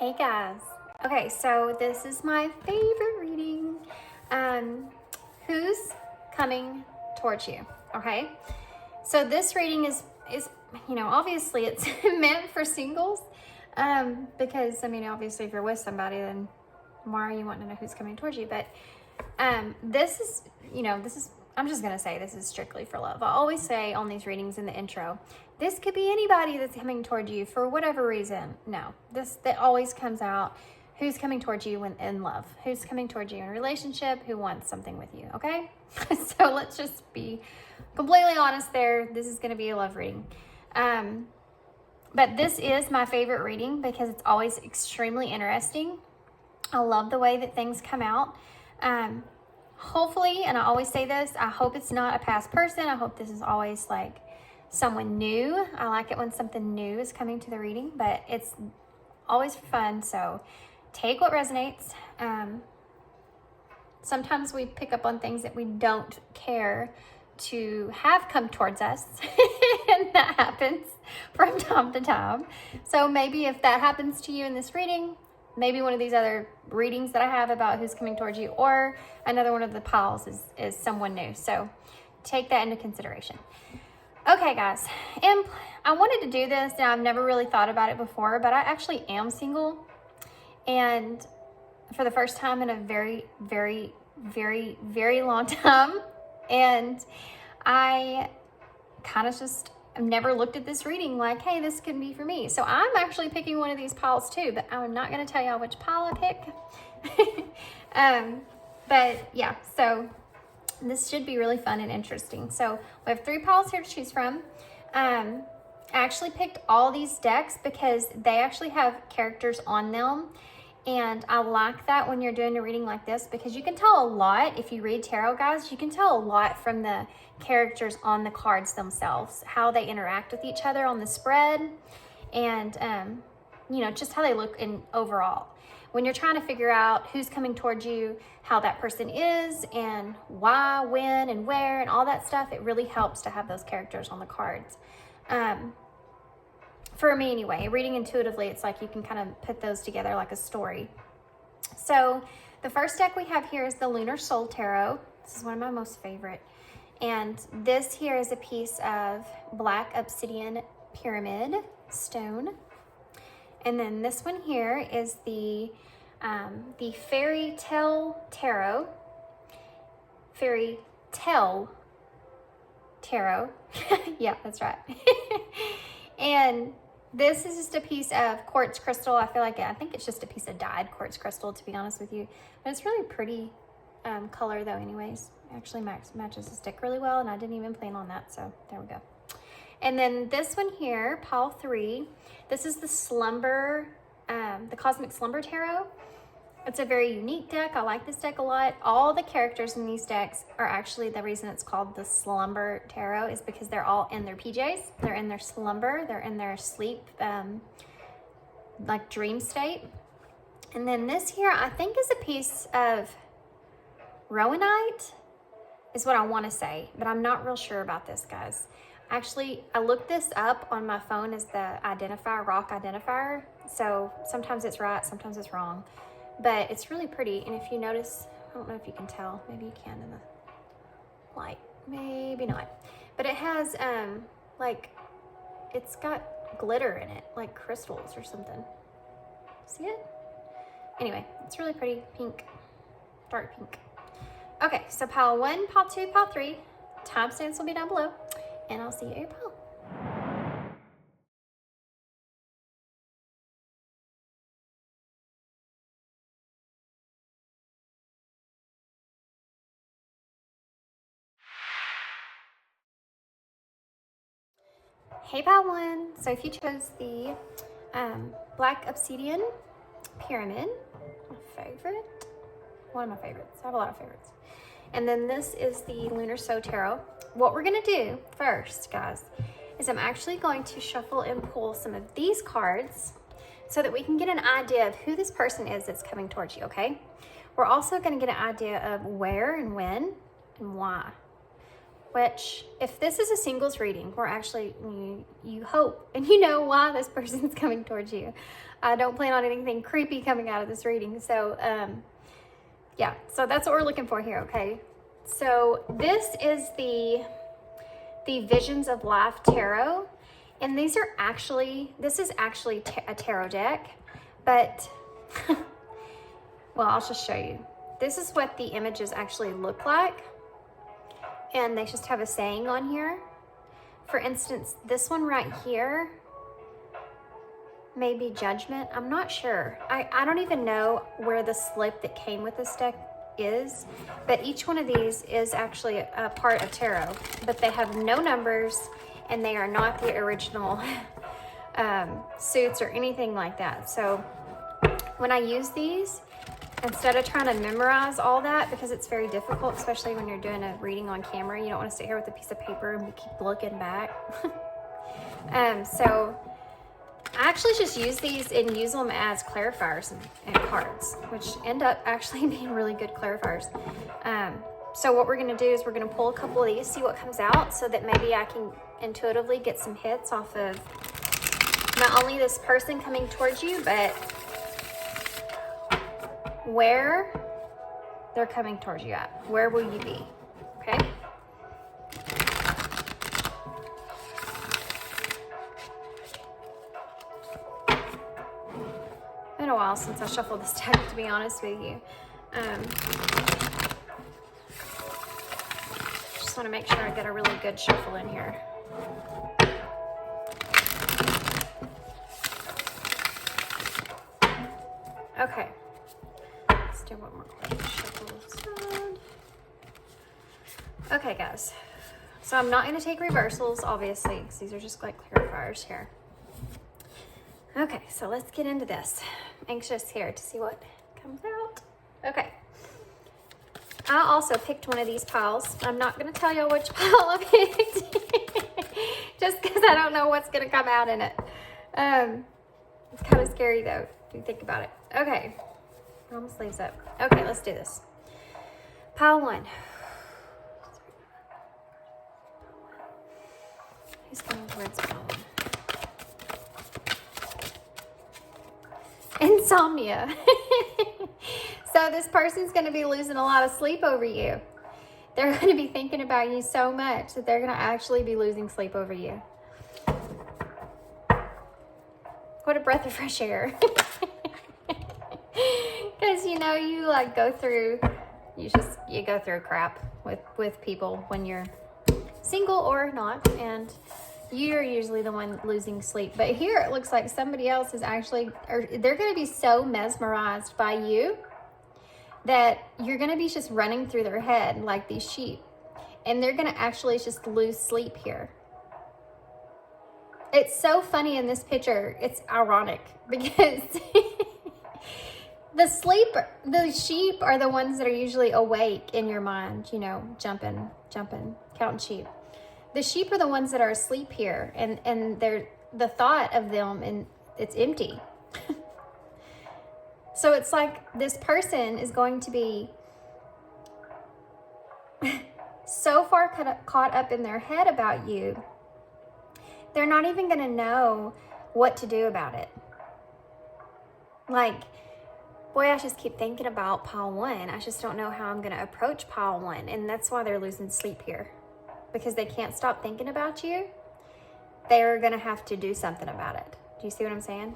Hey guys. Okay, so this is my favorite reading. Who's coming towards you? Okay. So this reading is obviously it's meant for singles. Because obviously if you're with somebody, then why are you wanting to know who's coming towards you? But this is I'm just gonna say this is strictly for love. I always say on these readings in the intro, this could be anybody that's coming toward you for whatever reason. No, that always comes out. Who's coming towards you when in love? Who's coming towards you in a relationship? Who wants something with you? Okay, so let's just be completely honest there. This is going to be a love reading. But this is my favorite reading because it's always extremely interesting. I love the way that things come out. Hopefully, and I always say this, I hope it's not a past person. I hope this is always like someone new. I like it when something new is coming to the reading, but it's always fun. So take what resonates. Sometimes we pick up on things that we don't care to have come towards us, and that happens from time to time. So maybe if that happens to you in this reading, maybe one of these other readings that I have about who's coming towards you, or another one of the piles is someone new. So take that into consideration. Okay, guys, and I wanted to do this, and I've never really thought about it before, but I actually am single, and for the first time in a very, very, very, very long time, and I kind of just I've never looked at this reading like, hey, this could be for me. So I'm actually picking one of these piles too, but I'm not going to tell y'all which pile I pick. But yeah, so this should be really fun and interesting. So we have 3 piles here to choose from. I actually picked all these decks because they actually have characters on them. And I like that when you're doing a reading like this because you can tell a lot. If you read tarot, guys, you can tell a lot from the characters on the cards themselves, how they interact with each other on the spread, and just how they look in overall. When you're trying to figure out who's coming towards you, how that person is, and why, when, and where, and all that stuff, it really helps to have those characters on the cards. For me anyway, reading intuitively, it's like you can kind of put those together like a story. So the first deck we have here is the Lunar Soul Tarot. This is one of my most favorite. And this here is a piece of black obsidian pyramid stone. And then this one here is the Fairy Tale Tarot. Fairy Tale Tarot. Yeah, that's right. And this is just a piece of quartz crystal. I think it's just a piece of dyed quartz crystal, to be honest with you. But it's really pretty color though anyways. It actually matches the stick really well, and I didn't even plan on that, so there we go. And then this one here, pile 3, this is the Slumber, the Cosmic Slumber Tarot. It's a very unique deck. I like this deck a lot. All the characters in these decks are actually, the reason it's called the Slumber Tarot is because they're all in their PJs. They're in their slumber. They're in their sleep, like dream state. And then this here, I think is a piece of Rowanite, is what I want to say, but I'm not real sure about this, guys. Actually, I looked this up on my phone as the identifier, rock identifier. So sometimes it's right, sometimes it's wrong. But it's really pretty, and if you notice, I don't know if you can tell, maybe you can in the light, maybe not. But it has, it's got glitter in it, like crystals or something. See it? Anyway, it's really pretty, pink, dark pink. Okay, so pile 1, pile 2, pile 3, timestamps will be down below, and I'll see you at your pile. Hey, pile 1. So if you chose the black obsidian pyramid, my favorite, one of my favorites. I have a lot of favorites. And then this is the Lunar Soul Tarot. What we're gonna do first, guys, is I'm actually going to shuffle and pull some of these cards so that we can get an idea of who this person is that's coming towards you, okay? We're also gonna get an idea of where and when and why. which if this is a singles reading, we're actually, you hope and you know why this person's coming towards you. I don't plan on anything creepy coming out of this reading. So yeah, so that's what we're looking for here, okay? So this is the Visions of Life Tarot. And this is actually a tarot deck, but, well, I'll just show you. This is what the images actually look like. And they just have a saying on here. For instance, this one right here, may be Judgment. I'm not sure. I don't even know where the slip that came with this deck is, but each one of these is actually a part of tarot, but they have no numbers and they are not the original suits or anything like that. So when I use these, instead of trying to memorize all that, because it's very difficult, especially when you're doing a reading on camera, you don't want to sit here with a piece of paper and keep looking back. So I actually just use these and use them as clarifiers and cards, which end up actually being really good clarifiers. So what we're going to do is we're going to pull a couple of these, see what comes out, so that maybe I can intuitively get some hits off of not only this person coming towards you, but where they're coming towards you at. Where will you be? Okay? Been a while since I shuffled this deck, to be honest with you. Just want to make sure I get a really good shuffle in here. Okay. Let's do one more quick shuffle this side. Okay, guys. So I'm not going to take reversals, obviously, because these are just like clarifiers here. Okay, so let's get into this. I'm anxious here to see what comes out. Okay. I also picked one of these piles. I'm not going to tell y'all which pile I picked. Just because I don't know what's going to come out in it. It's kind of scary, though, if you think about it. Okay. Roll my sleeves up. Okay, let's do this. Pile 1. Who's coming towards pile 1? Insomnia. So this person's going to be losing a lot of sleep over you. They're going to be thinking about you so much that they're going to actually be losing sleep over you. What a breath of fresh air. Because, you know, you like go through crap with people when you're single or not, and you're usually the one losing sleep. But here it looks like somebody else is actually, or they're going to be so mesmerized by you that you're going to be just running through their head like these sheep. And they're going to actually just lose sleep here. It's so funny in this picture. It's ironic because the sheep are the ones that are usually awake in your mind, you know, jumping, counting sheep. The sheep are the ones that are asleep here, and they're the thought of them, and it's empty. So it's like this person is going to be so far caught up in their head about you, they're not even going to know what to do about it. Like, boy, I just keep thinking about pile 1. I just don't know how I'm going to approach pile 1. And that's why they're losing sleep here. Because they can't stop thinking about you. They're going to have to do something about it. Do you see what I'm saying?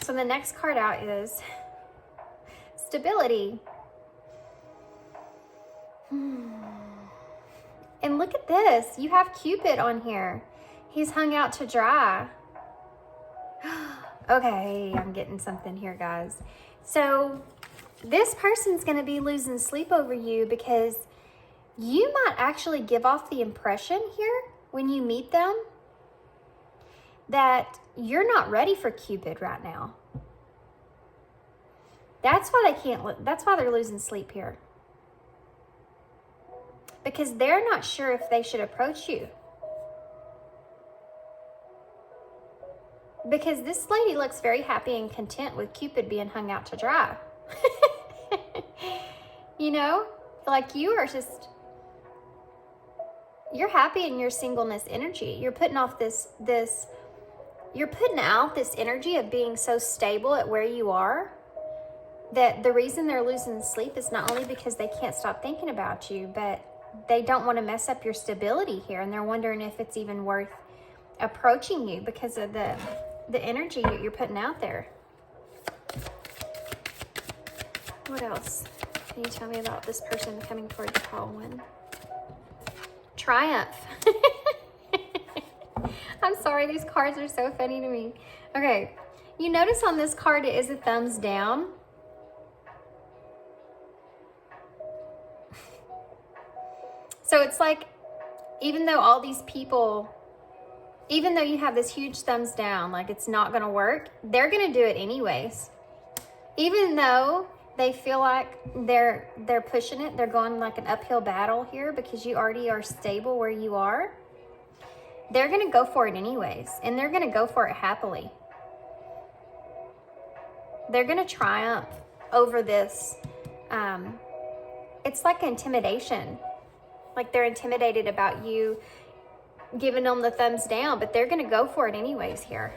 So the next card out is Stability. And look at this. You have Cupid on here. He's hung out to dry. Okay, I'm getting something here, guys. So this person's going to be losing sleep over you because you might actually give off the impression here when you meet them that you're not ready for Cupid right now. That's why that's why they're losing sleep here. Because they're not sure if they should approach you. Because this lady looks very happy and content with Cupid being hung out to dry. You know, like you are just, you're happy in your singleness energy. You're putting off you're putting out this energy of being so stable at where you are, that the reason they're losing sleep is not only because they can't stop thinking about you, but they don't want to mess up your stability here, and they're wondering if it's even worth approaching you because of the energy that you're putting out there. What else can you tell me about this person coming toward the call one? Triumph. I'm sorry, these cards are so funny to me. Okay, you notice on this card it is a thumbs down. So it's like, even though all these people, even though you have this huge thumbs down, like it's not going to work, they're going to do it anyways. Even though they feel like they're pushing it, they're going like an uphill battle here because you already are stable where you are. They're going to go for it anyways, and they're going to go for it happily. They're going to triumph over this. It's like intimidation. Like they're intimidated about you giving them the thumbs down, but they're going to go for it anyways here.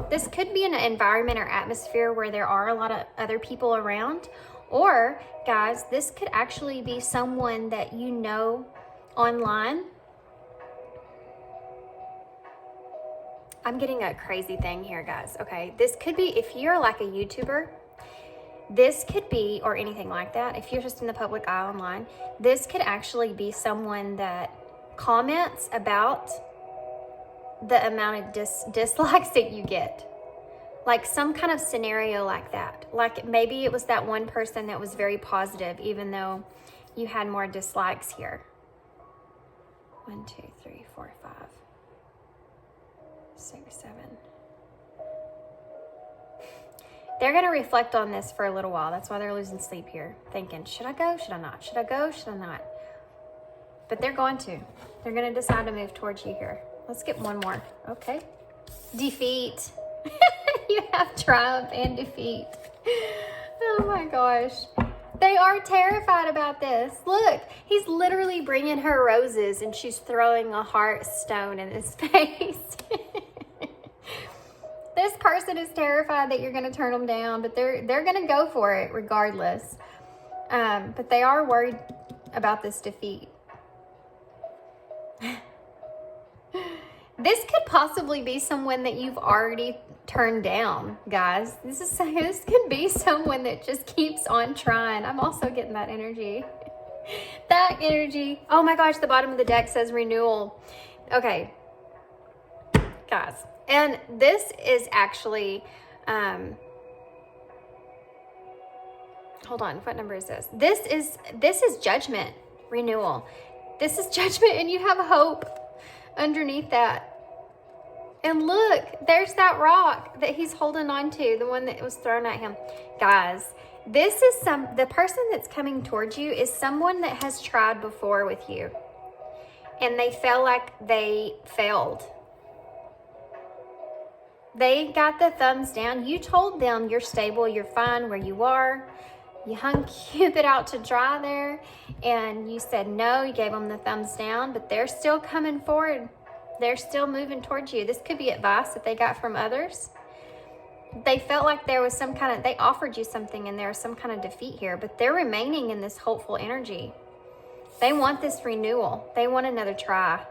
This could be an environment or atmosphere where there are a lot of other people around. Or, guys, this could actually be someone that you know online. I'm getting a crazy thing here, guys. Okay, this could be, if you're like a YouTuber, this could be, or anything like that, if you're just in the public eye online, this could actually be someone that comments about the amount of dislikes that you get. Like some kind of scenario like that. Like maybe it was that one person that was very positive, even though you had more dislikes here. 1, 2, 3, 4, 5, 6, 7. They're going to reflect on this for a little while. That's why they're losing sleep here. Thinking, should I go? Should I not? Should I go? Should I not? But they're going to. They're going to decide to move towards you here. Let's get one more. Okay. Defeat. You have triumph and defeat. Oh my gosh. They are terrified about this. Look, he's literally bringing her roses and she's throwing a heart stone in his face. This person is terrified that you're going to turn them down, but they're going to go for it regardless. But they are worried about this defeat. This could possibly be someone that you've already turned down, guys. This could be someone that just keeps on trying. I'm also getting that energy. That energy. Oh my gosh, the bottom of the deck says renewal. Okay, guys. And this is actually, hold on, what number is this? This is judgment, renewal. This is judgment, and you have hope underneath that. And look, there's that rock that he's holding on to, the one that was thrown at him. Guys, this is the person that's coming towards you is someone that has tried before with you. And they felt like they failed. They got the thumbs down. You told them you're stable, you're fine where you are. You hung Cupid out to dry there, and you said no. You gave them the thumbs down, but they're still coming forward. They're still moving towards you. This could be advice that they got from others. They felt like there was they offered you something and there was some kind of defeat here, but they're remaining in this hopeful energy. They want this renewal. They want another try.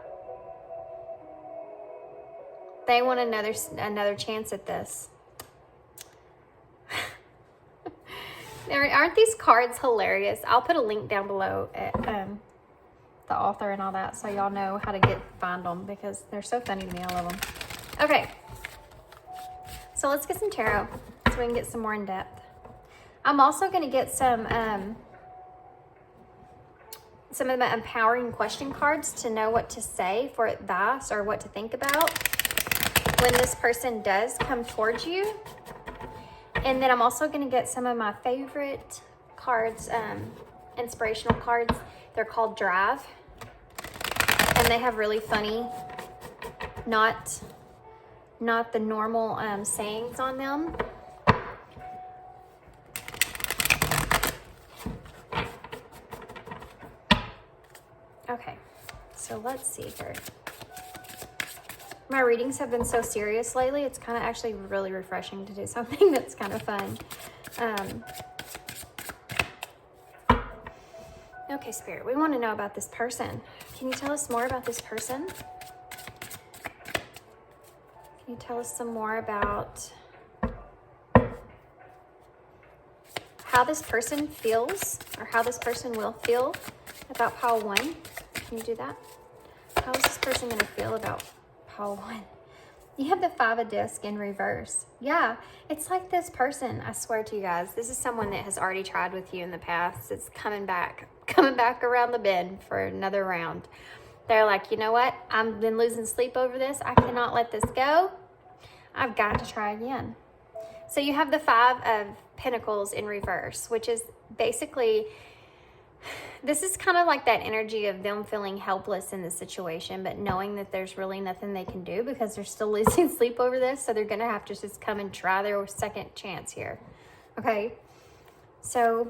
They want another chance at this. Aren't these cards hilarious? I'll put a link down below at the author and all that, so y'all know how to find them, because they're so funny to me. I love them. Okay, so let's get some tarot so we can get some more in depth. I'm also going to get some of the empowering question cards to know what to say for advice or what to think about when this person does come towards you. And then I'm also going to get some of my favorite cards, inspirational cards. They're called Drive. And they have really funny, not the normal sayings on them. Okay, So let's see here. My readings have been so serious lately. It's kind of actually really refreshing to do something that's kind of fun. Okay, Spirit, we want to know about this person. Can you tell us more about this person? Can you tell us some more about how this person feels, or how this person will feel about pile 1? Can you do that? How is this person going to feel about pile 1? You have the 5 of discs in reverse. Yeah, it's like this person, I swear to you guys, this is someone that has already tried with you in the past. It's coming back around the bend for another round. They're like, you know what? I've been losing sleep over this. I cannot let this go. I've got to try again. So you have the 5 of Pentacles in reverse, which is basically, this is kind of like that energy of them feeling helpless in the situation, but knowing that there's really nothing they can do because they're still losing sleep over this. So they're going to have to just come and try their second chance here. Okay. So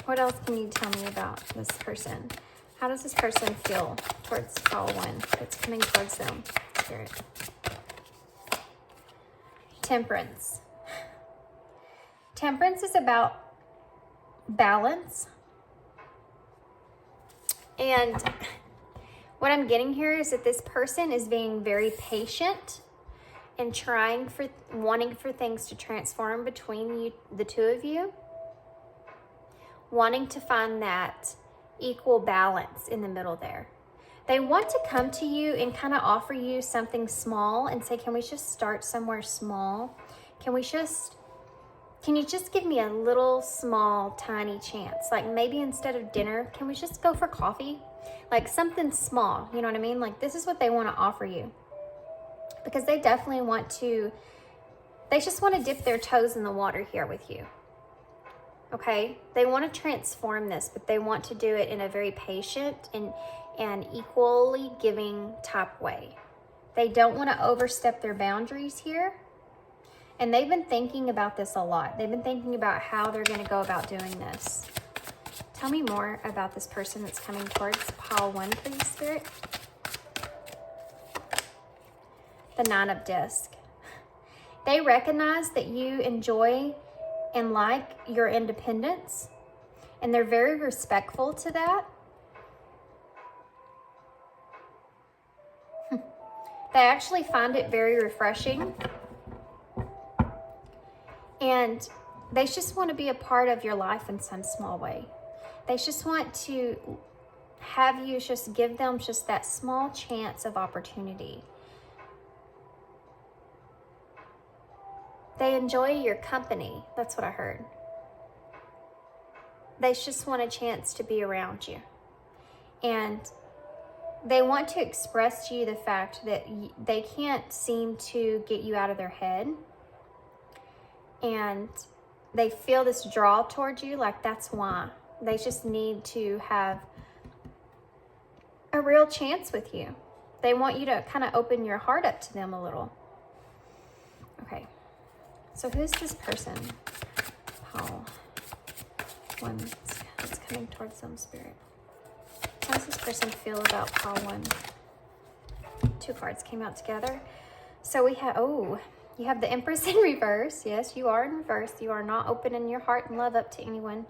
what else can you tell me about this person? How does this person feel towards pile 1 that's coming towards them? Spirit. Temperance. Temperance is about balance. And what I'm getting here is that this person is being very patient and wanting for things to transform between you, the two of you. Wanting to find that equal balance in the middle there. They want to come to you and kind of offer you something small and say, can we just start somewhere small? Can you just give me a little small, tiny chance? Like maybe instead of dinner, can we just go for coffee? Like something small, you know what I mean? Like this is what they want to offer you. Because they definitely they just want to dip their toes in the water here with you. Okay? They want to transform this, but they want to do it in a very patient and equally giving type way. They don't want to overstep their boundaries here. And they've been thinking about this a lot. They've been thinking about how they're going to go about doing this. Tell me more about this person that's coming towards pile 1, please, Spirit. The 9 of discs. They recognize that you enjoy and like your independence, and they're very respectful to that. They actually find it very refreshing. And they just want to be a part of your life in some small way. They just want to have you just give them just that small chance of opportunity. They enjoy your company. That's what I heard. They just want a chance to be around you. And they want to express to you the fact that they can't seem to get you out of their head. And they feel this draw towards you, like that's why. They just need to have a real chance with you. They want you to kind of open your heart up to them a little. Okay, so who's this person? Pile 1 that's coming towards them, Spirit. How does this person feel about pile 1? 2 cards came out together. So we have, you have the Empress in reverse. Yes, you are in reverse. You are not opening your heart and love up to anyone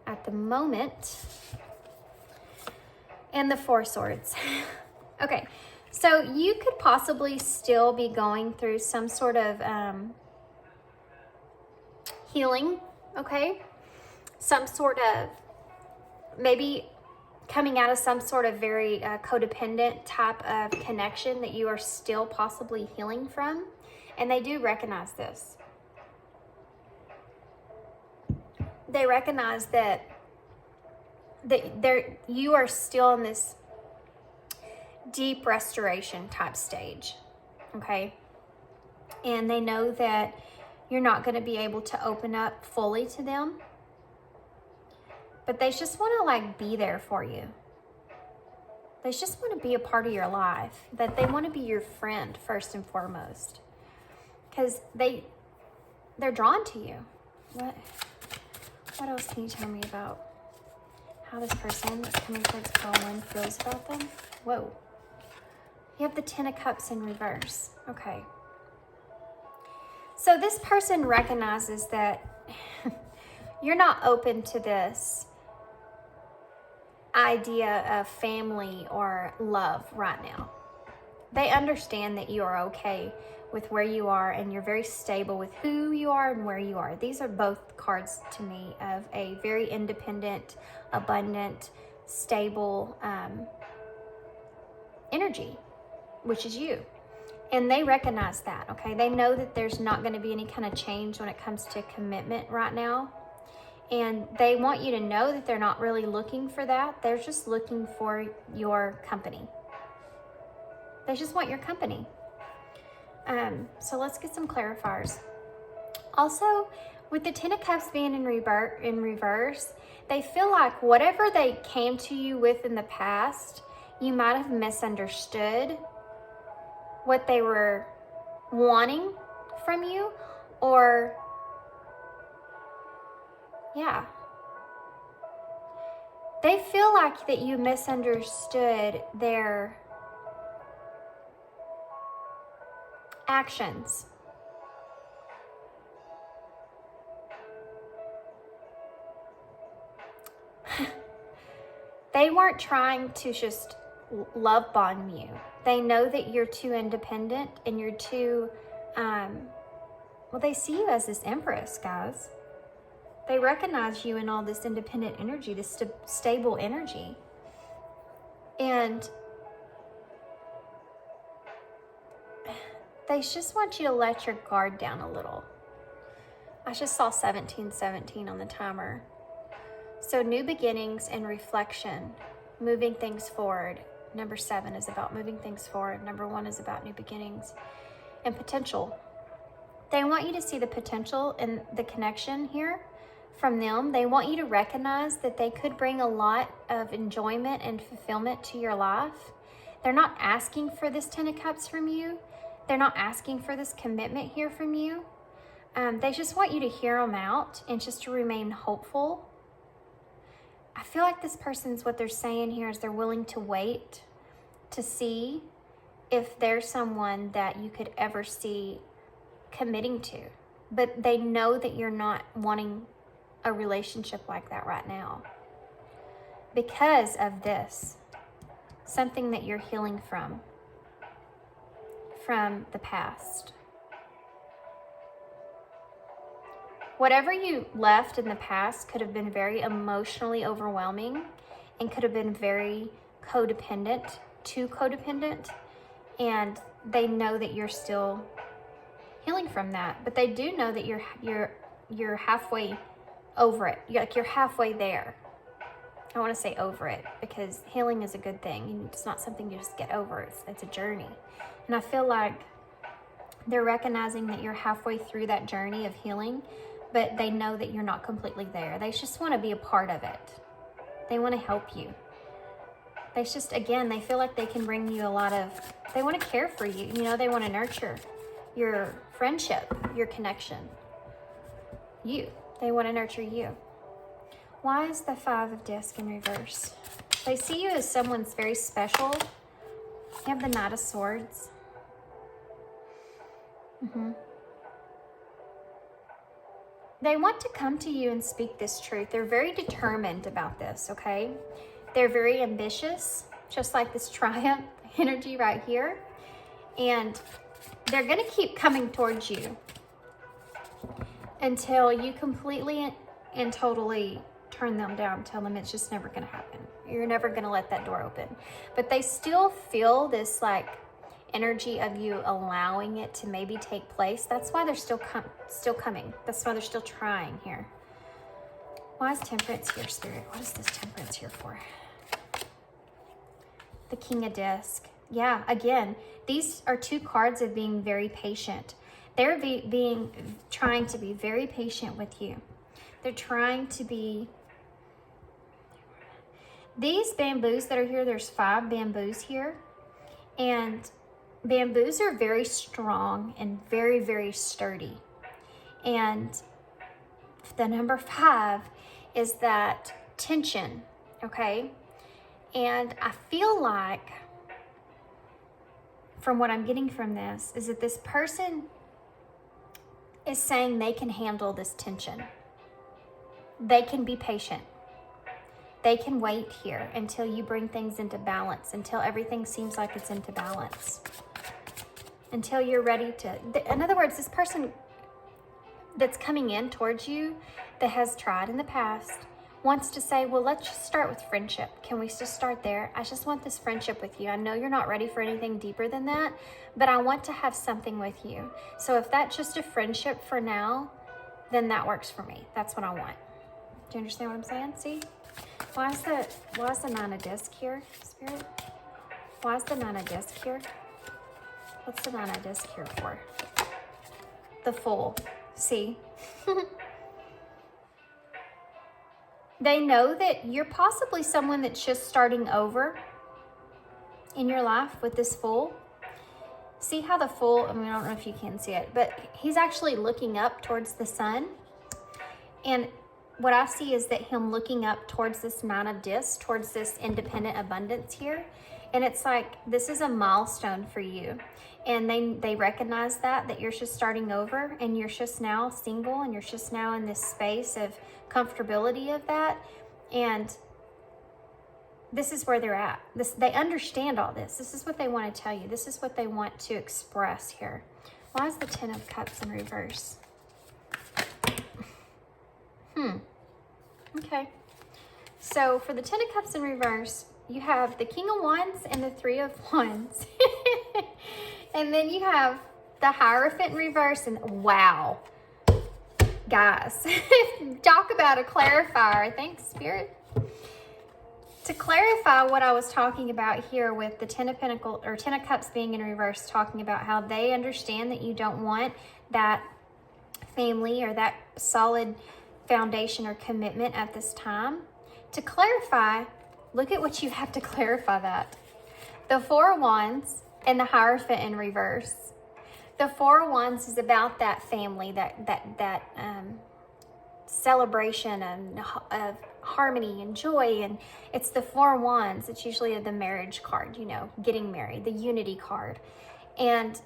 at the moment. And the 4 swords. Okay, so you could possibly still be going through some sort of healing, okay? Some sort of, maybe coming out of some sort of very codependent type of connection that you are still possibly healing from. And they do recognize this. They recognize that you are still in this deep restoration type stage, okay? And they know that you're not going to be able to open up fully to them, but they just want to like be there for you. They just want to be a part of your life, that they want to be your friend first and foremost, because they're drawn to you. What else can you tell me about how this person that's coming towards pile 1 feels about them? Whoa. You have the Ten of Cups in reverse. Okay. So this person recognizes that you're not open to this idea of family or love right now. They understand that you are okay with where you are and you're very stable with who you are and where you are. These are both cards to me of a very independent, abundant, stable energy, which is you. And they recognize that, okay? They know that there's not going to be any kind of change when it comes to commitment right now. And they want you to know that they're not really looking for that. They're just looking for your company. They just want your company. So let's get some clarifiers. Also, with the Ten of Cups being in reverse, they feel like whatever they came to you with in the past, you might have misunderstood what they were wanting from you, or yeah. They feel like that you misunderstood their actions. They weren't trying to just love bomb you. They know that you're too independent and you're too, well, they see you as this empress, guys. They recognize you in all this independent energy, this stable energy. And they just want you to let your guard down a little. I just saw 1717 on the timer. So new beginnings and reflection, moving things forward. Number 7 is about moving things forward. Number 1 is about new beginnings and potential. They want you to see the potential and the connection here from them. They want you to recognize that they could bring a lot of enjoyment and fulfillment to your life. They're not asking for this Ten of Cups from you. They're not asking for this commitment here from you. They just want you to hear them out and just to remain hopeful. I feel like this person's, what they're saying here is they're willing to wait to see if there's someone that you could ever see committing to. But they know that you're not wanting a relationship like that right now because of this, something that you're healing from the past. Whatever you left in the past could have been very emotionally overwhelming and could have been very codependent, too codependent. And they know that you're still healing from that, but they do know that you're halfway over it. You're halfway there. I want to say over it because healing is a good thing and it's not something you just get over. It's a journey. And I feel like they're recognizing that you're halfway through that journey of healing, but they know that you're not completely there. They just want to be a part of it. They want to help you. They just, again, they feel like they can bring you a lot of, they want to care for you. You know, they want to nurture your friendship, your connection. They want to nurture you. Why is the 5 of Discs in reverse? They see you as someone's very special. You have the Knight of Swords. They want to come to you and speak this truth. They're very determined about this, okay? They're very ambitious, just like this Triumph energy right here. And they're going to keep coming towards you until you completely and totally turn them down, tell them it's just never going to happen. You're never going to let that door open. But they still feel this like energy of you allowing it to maybe take place. That's why they're still coming. That's why they're still trying here. Why is Temperance here, Spirit? What is this Temperance here for? The King of Discs. Yeah, again, these are 2 cards of being very patient. They're trying to be very patient with you. They're trying to be. These bamboos that are here, there's 5 bamboos here. And bamboos are very strong and very, very sturdy. And the number 5 is that tension, okay? And I feel like from what I'm getting from this is that this person is saying they can handle this tension. They can be patient. They can wait here until you bring things into balance, until everything seems like it's into balance, until you're ready to, in other words, this person that's coming in towards you that has tried in the past wants to say, well, let's just start with friendship. Can we just start there? I just want this friendship with you. I know you're not ready for anything deeper than that, but I want to have something with you. So if that's just a friendship for now, then that works for me. That's what I want. Do you understand what I'm saying? See? Why is the Nine of Discs here, Spirit? Why is the Nine of Discs here? What's the Nine of Discs here for? The Fool. See? They know that you're possibly someone that's just starting over in your life with this Fool. See how the Fool, I mean, I don't know if you can see it, but he's actually looking up towards the sun. And what I see is that him looking up towards this Nine of Discs, towards this independent abundance here. And it's like, this is a milestone for you. And they recognize that you're just starting over and you're just now single and you're just now in this space of comfortability of that. And this is where they're at. They understand all this. This is what they want to tell you. This is what they want to express here. Why is the Ten of Cups in reverse? Okay. So for the Ten of Cups in reverse, you have the King of Wands and the Three of Wands. And then you have the Hierophant in reverse. And wow. Guys, talk about a clarifier. Thanks, Spirit. To clarify what I was talking about here with the Ten of Pentacles or Ten of Cups being in reverse, talking about how they understand that you don't want that family or that solid foundation or commitment at this time. To clarify, look at what you have to clarify that. The Four of Wands and the Hierophant in reverse. The Four of Wands is about that family, that celebration and of harmony and joy, and it's the Four of Wands. It's usually the marriage card, you know, getting married, the unity card. And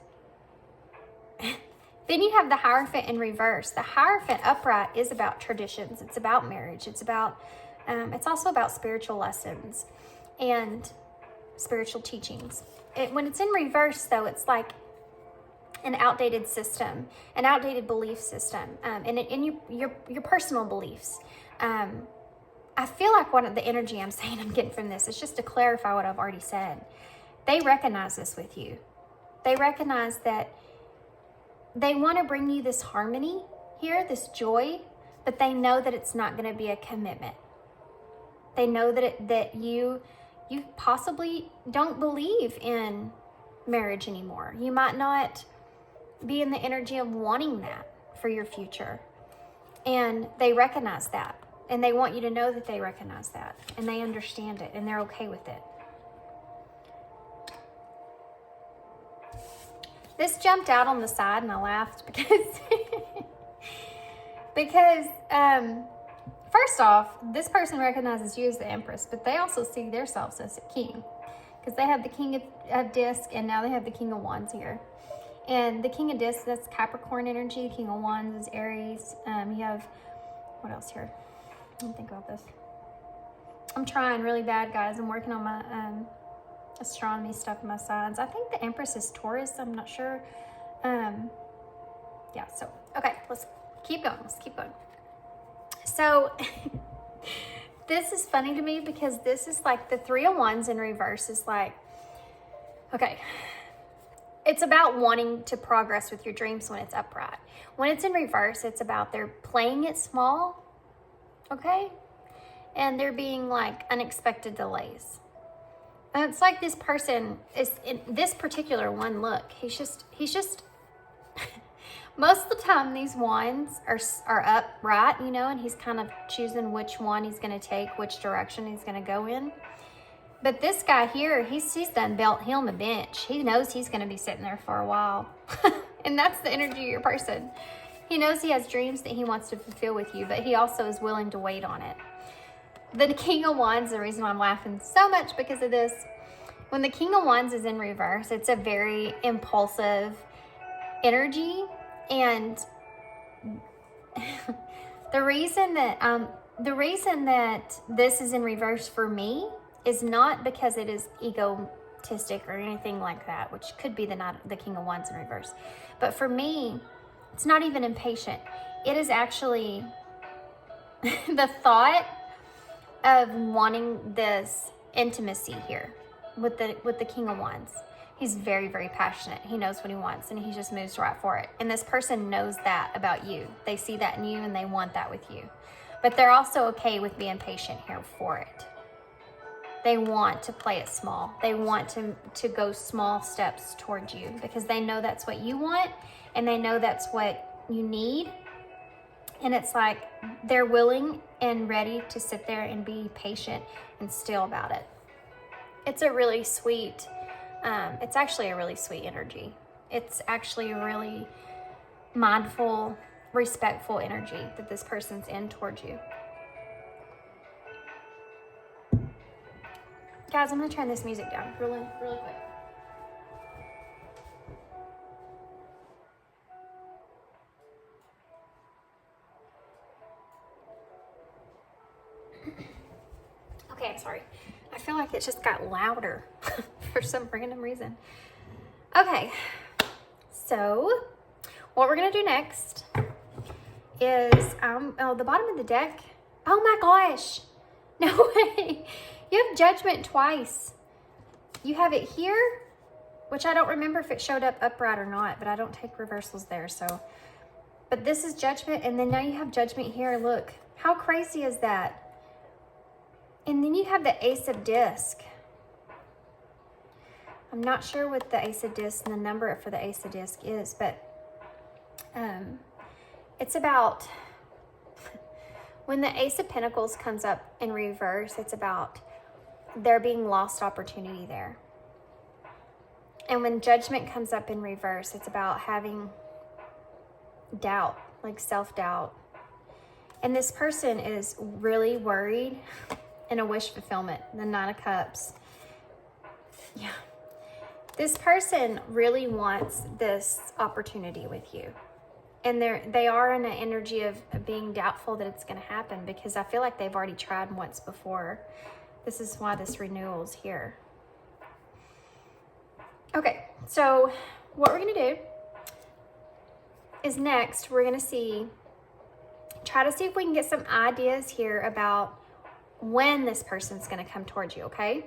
then you have the Hierophant in reverse. The Hierophant upright is about traditions. It's about marriage. It's about, it's also about spiritual lessons and spiritual teachings. When it's in reverse, though, it's like an outdated system, an outdated belief system, and your personal beliefs. I feel like one of the energy I'm saying I'm getting from this is just to clarify what I've already said. They recognize this with you. They recognize that they want to bring you this harmony here, this joy, but they know that it's not going to be a commitment. They know that you possibly don't believe in marriage anymore. You might not be in the energy of wanting that for your future. And they recognize that. And they want you to know that they recognize that. And they understand it. And they're okay with it. This jumped out on the side and I laughed because first off, this person recognizes you as the Empress, but they also see themselves as a king. Because they have the King of Discs and now they have the King of Wands here. And the King of Discs, that's Capricorn energy. King of Wands is Aries. You have, what else here? Let me think about this. I'm trying really bad, guys. I'm working on my astronomy stuff and my signs. I think the Empress is Taurus. I'm not sure. Yeah, so, okay, let's keep going. So, this is funny to me because this is like the Three of Wands in reverse is like, okay, it's about wanting to progress with your dreams when it's upright. When it's in reverse, it's about they're playing it small, okay? And there being like unexpected delays. And it's like this person is in this particular one, look, he's just most of the time these wands are upright, you know, and he's kind of choosing which one he's going to take, which direction he's going to go in. But this guy here, he's done built him a bench. He knows he's going to be sitting there for a while. And that's the energy of your person. He knows he has dreams that he wants to fulfill with you, but he also is willing to wait on it. The King of Wands, the reason why I'm laughing so much because of this, When the King of Wands is in reverse, it's a very impulsive energy. And the reason that this is in reverse for me is not because it is egotistic or anything like that, which could be the King of Wands in reverse. But for me, it's not even impatient. It is actually the thought of wanting this intimacy here with the King of Wands. He's very, very passionate. He knows what he wants, and he just moves right for it. And this person knows that about you. They see that in you, and they want that with you. But they're also okay with being patient here for it. They want to play it small. They want to go small steps towards you because they know that's what you want, and they know that's what you need. And it's like they're willing and ready to sit there and be patient and still about it. It's a really sweet, it's actually a really sweet energy. It's actually a really mindful, respectful energy that this person's in towards you. Guys, I'm gonna turn this music down really, really quick. Okay, I'm sorry. I feel like it just got louder for some random reason. Okay, so what we're gonna do next is, the bottom of the deck. Oh my gosh, no way. You have Judgment twice. You have it here, which I don't remember if it showed up upright or not, but I don't take reversals there, so. But this is Judgment, and then now you have Judgment here. Look, how crazy is that? And then you have the Ace of Disc. I'm not sure what the Ace of Disc and the number for the Ace of Disc is, but it's about, when the Ace of Pentacles comes up in reverse, it's about there being lost opportunity there. And when Judgment comes up in reverse, it's about having doubt, like self-doubt. And this person is really worried in a wish fulfillment, the Nine of Cups. Yeah. This person really wants this opportunity with you. And they are in an energy of being doubtful that it's going to happen because I feel like they've already tried once before. This is why this renewal is here. Okay, so what we're going to do is next we're going to try to see if we can get some ideas here about when this person's going to come towards you, okay?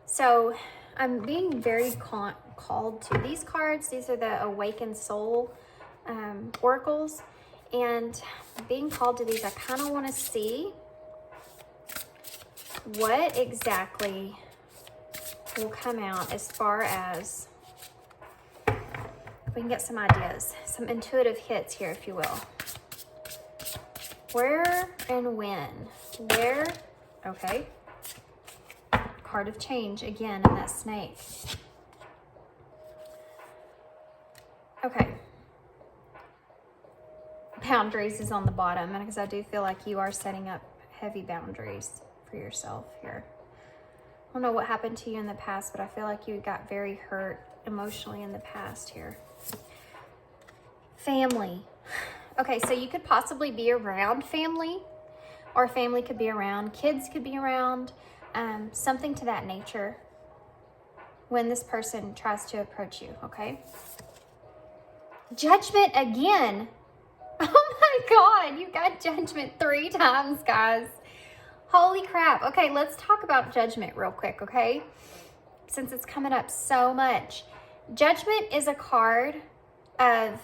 So I'm being very called to these cards. These are the Awakened Soul oracles, and being called to these, I kind of want to see what exactly will come out as far as we can get some ideas, some intuitive hits here, if you will. Where and when? Where? Okay. Card of Change again in that snake. Okay. Boundaries is on the bottom, and because I do feel like you are setting up heavy boundaries for yourself here. I don't know what happened to you in the past, but I feel like you got very hurt emotionally in the past here. Family. Okay, so you could possibly be around family, or family could be around, kids could be around, something to that nature when this person tries to approach you, okay? Judgment again. Oh my God, you got Judgment 3 times, guys. Holy crap. Okay, let's talk about Judgment real quick, okay? Since it's coming up so much. Judgment is a card of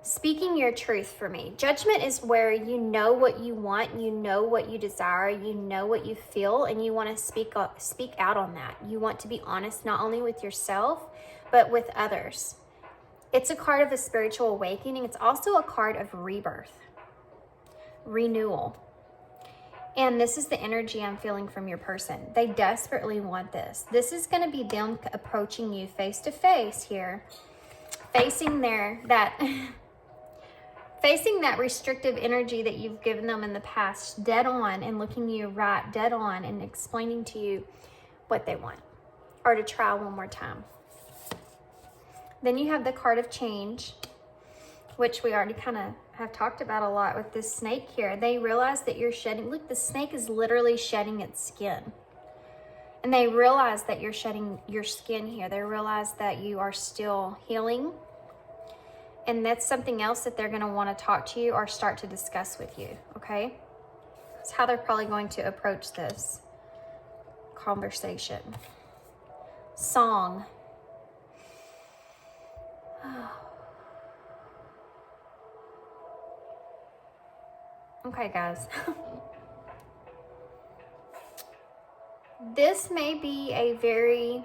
speaking your truth for me. Judgment is where you know what you want, you know what you desire, you know what you feel, and you want to speak out on that. You want to be honest not only with yourself, but with others. It's a card of a spiritual awakening. It's also a card of rebirth, renewal. And this is the energy I'm feeling from your person. They desperately want this. This is going to be them approaching you face to face here, facing that restrictive energy that you've given them in the past dead on, and looking you right dead on and explaining to you what they want. or to try one more time. Then you have the card of change, which we already kind of have talked about a lot with this snake here. They realize that you're shedding. Look, the snake is literally shedding its skin. And they realize that you're shedding your skin here. They realize that you are still healing. And that's something else that they're going to want to talk to you or start to discuss with you, okay? That's how they're probably going to approach this conversation. Song. Okay, guys. This may be a very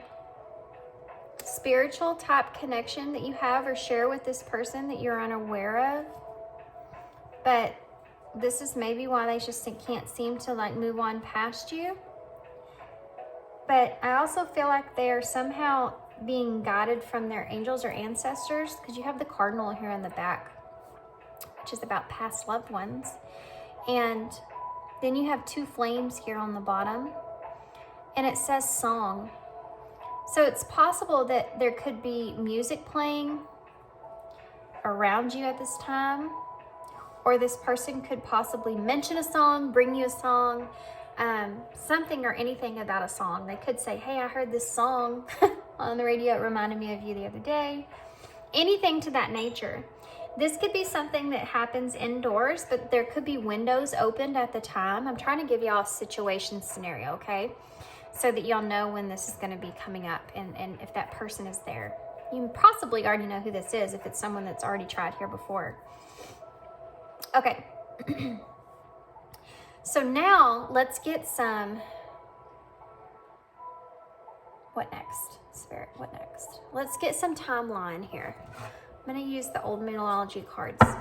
spiritual type connection that you have or share with this person that you're unaware of. But this is maybe why they just can't seem to like move on past you. But I also feel like they are somehow being guided from their angels or ancestors, because you have the cardinal here in the back, which is about past loved ones. And then you have two flames here on the bottom, and it says song. So it's possible that there could be music playing around you at this time, or this person could possibly mention a song, bring you a song, something or anything about a song. They could say, hey, I heard this song on the radio. It reminded me of you the other day. Anything to that nature. This could be something that happens indoors, but there could be windows opened at the time. I'm trying to give y'all a situation scenario, okay? So that y'all know when this is going to be coming up and if that person is there. You possibly already know who this is if it's someone that's already tried here before. Okay. So now let's get some... What next? Spirit, what next? Let's get some timeline here. I'm going to use the old numerology cards. I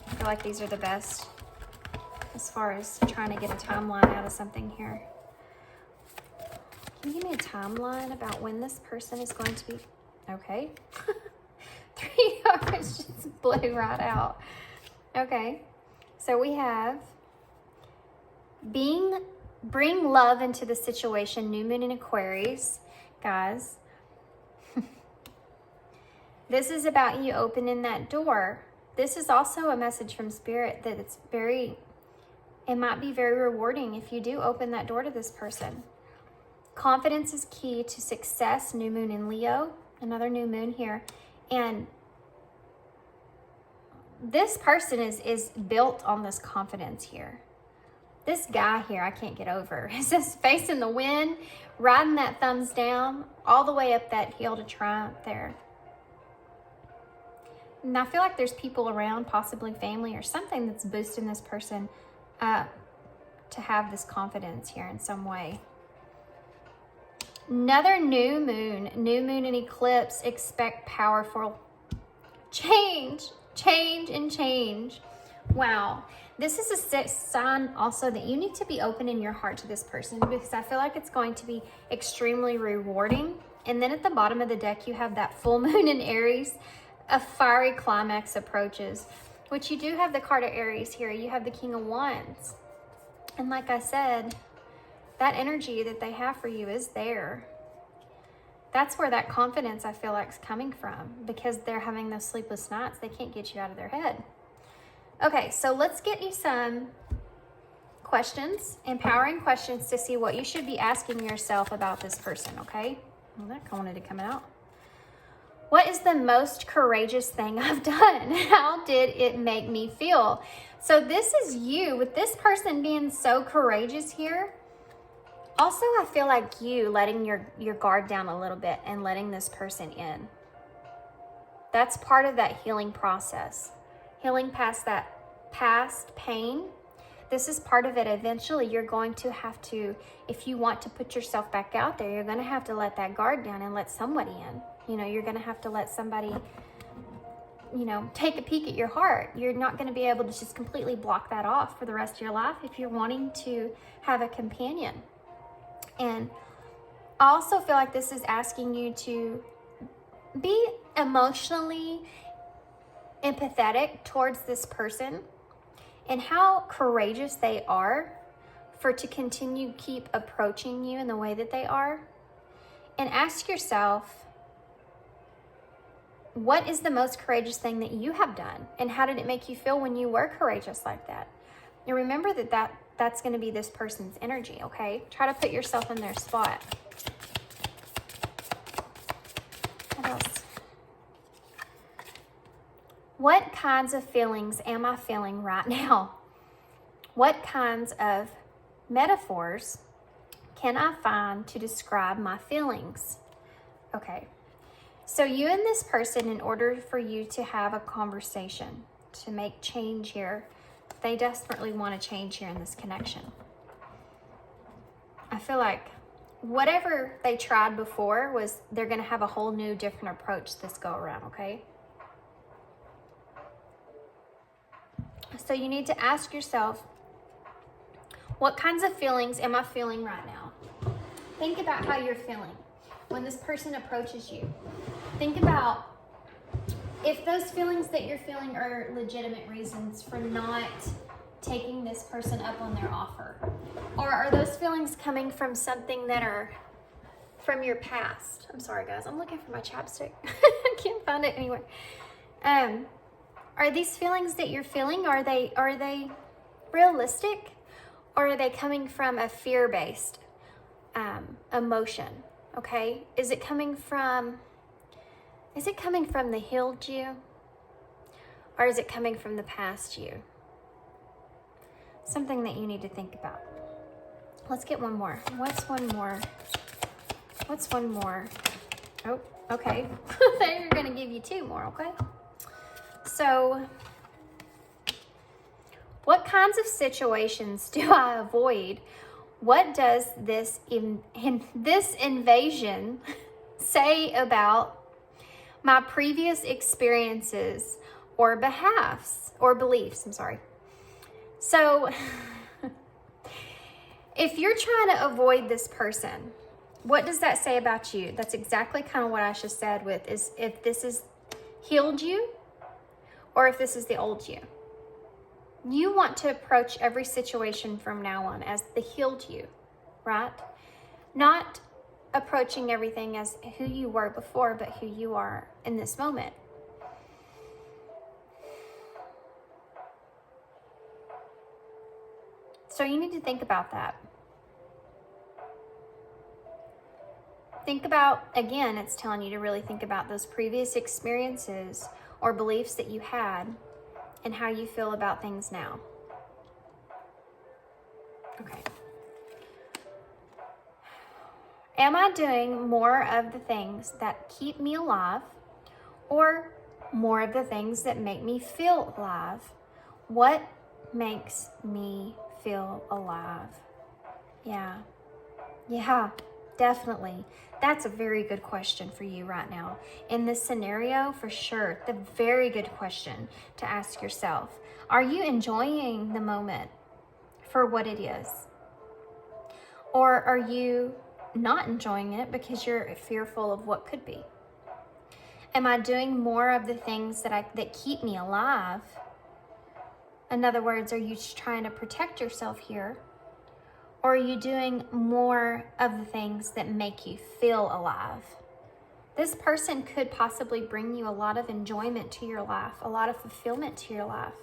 feel like these are the best as far as trying to get a timeline out of something here. Can you give me a timeline about when this person is going to be... Okay. 3 cards just blew right out. Okay. So we have bring love into the situation, new moon in Aquarius. Guys, this is about you opening that door. This is also a message from Spirit that it might be very rewarding if you do open that door to this person. Confidence is key to success, new moon in Leo, another new moon here. And this person is built on this confidence here. This guy here, I can't get over. It's just facing the wind, riding that thumbs down, all the way up that hill to triumph there. And I feel like there's people around, possibly family or something, that's boosting this person up to have this confidence here in some way. Another new moon and eclipse. Expect powerful change. Wow. This is a sign also that you need to be open in your heart to this person, because I feel like it's going to be extremely rewarding. And then at the bottom of the deck, you have that full moon in Aries. A fiery climax approaches, which you do have the card of Aries here. You have the King of Wands. And like I said, that energy that they have for you is there. That's where that confidence, I feel like, is coming from, because they're having those sleepless nights. They can't get you out of their head. Okay, so let's get you some questions, empowering questions to see what you should be asking yourself about this person, okay? Well, that wanted to come out. What is the most courageous thing I've done? How did it make me feel? So this is you, with this person being so courageous here. Also, I feel like you letting your guard down a little bit and letting this person in. That's part of that healing process. Healing past that past pain. This is part of it. Eventually, you're going to have to, if you want to put yourself back out there, you're going to have to let that guard down and let somebody in. You know, you're going to have to let somebody, you know, take a peek at your heart. You're not going to be able to just completely block that off for the rest of your life if you're wanting to have a companion. And I also feel like this is asking you to be emotionally empathetic towards this person and how courageous they are to continue keep approaching you in the way that they are. And ask yourself, what is the most courageous thing that you have done? And how did it make you feel when you were courageous like that? And remember that's going to be this person's energy, okay? Try to put yourself in their spot. What else? What kinds of feelings am I feeling right now? What kinds of metaphors can I find to describe my feelings? Okay. So you and this person, in order for you to have a conversation, to make change here, they desperately want to change here in this connection. I feel like whatever they tried before they're going to have a whole new different approach this go around, okay? So you need to ask yourself, what kinds of feelings am I feeling right now? Think about how you're feeling when this person approaches you. Think about if those feelings that you're feeling are legitimate reasons for not taking this person up on their offer. Or are those feelings coming from something that are from your past? I'm sorry, guys. I'm looking for my chapstick. I can't find it anywhere. Are these feelings that you're feeling, are they realistic? Or are they coming from a fear-based emotion? Okay? Is it coming from the healed you? Or is it coming from the past you? Something that you need to think about. Let's get one more. What's one more? Oh, okay. They're going to give you two more, okay? So, what kinds of situations do I avoid? What does this invasion say about my previous experiences or beliefs? I'm sorry. So, if you're trying to avoid this person, what does that say about you? That's exactly kind of what I just said with is if this is healed you or if this is the old you. You want to approach every situation from now on as the healed you, right? Not approaching everything as who you were before, but who you are in this moment. So you need to think about that. Think about, again, it's telling you to really think about those previous experiences or beliefs that you had and how you feel about things now. Okay. Am I doing more of the things that keep me alive or more of the things that make me feel alive? What makes me feel alive? Yeah, definitely. That's a very good question for you right now. In this scenario, for sure, the very good question to ask yourself. Are you enjoying the moment for what it is? Or are you not enjoying it because you're fearful of what could be? Am I doing more of the things that keep me alive? In other words, are you trying to protect yourself here? Or are you doing more of the things that make you feel alive? This person could possibly bring you a lot of enjoyment to your life, a lot of fulfillment to your life.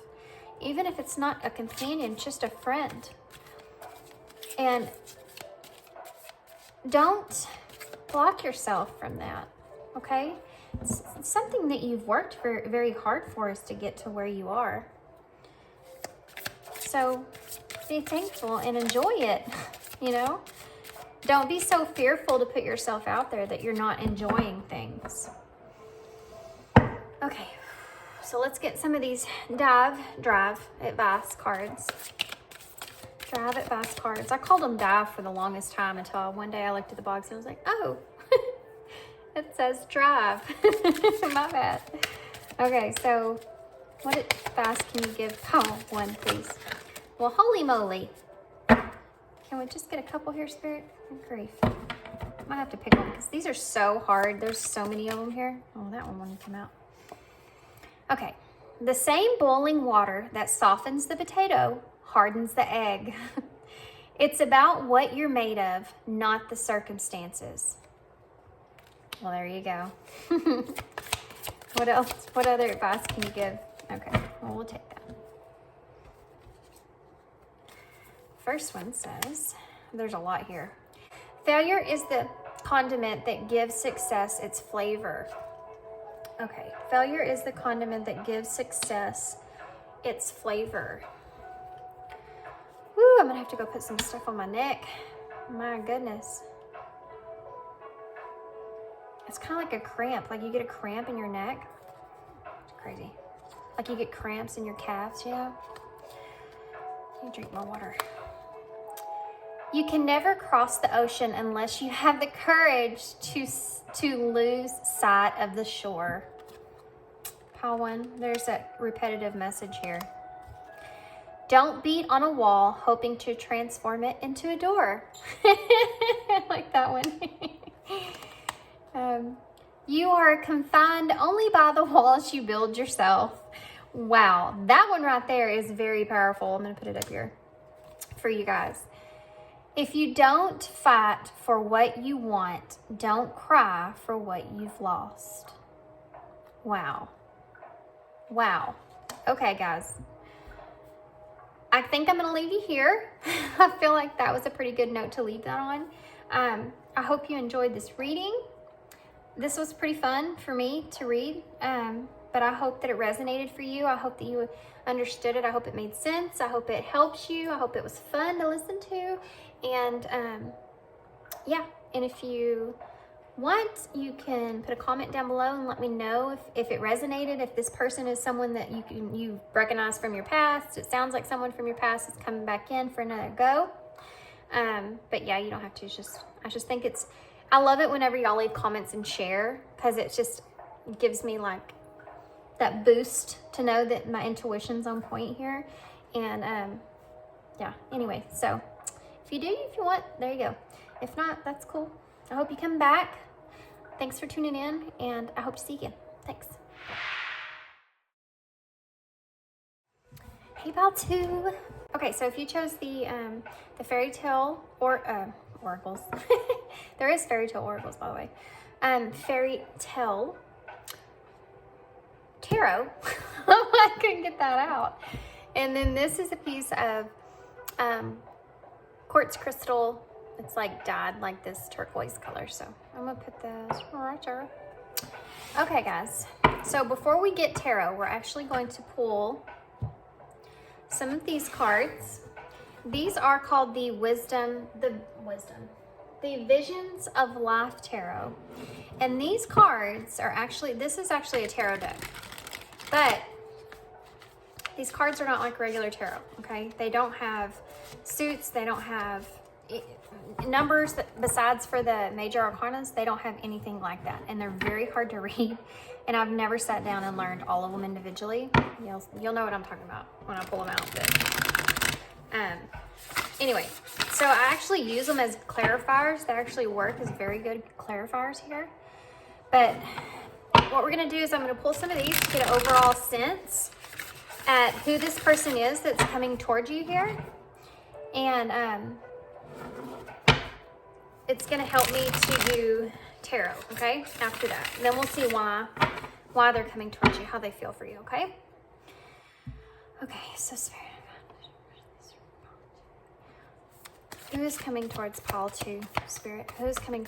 Even if it's not a companion, just a friend. And don't block yourself from that, okay? It's something that you've worked very, very hard for is to get to where you are. So be thankful and enjoy it, you know? Don't be so fearful to put yourself out there that you're not enjoying things. Okay, so let's get some of these drive advice cards. Drive advice cards. I called them dive for the longest time until one day I looked at the box and I was like, oh, it says drive. My bad. Okay, so what advice can you give? Oh, one, please. Well, holy moly. Can we just get a couple here, Spirit? Good grief. I might have to pick one because these are so hard. There's so many of them here. Oh, that one won't come out. Okay. The same boiling water that softens the potato hardens the egg. It's about what you're made of, not the circumstances. Well, there you go. What else? What other advice can you give? Okay, well, we'll take that. First one says, there's a lot here. Failure is the condiment that gives success its flavor. Okay, failure is the condiment that gives success its flavor. Woo, I'm gonna have to go put some stuff on my neck. My goodness. It's kind of like a cramp, like you get a cramp in your neck. It's crazy. Like you get cramps in your calves, you know? You drink more water. You can never cross the ocean unless you have the courage to lose sight of the shore. Pile 1, there's that repetitive message here. Don't beat on a wall hoping to transform it into a door. I like that one. You are confined only by the walls you build yourself. Wow, that one right there is very powerful. I'm going to put it up here for you guys. If you don't fight for what you want, don't cry for what you've lost. Wow. Wow. Okay, guys. I think I'm going to leave you here. I feel like that was a pretty good note to leave that on. I hope you enjoyed this reading. This was pretty fun for me to read, but I hope that it resonated for you. I hope that you understood it. I hope it made sense. I hope it helps you. I hope it was fun to listen to. And yeah, and if you want, you can put a comment down below and let me know if it resonated, if this person is someone that you recognize from your past. It sounds like someone from your past is coming back in for another go. But yeah, you don't have to. I just think I love it whenever y'all leave comments and share, because it just gives me like that boost to know that my intuition's on point here. And yeah, anyway, so if you want, there you go. If not, that's cool. I hope you come back. Thanks for tuning in, and I hope to see you again. Thanks. Hey, Pal 2. Okay, so if you chose the fairy tale oracles, there is fairy tale oracles, by the way. Fairy tale tarot. I couldn't get that out. And then this is a piece of quartz crystal. It's like dyed like this turquoise color. So I'm gonna put this right there. Okay, guys. So before we get tarot, we're actually going to pull some of these cards. These are called the Visions of Life Tarot. And these cards are actually, this is actually a tarot deck. But these cards are not like regular tarot, okay? They don't have suits, they don't have numbers besides for the major arcanas. They don't have anything like that, and they're very hard to read, and I've never sat down and learned all of them individually. You'll know what I'm talking about when I pull them out. But anyway, so I actually use them as clarifiers. They actually work as very good clarifiers here. But what we're going to do is I'm going to pull some of these to get an overall sense at who this person is that's coming towards you here. And it's going to help me to do tarot, okay, after that. And then we'll see why they're coming towards you, how they feel for you, okay? Okay, so Spirit, who is coming towards Paul 2? Spirit, who is coming?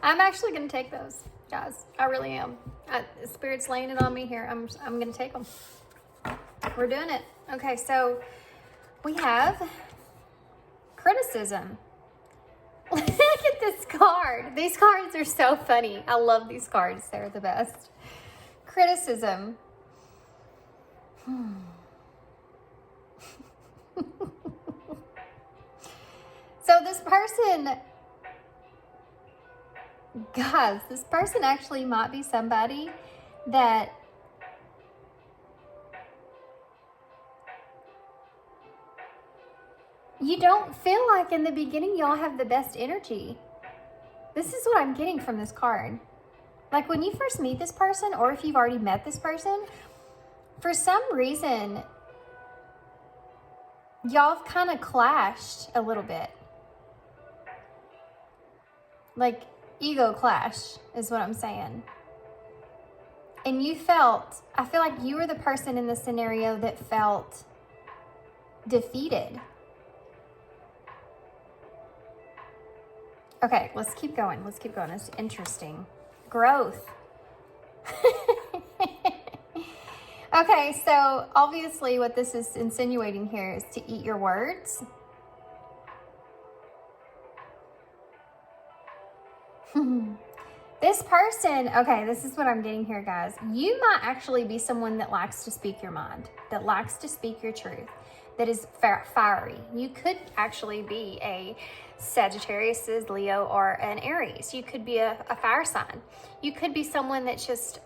I'm actually going to take those, guys. I really am. Spirit's laying it on me here. I'm going to take them. We're doing it. Okay, so we have criticism. Look at this card. These cards are so funny. I love these cards. They're the best. Criticism. So this person, guys, this person actually might be somebody that you don't feel like in the beginning y'all have the best energy. This is what I'm getting from this card. Like when you first meet this person, or if you've already met this person, for some reason, y'all have kind of clashed a little bit. Like ego clash is what I'm saying. And you felt, I feel like you were the person in the scenario that felt defeated. Okay, let's keep going. Let's keep going. It's interesting. Growth. Okay, so obviously what this is insinuating here is to eat your words. This person, okay, this is what I'm getting here, guys. You might actually be someone that likes to speak your mind, that likes to speak your truth, that is fiery. You could actually be a Sagittarius, Leo, or an Aries. You could be a fire sign. You could be someone that just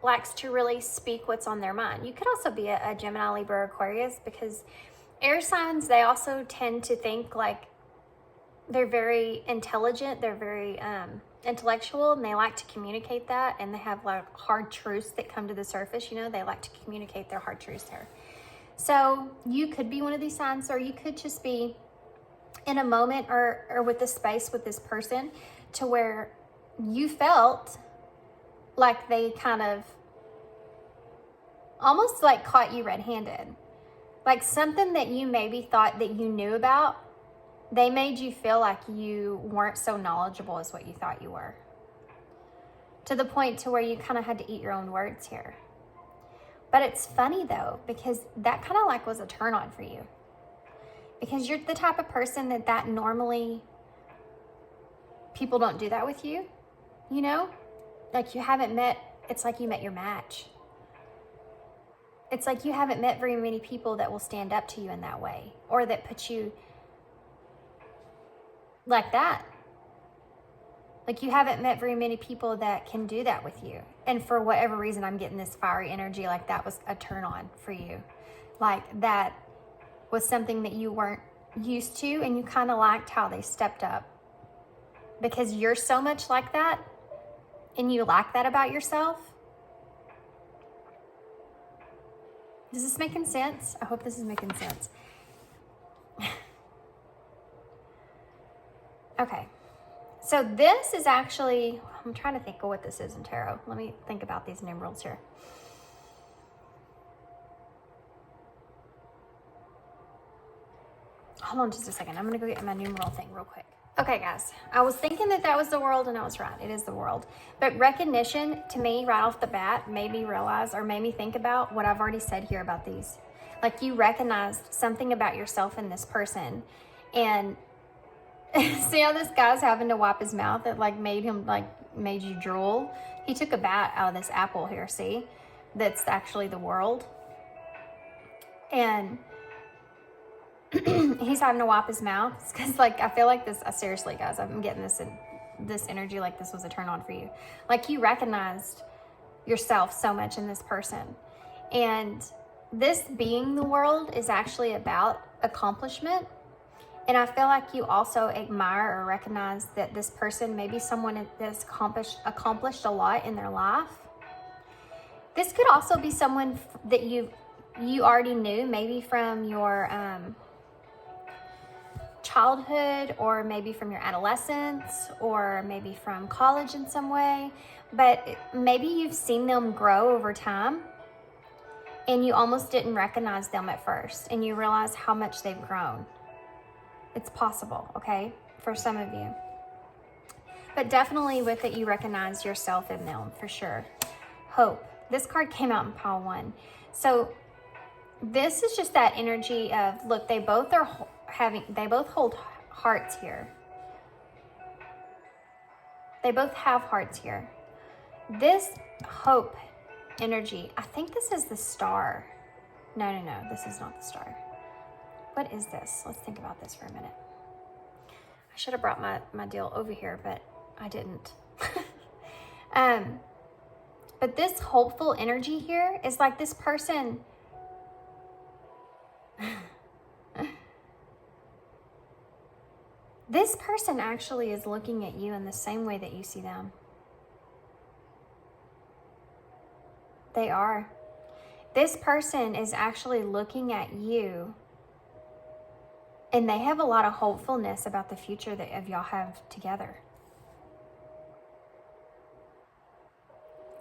likes to really speak what's on their mind. You could also be a Gemini, Libra, Aquarius, because air signs, they also tend to think like they're very intelligent. They're very intellectual, and they like to communicate that, and they have like hard truths that come to the surface. You know, they like to communicate their hard truths there. So you could be one of these signs, or you could just be in a moment or with this space with this person to where you felt like they kind of almost like caught you red-handed. Like something that you maybe thought that you knew about, they made you feel like you weren't so knowledgeable as what you thought you were. To the point to where you kind of had to eat your own words here. But it's funny though, because that kind of like was a turn on for you. Because you're the type of person that normally people don't do that with you, you know? Like you haven't met, it's like you met your match. It's like you haven't met very many people that will stand up to you in that way, or that put you like that. Like you haven't met very many people that can do that with you. And for whatever reason, I'm getting this fiery energy, like that was a turn on for you. Like that was something that you weren't used to, and you kind of liked how they stepped up. Because you're so much like that, and you like that about yourself. Is this making sense? I hope this is making sense. Okay. So this is actually, I'm trying to think of what this is in tarot. Let me think about these numerals here. Hold on just a second. I'm going to go get my numeral thing real quick. Okay, guys. I was thinking that was the world, and I was right. It is the world. But recognition, to me, right off the bat, made me realize, or made me think about what I've already said here about these. Like you recognized something about yourself in this person. And see how this guy's having to wipe his mouth? It like made you drool. He took a bite out of this apple here, see? That's actually the world. And he's having to wipe his mouth because like I feel like this, seriously guys, I'm getting this energy like this was a turn on for you. Like you recognized yourself so much in this person. And this being the world is actually about accomplishment. And I feel like you also admire or recognize that this person may be someone that's accomplished a lot in their life. This could also be someone that you already knew, maybe from your childhood, or maybe from your adolescence, or maybe from college in some way. But maybe you've seen them grow over time, and you almost didn't recognize them at first, and you realize how much they've grown. It's possible, okay, for some of you. But definitely with it, you recognize yourself in them, for sure. Hope. This card came out in pile 1. So this is just that energy of, look, they both hold hearts here. They both have hearts here. This hope energy, I think this is the star. No, this is not the star. What is this? Let's think about this for a minute. I should have brought my deal over here, but I didn't. But this hopeful energy here is like this person. This person actually is looking at you in the same way that you see them. They are. This person is actually looking at you And they have a lot of hopefulness about the future that of y'all have together.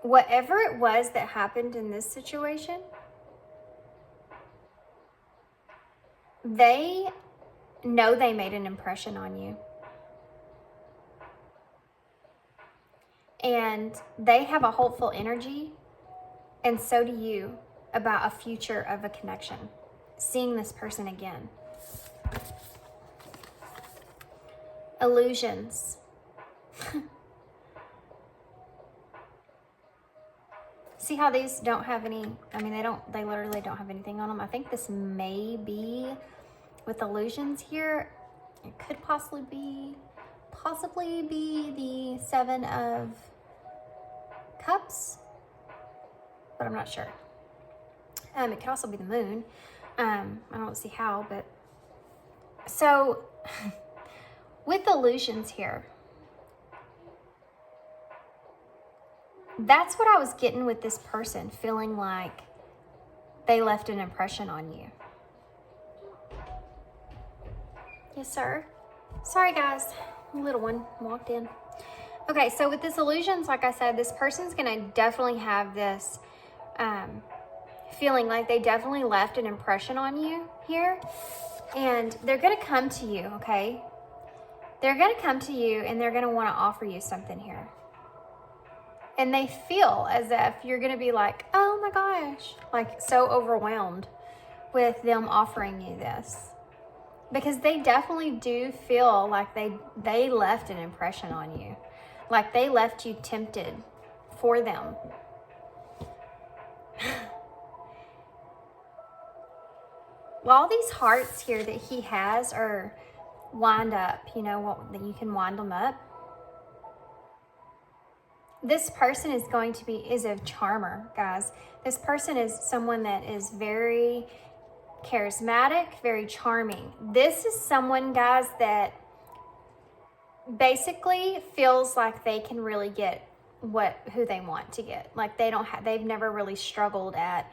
Whatever it was that happened in this situation, they know they made an impression on you. And they have a hopeful energy, and so do you, about a future of a connection, seeing this person again. Illusions. See how these don't have any, I mean, they literally don't have anything on them. I think this may be, with illusions here, it could possibly be the Seven of Cups, but I'm not sure. It could also be the moon. I don't see how, but so with illusions here, that's what I was getting with this person, feeling like they left an impression on you. Yes, sir. Sorry, guys. Little one walked in. Okay, so with this illusions, like I said, this person's going to definitely have this feeling like they definitely left an impression on you here. And they're going to come to you, okay? They're going to come to you and they're going to want to offer you something here. And they feel as if you're going to be like, oh my gosh, like so overwhelmed with them offering you this. Because they definitely do feel like they left an impression on you. Like they left you tempted for them. Well, all these hearts here that he has are wind up, you know, that you can wind them up. This person is a charmer, guys. This person is someone that is very charismatic, very charming. This is someone, guys, that basically feels like they can really get who they want to get. Like they've never really struggled at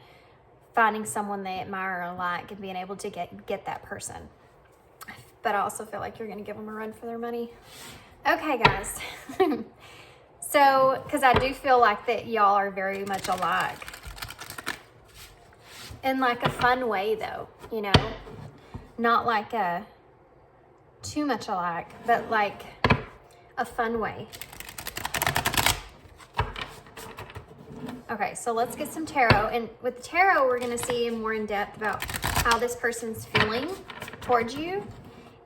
finding someone they admire or like and being able to get that person. But I also feel like you're going to give them a run for their money. Okay, guys. So, because I do feel like that y'all are very much alike. In like a fun way though, you know, not like a too much alike, but like a fun way. Okay, so let's get some tarot. And with the tarot, we're going to see more in depth about how this person's feeling towards you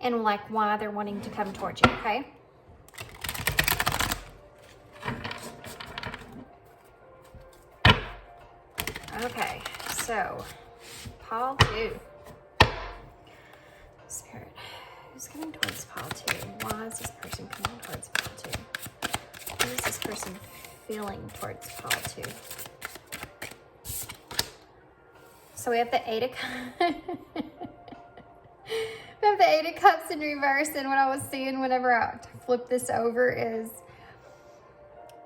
and like why they're wanting to come towards you, okay? Okay, so pile 2. Spirit, who's coming towards pile 2? Why is this person coming towards pile 2? What is this person feeling towards pile 2? So we have the 8 of Cups. We have the 8 of Cups in reverse, and what I was seeing whenever I flipped this over is,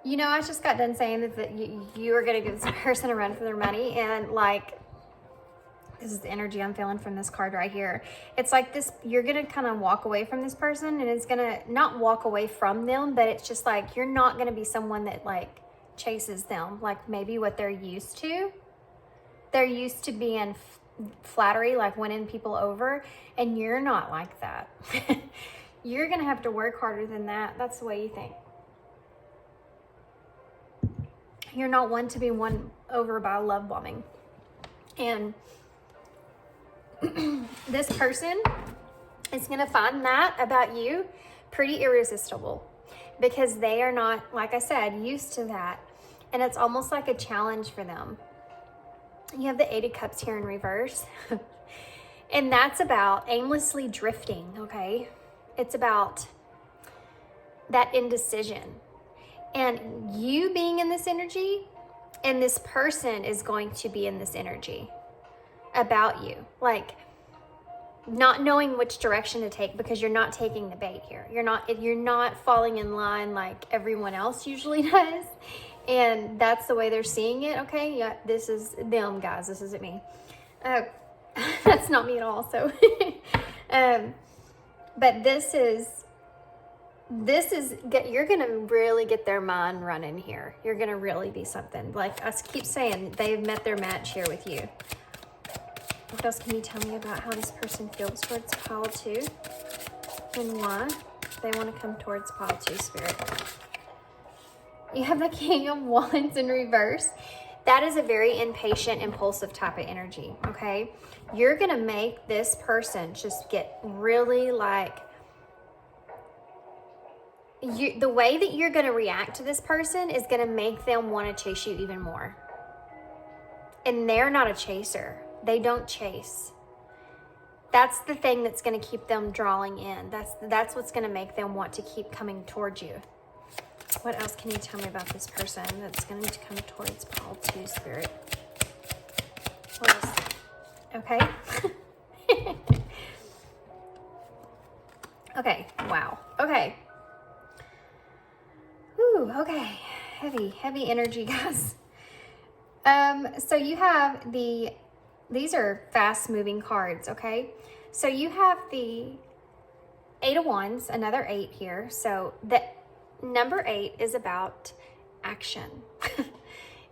you know, I just got done saying that you are going to give this person a run for their money, and like, this is the energy I'm feeling from this card right here. It's like this, you're going to kind of walk away from this person, and it's going to not walk away from them, but it's just like, you're not going to be someone that like chases them, like maybe what they're used to. They're used to being flattery, like winning people over, and you're not like that. You're going to have to work harder than that. That's the way you think. You're not one to be won over by love bombing. And this person is going to find that about you pretty irresistible because they are not, like I said, used to that. And it's almost like a challenge for them. You have the 8 of Cups here in reverse. And that's about aimlessly drifting, okay? It's about that indecision. And you being in this energy, and this person is going to be in this energy about you. Like, not knowing which direction to take because you're not taking the bait here. You're not falling in line like everyone else usually does. And that's the way they're seeing it, okay? Yeah, this is them, guys. This isn't me. That's not me at all. So, But you're going to really get their mind running here. You're going to really be something. Like I keep saying, they've met their match here with you. What else can you tell me about how this person feels towards pile 2 and why they want to come towards pile 2, Spirit? You have the King of Wands in reverse. That is a very impatient, impulsive type of energy, okay? You're going to make this person just get really like, the way that you're going to react to this person is going to make them want to chase you even more. And they're not a chaser. They don't chase. That's the thing that's going to keep them drawing in. That's what's going to make them want to keep coming towards you. What else can you tell me about this person that's going to come towards pile 2, Spirit? What else? Okay. Okay. Wow. Okay. Ooh, okay. Heavy energy, guys. So you have these are fast moving cards, okay? So you have the 8 of Wands, another 8 here. So the number 8 is about action.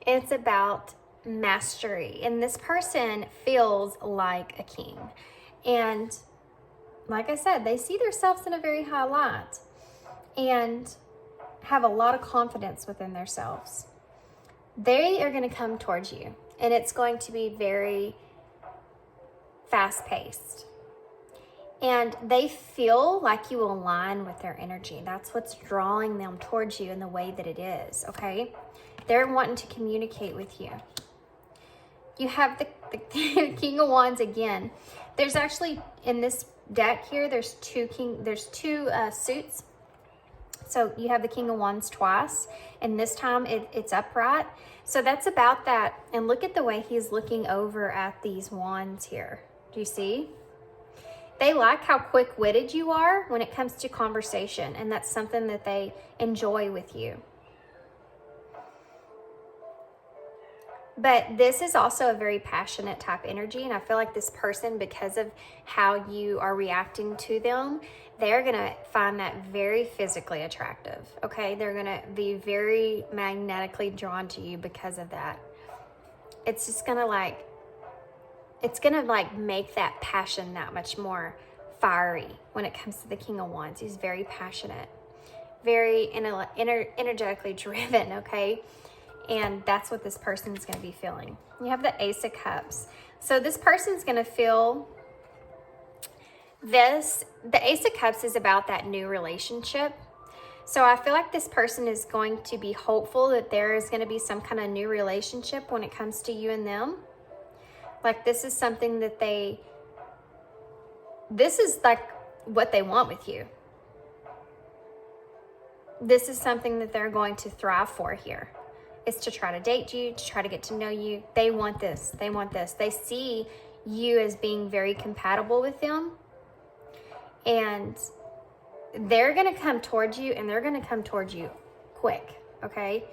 It's about mastery. And this person feels like a king. And like I said, they see themselves in a very high light and have a lot of confidence within themselves. They are going to come towards you, and it's going to be very fast-paced. And they feel like you align with their energy. That's what's drawing them towards you in the way that it is, okay? They're wanting to communicate with you. You have the King of Wands again. There's actually, in this deck here, there's two suits. So you have the King of Wands twice, and this time it's upright. So that's about that. And look at the way he's looking over at these wands here. Do you see? They like how quick-witted you are when it comes to conversation, and that's something that they enjoy with you. But this is also a very passionate type energy, and I feel like this person, because of how you are reacting to them, they're going to find that very physically attractive, okay? They're going to be very magnetically drawn to you because of that. It's just going to make that passion that much more fiery when it comes to the King of Wands. He's very passionate, very energetically driven, okay? And that's what this person's going to be feeling. You have the Ace of Cups. So this person's going to feel this. The Ace of Cups is about that new relationship. So I feel like this person is going to be hopeful that there is going to be some kind of new relationship when it comes to you and them. Like this is something that this is like what they want with you. This is something that they're going to thrive for here. It's to try to date you, to try to get to know you. They want this. They want this. They see you as being very compatible with them. And they're going to come towards you, and they're going to come towards you quick, okay?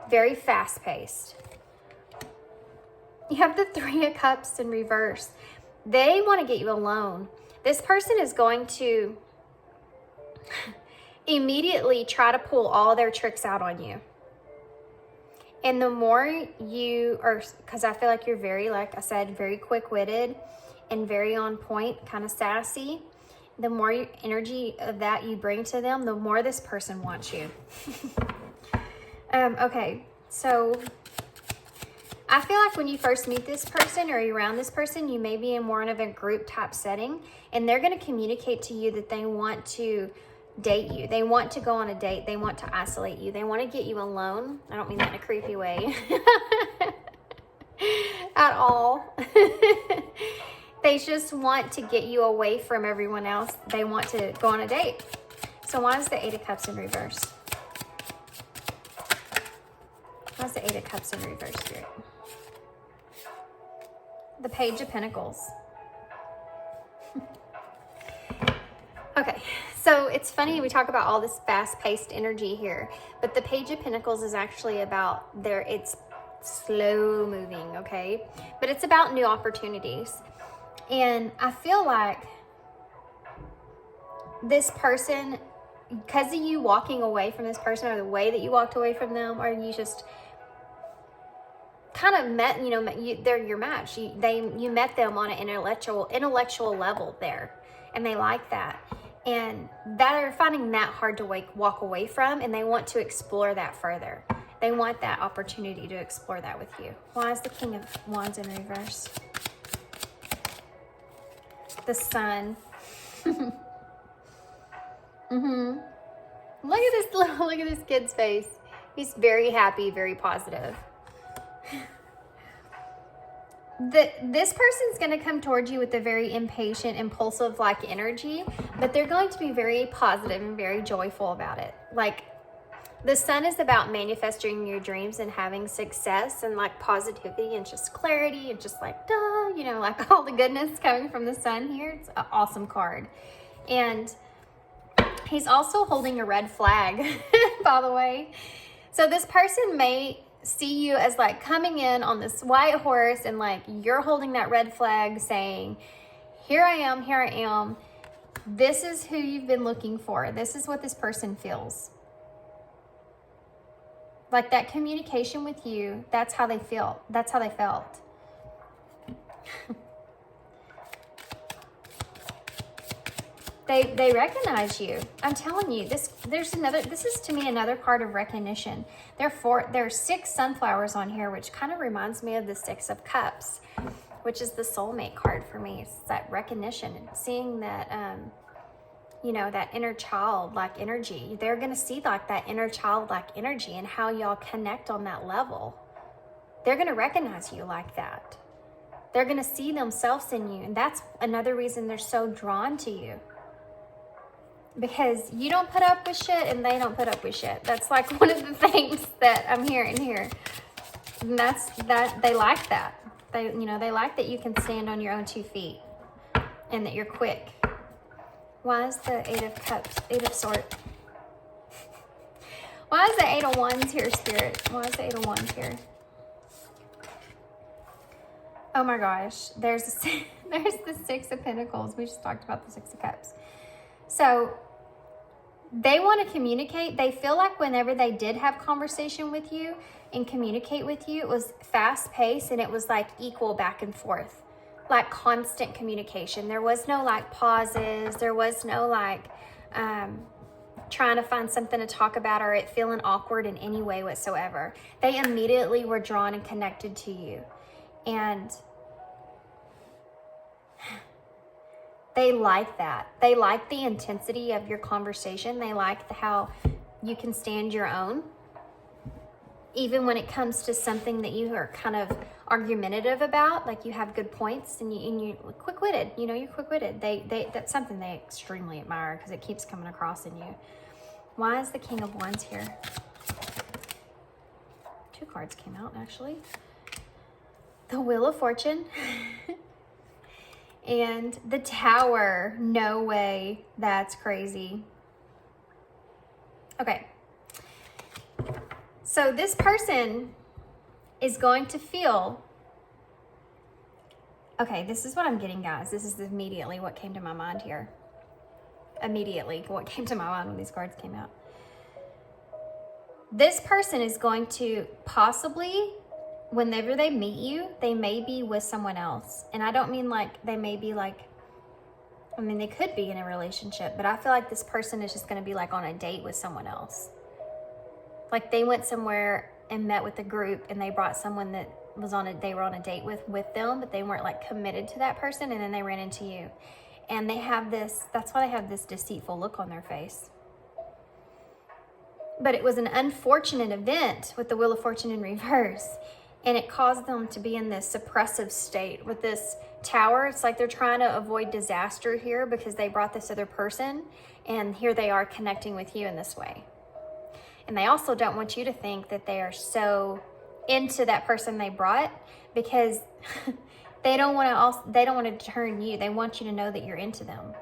Very fast-paced. You have the Three of Cups in reverse. They want to get you alone. This person is going to immediately try to pull all their tricks out on you. And the more you are, because I feel like you're very, like I said, very quick-witted and very on point, kind of sassy. The more energy of that you bring to them, the more this person wants you. Okay, so I feel like when you first meet this person or you're around this person, you may be in more of a group type setting, and they're going to communicate to you that they want to date you. They want to go on a date. They want to isolate you. They want to get you alone. I don't mean that in a creepy way at all. They just want to get you away from everyone else. They want to go on a date. So why is the Eight of Cups in reverse? Why is the Eight of Cups in reverse, Spirit? The Page of Pentacles. Okay, so it's funny we talk about all this fast-paced energy here, but the Page of Pentacles is actually about it's slow moving, okay? But it's about new opportunities. And I feel like this person, because of you walking away from this person, or the way that you walked away from them, or you just kind of met, they're your match. You met them on an intellectual level there, and they like that. And they're finding that hard to walk away from, and they want to explore that further. They want that opportunity to explore that with you. Why is the King of Wands in reverse? The Sun. Look at this kid's face. He's very happy, very positive. This person's going to come towards you with a very impatient, impulsive like energy, but they're going to be very positive and very joyful about it. Like, the Sun is about manifesting your dreams and having success and like positivity and just clarity and just like, duh, like all the goodness coming from the Sun here. It's an awesome card. And he's also holding a red flag, by the way. So this person may see you as like coming in on this white horse, and like you're holding that red flag saying, here I am, here I am. This is who you've been looking for. This is what this person feels. Like that communication with you, that's how they feel. That's how they felt. They recognize you. I'm telling you, this is to me another card of recognition. There are 6 sunflowers on here, which kind of reminds me of the 6 of Cups, which is the soulmate card for me. It's that recognition and seeing that, that inner child-like energy. They're going to see like that inner child-like energy and how y'all connect on that level. They're going to recognize you like that. They're going to see themselves in you. And that's another reason they're so drawn to you. Because you don't put up with shit and they don't put up with shit. That's like one of the things that I'm hearing here. And that they like that. They like that you can stand on your own 2 feet and that you're quick. Why is the 8 of Cups, 8 of Swords? Why is the 8 of Wands here, Spirit? Why is the 8 of Wands here? Oh my gosh. There's the 6 of Pentacles. We just talked about the 6 of Cups. So they want to communicate. They feel like whenever they did have conversation with you and communicate with you, it was fast paced and it was like equal back and forth, like constant communication. There was no like pauses. There was no like trying to find something to talk about or it feeling awkward in any way whatsoever. They immediately were drawn and connected to you. And they like that. They like the intensity of your conversation. They like how you can stand your own. Even when it comes to something that you are kind of argumentative about, like you have good points and you're quick-witted. You're quick-witted. That's something they extremely admire because it keeps coming across in you. Why is the King of Wands here? 2 cards came out, actually. The Wheel of Fortune. And the Tower. No way. That's crazy. Okay. So this person is going to feel... Okay, this is what I'm getting, guys. This is immediately what came to my mind here. Immediately what came to my mind when these cards came out. This person is going to possibly... Whenever they meet you, they may be with someone else. And I don't mean like they may be like, they could be in a relationship, but I feel like this person is just going to be like on a date with someone else. Like they went somewhere and met with a group and they brought someone that they were on a date with them, but they weren't like committed to that person, and then they ran into you. And that's why they have this deceitful look on their face. But it was an unfortunate event with the Wheel of Fortune in reverse. And it caused them to be in this suppressive state with this Tower. It's like they're trying to avoid disaster here because they brought this other person. And here they are connecting with you in this way. And they also don't want you to think that they are so into that person they brought, because they don't want to turn you. They want you to know that you're into them.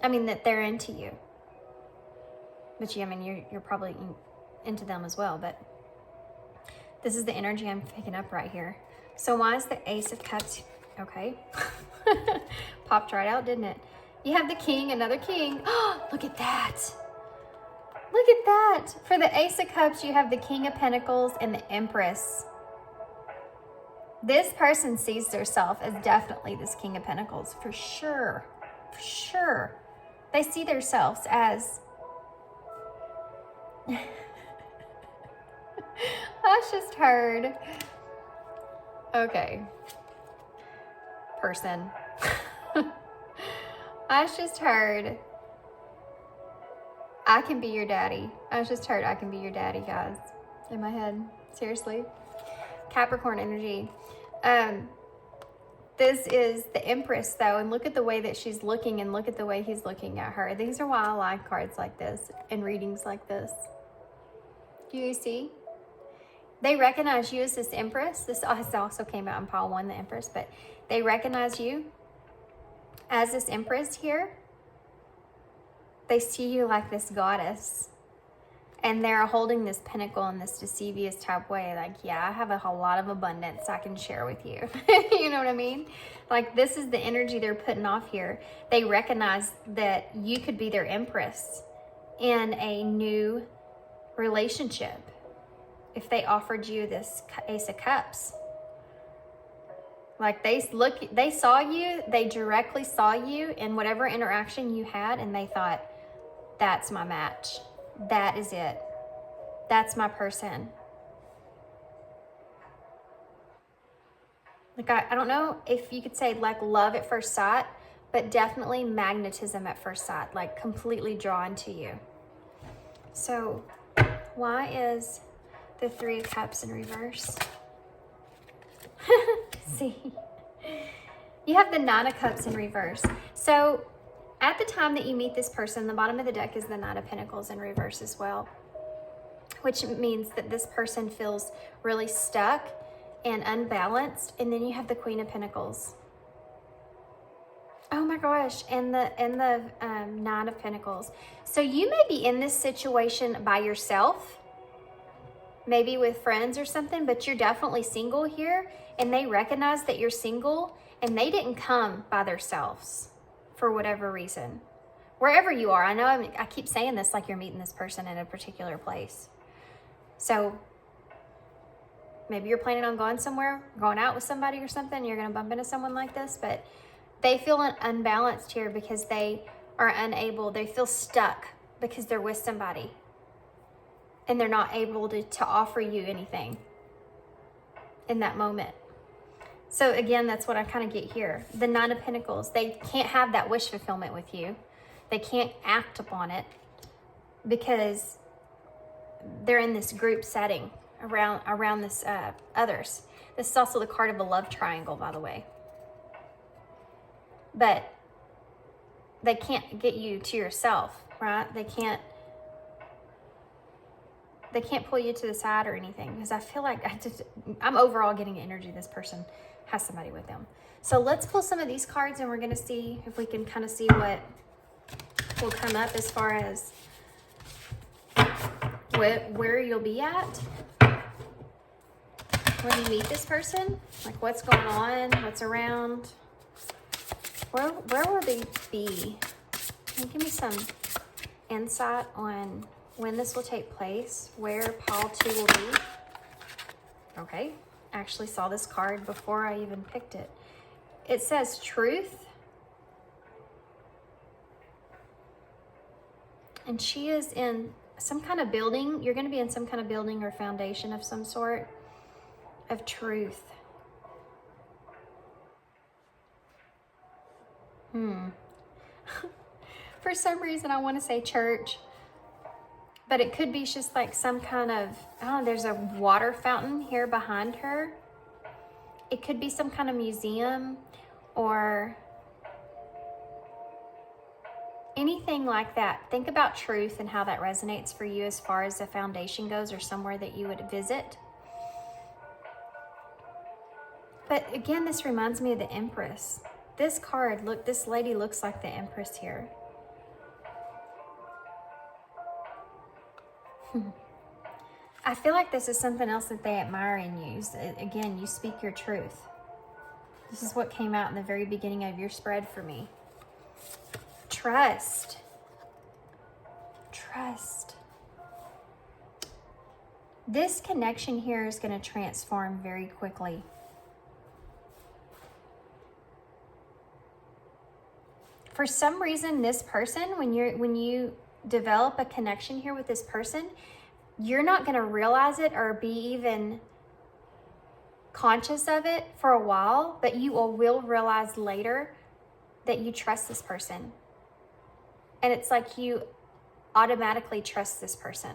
That they're into you. But you're probably into them as well, but this is the energy I'm picking up right here. So why is the Ace of Cups? Okay. Popped right out, didn't it? You have the king, another king. Oh, look at that. Look at that. For the Ace of Cups, you have the King of Pentacles and the Empress. This person sees themselves as definitely this King of Pentacles, for sure. For sure. They see themselves as... I just heard. Okay. Person. I just heard, I can be your daddy. I just heard I can be your daddy, guys, in my head. Seriously. Capricorn energy. This is the Empress, though, and look at the way that she's looking and look at the way he's looking at her. These are why I like cards like this and readings like this. Do you see? They recognize you as this Empress. This also came out in pile 1, the Empress, but they recognize you as this Empress here. They see you like this goddess. And they're holding this pinnacle in this deceivious type way. Like, yeah, I have a whole lot of abundance I can share with you. You know what I mean? Like, this is the energy they're putting off here. They recognize that you could be their Empress in a new relationship if they offered you this Ace of Cups. Like, they saw you, they directly saw you in whatever interaction you had, and they thought, that's my match. That is it. That's my person. Like, I don't know if you could say like love at first sight, but definitely magnetism at first sight, like completely drawn to you. So why is the 3 of Cups in reverse? See, you have the 9 of Cups in reverse. So at the time that you meet this person, the bottom of the deck is the 9 of Pentacles in reverse as well, which means that this person feels really stuck and unbalanced. And then you have the Queen of Pentacles. Oh my gosh, and the 9 of Pentacles. So you may be in this situation by yourself, maybe with friends or something, but you're definitely single here, and they recognize that you're single, and they didn't come by themselves for whatever reason. Wherever you are, I know I keep saying this like you're meeting this person in a particular place. So maybe you're planning on going somewhere, going out with somebody or something, you're going to bump into someone like this, but they feel unbalanced here because they are unable, they feel stuck because they're with somebody and they're not able to offer you anything in that moment. So again, that's what I kind of get here. The 9 of Pentacles, they can't have that wish fulfillment with you. They can't act upon it because they're in this group setting around this others. This is also the card of a love triangle, by the way. But they can't get you to yourself, right? They can't pull you to the side or anything, because I feel like I'm overall getting energy this person has somebody with them. So let's pull some of these cards and we're going to see if we can kind of see what will come up as far as where you'll be at when you meet this person. Like, what's going on, what's around, where will they be? Can you give me some insight on when this will take place, where pile 2 will be? Okay, I actually saw this card before I even picked it. It says truth. And she is in some kind of building. You're going to be in some kind of building or foundation of some sort of truth. For some reason, I want to say church. But it could be just like some kind of, oh, there's a water fountain here behind her. It could be some kind of museum or anything like that. Think about truth and how that resonates for you as far as the foundation goes, or somewhere that you would visit. But again, this reminds me of the Empress. This card, look, this lady looks like the Empress here. I feel like this is something else that they admire in you. Again, you speak your truth. This is what came out in the very beginning of your spread for me. trust. Trust. This connection here is going to transform very quickly. For some reason, this person, when you develop a connection here with this person, you're not going to realize it or be even conscious of it for a while, but you will realize later that you trust this person. And it's like you automatically trust this person.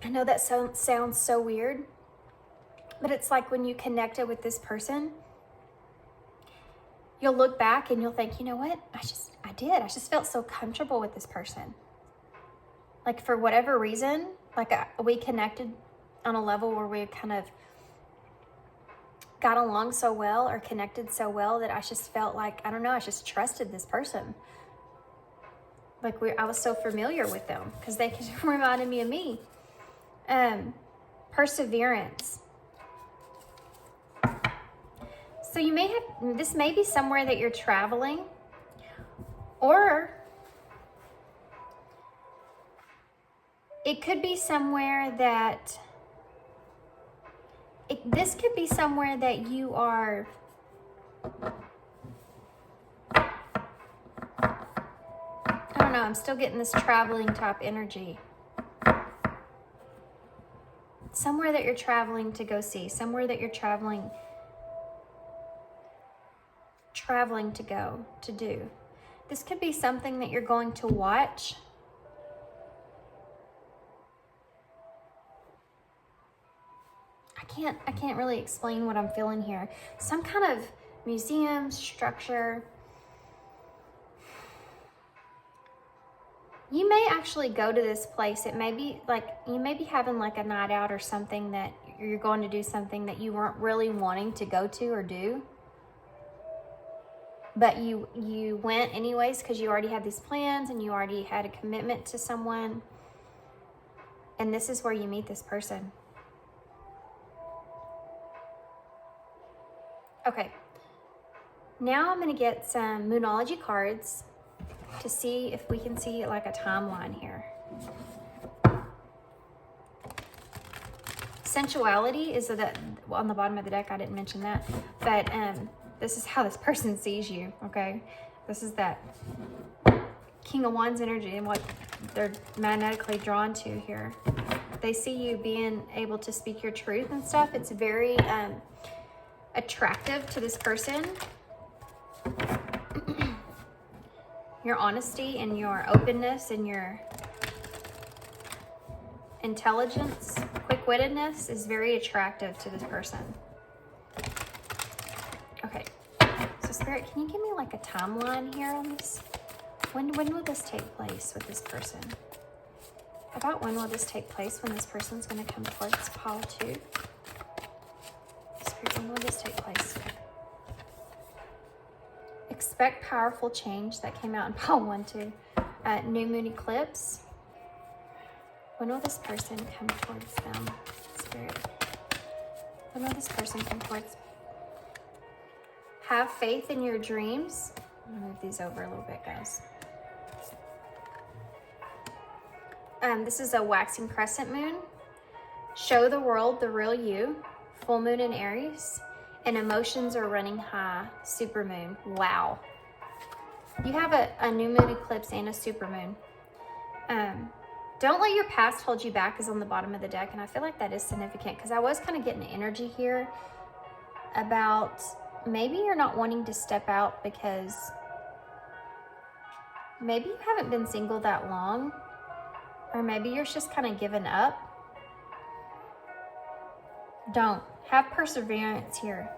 I know that sounds so weird, but it's like when you connected with this person, you'll look back and you'll think, you know what? I just felt so comfortable with this person. Like for whatever reason, like we connected on a level where we kind of got along so well or connected so well that I just felt like, I don't know, I just trusted this person. Like I was so familiar with them because they reminded me of me. Perseverance. So you may have, this may be somewhere that you're traveling, or it could be somewhere that, this could be somewhere that you are, I don't know, I'm still getting this traveling type energy. Somewhere that you're traveling to go see, somewhere that you're traveling to go to do. This could be something that you're going to watch. I can't really explain what I'm feeling here. Some kind of museum, structure. You may actually go to this place. It may be like, you may be having like a night out or something that you're going to do something that you weren't really wanting to go to or do. But you went anyways because you already had these plans and you already had a commitment to someone. And this is where you meet this person. Okay. Now I'm going to get some Moonology cards to see if we can see like a timeline here. Sensuality is on the bottom of the deck. I didn't mention that, but this is how this person sees you. Okay, this is that King of Wands energy and what they're magnetically drawn to here. They see you being able to speak your truth and stuff. It's very attractive to this person. Your honesty and your openness and your intelligence, quick-wittedness is very attractive to this person. Okay, so Spirit, can you give me like a timeline here on this? When will this take place with this person? About when will this take place when this person's going to come towards pile 2? Spirit, when will this take place? Expect powerful change. That came out in pile 1 too. New moon eclipse. When will this person come towards them? Spirit. When will this person come towards? Have faith in your dreams. I'm gonna move these over a little bit, guys. This is a waxing crescent moon. Show the world the real you. Full moon in Aries. And emotions are running high. Supermoon. Wow. You have a new moon eclipse and a supermoon. Don't let your past hold you back is on the bottom of the deck. And I feel like that is significant because I was kind of getting energy here about maybe you're not wanting to step out because maybe you haven't been single that long. Or maybe you're just kind of giving up. Don't. Have perseverance here.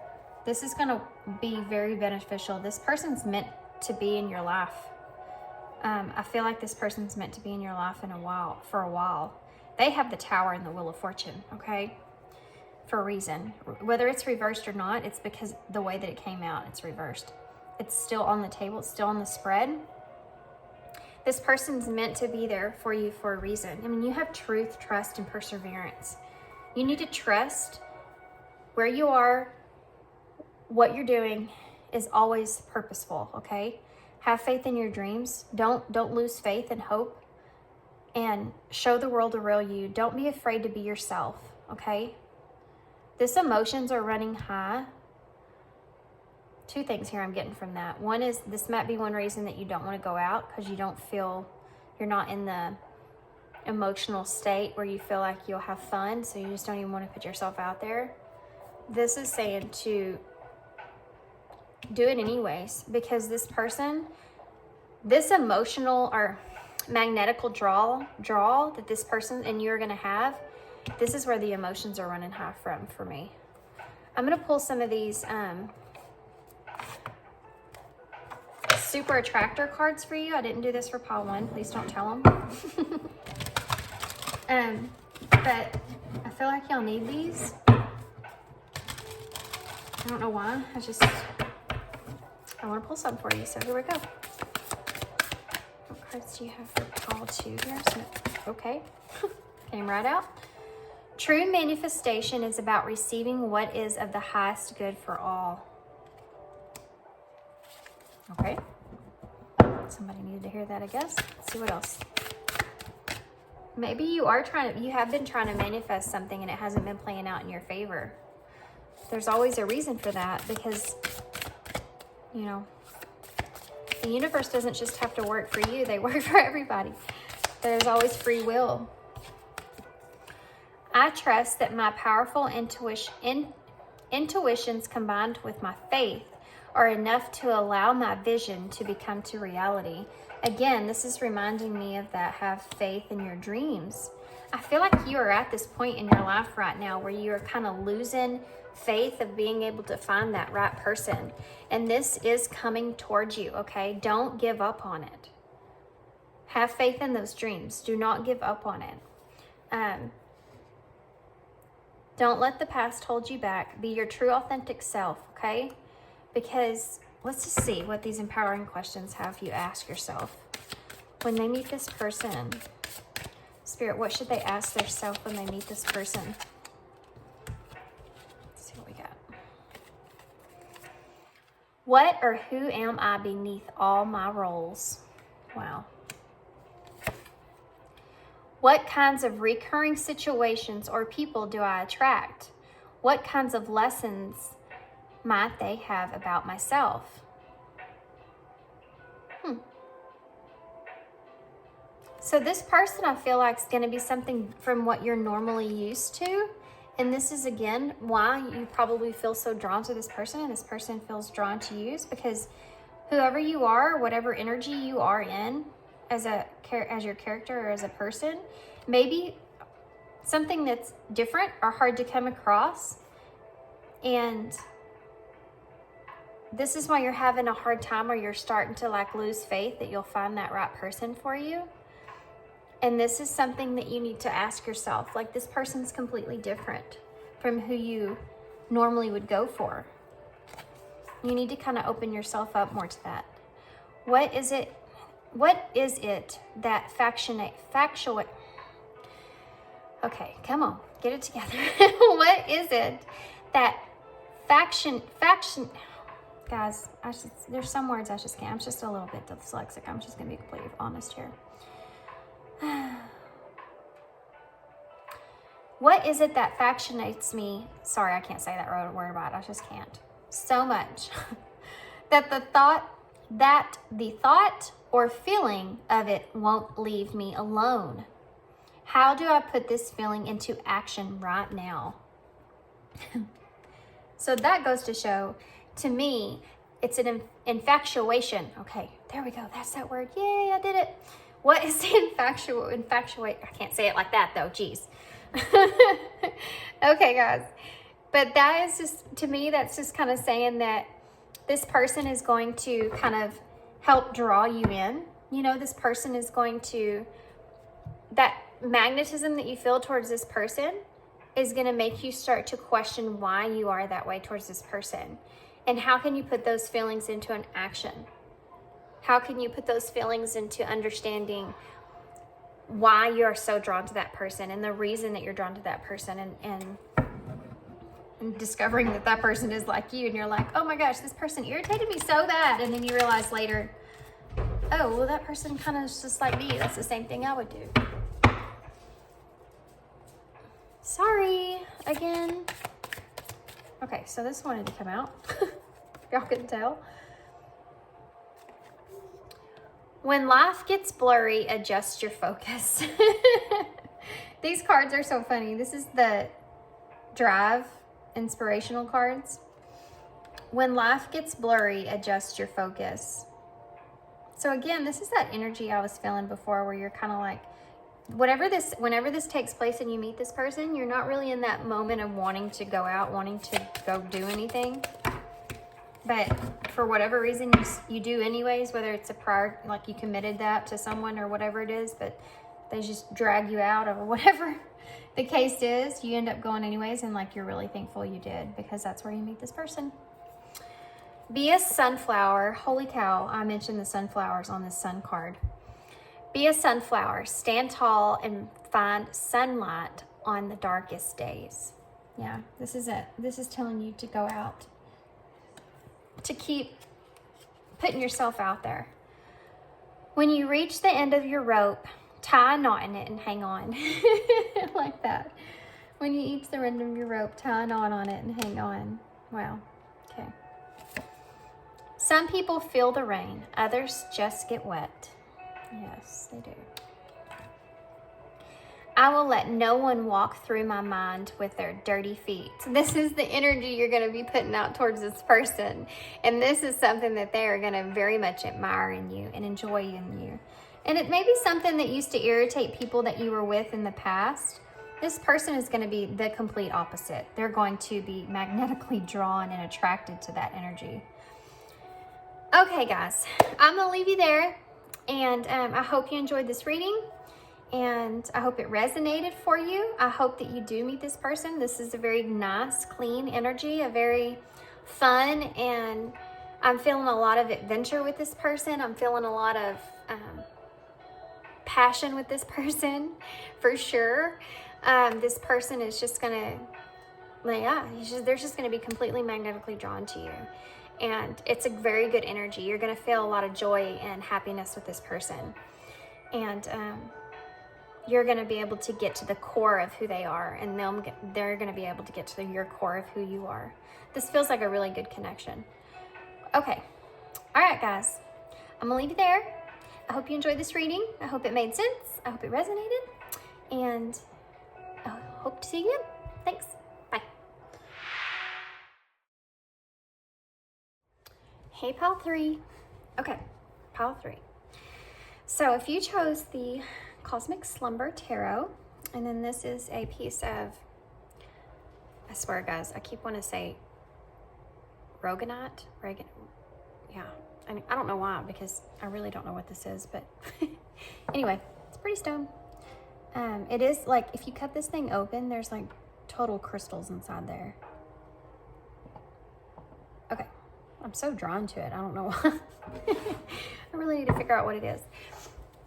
This is going to be very beneficial. This person's meant to be in your life. I feel like this person's meant to be in your life for a while. They have the Tower and the Wheel of Fortune, okay? For a reason. Whether it's reversed or not, it's because the way that it came out, it's reversed. It's still on the table. It's still on the spread. This person's meant to be there for you for a reason. I mean, you have truth, trust, and perseverance. You need to trust where you are, what you're doing, is always purposeful, okay? Have faith in your dreams. Don't lose faith and hope. And show the world the real you. Don't be afraid to be yourself, okay? This emotions are running high. Two things here I'm getting from that. One is this might be one reason that you don't want to go out, because you don't feel, you're not in the emotional state where you feel like you'll have fun, so you just don't even want to put yourself out there. This is saying to do it anyways, because this person, this emotional or magnetical draw that this person and you're going to have, this is where the emotions are running high from for me. I'm going to pull some of these super attractor cards for you. I didn't do this for pile 1. Please don't tell them. But I feel like y'all need these. I don't know why. I want to pull some for you, so here we go. What cards do you have for pile 2 here? Okay. Came right out. True manifestation is about receiving what is of the highest good for all. Okay. Somebody needed to hear that, I guess. Let's see what else. Maybe you have been trying to manifest something and it hasn't been playing out in your favor. There's always a reason for that, because, you know, the universe doesn't just have to work for you. They work for everybody. There's always free will. I trust that my powerful intuitions combined with my faith are enough to allow my vision to become to reality. Again, this is reminding me of that, have faith in your dreams. I feel like you are at this point in your life right now where you are kind of losing faith of being able to find that right person. And this is coming towards you, okay? Don't give up on it. Have faith in those dreams. Do not give up on it. Don't let the past hold you back. Be your true, authentic self, okay? Because let's just see what these empowering questions have you ask yourself. When they meet this person, Spirit, what should they ask themselves when they meet this person? Let's see what we got. What or who am I beneath all my roles? Wow. What kinds of recurring situations or people do I attract? What kinds of lessons might they have about myself? So this person, I feel like, is going to be something from what you're normally used to. And this is, again, why you probably feel so drawn to this person and this person feels drawn to you, is because whoever you are, whatever energy you are in as your character or as a person, maybe something that's different or hard to come across. And this is why you're having a hard time, or you're starting to like lose faith that you'll find that right person for you. And this is something that you need to ask yourself, like, this person's completely different from who you normally would go for. You need to kind of open yourself up more to that. What is it that factuate? Okay, come on, get it together. What is it that faction, guys, there's some words I just can't. I'm just a little bit dyslexic. I'm just gonna be completely honest here. What is it that fascinates me? Sorry, I can't say that word about it. I just can't. So much. that the thought or feeling of it won't leave me alone. How do I put this feeling into action right now? So that goes to show, to me, it's an infatuation. Okay, there we go. That's that word. Yay, I did it. What is infatuate? I can't say it like that though. Geez. Okay, guys. But that is just, to me, that's just kind of saying that this person is going to kind of help draw you in. You know, this person is going to, that magnetism that you feel towards this person is going to make you start to question why you are that way towards this person. And how can you put those feelings into an action? How can you put those feelings into understanding why you're so drawn to that person and the reason that you're drawn to that person, and and discovering that that person is like you, and you're like, oh my gosh, this person irritated me so bad, and then you realize later, oh, well, that person kind of is just like me. That's the same thing I would do. Sorry, again. Okay, so this wanted to come out. Y'all couldn't tell. When life gets blurry, adjust your focus. These cards are so funny. This is the Drive inspirational cards. When life gets blurry, adjust your focus. So again, this is that energy I was feeling before, where you're kind of like, whenever this takes place and you meet this person, you're not really in that moment of wanting to go out, wanting to go do anything. But for whatever reason, you do anyways, whether it's a prior, like you committed that to someone or whatever it is, but they just drag you out, or whatever the case is, you end up going anyways, and like you're really thankful you did, because that's where you meet this person. Be a sunflower. Holy cow, I mentioned the sunflowers on this sun card. Be a sunflower. Stand tall and find sunlight on the darkest days. Yeah, this is it. This is telling you to go out, to keep putting yourself out there. When you reach the end of your rope, tie a knot in it and hang on. Like that. When you reach the end of your rope, tie a knot on it and hang on. Wow. Okay. Some people feel the rain. Others just get wet. Yes, they do. I will let no one walk through my mind with their dirty feet. This is the energy you're going to be putting out towards this person. And this is something that they are going to very much admire in you and enjoy in you. And it may be something that used to irritate people that you were with in the past. This person is going to be the complete opposite. They're going to be magnetically drawn and attracted to that energy. Okay, guys, I'm going to leave you there. And I hope you enjoyed this reading. And I hope it resonated for you. I hope that you do meet this person. This is a very nice, clean energy, a very fun, and I'm feeling a lot of adventure with this person. I'm feeling a lot of passion with this person, for sure. This person is just gonna, yeah, they're just gonna be completely magnetically drawn to you. And it's a very good energy. You're gonna feel a lot of joy and happiness with this person. And you're going to be able to get to the core of who they are, and they're going to be able to get to your core of who you are. This feels like a really good connection. Okay. All right, guys. I'm going to leave you there. I hope you enjoyed this reading. I hope it made sense. I hope it resonated. And I hope to see you again. Thanks. Bye. Hey, Pile 3. Okay, Pile 3. So if you chose the Cosmic Slumber Tarot, and then this is a piece of, I swear guys, I keep wanting to say Reagan, yeah, I don't know why, because I really don't know what this is, but anyway, it's pretty stone. It is like, if you cut this thing open, there's like total crystals inside there. Okay, I'm so drawn to it, I don't know why. I really need to figure out what it is.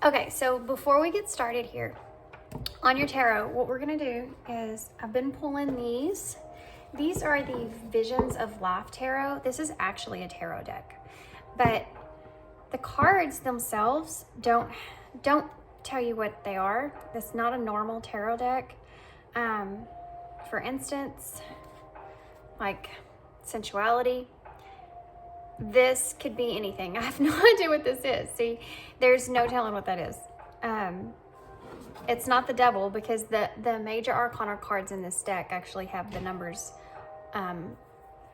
Okay, so before we get started here on your tarot, what we're going to do is, I've been pulling these. These are the Visions of Life tarot. This is actually a tarot deck, but the cards themselves don't tell you what they are. It's not a normal tarot deck. For instance, like sensuality. This could be anything. I have no idea what this is. See, there's no telling what that is. It's not the devil, because the major arcana cards in this deck actually have the numbers,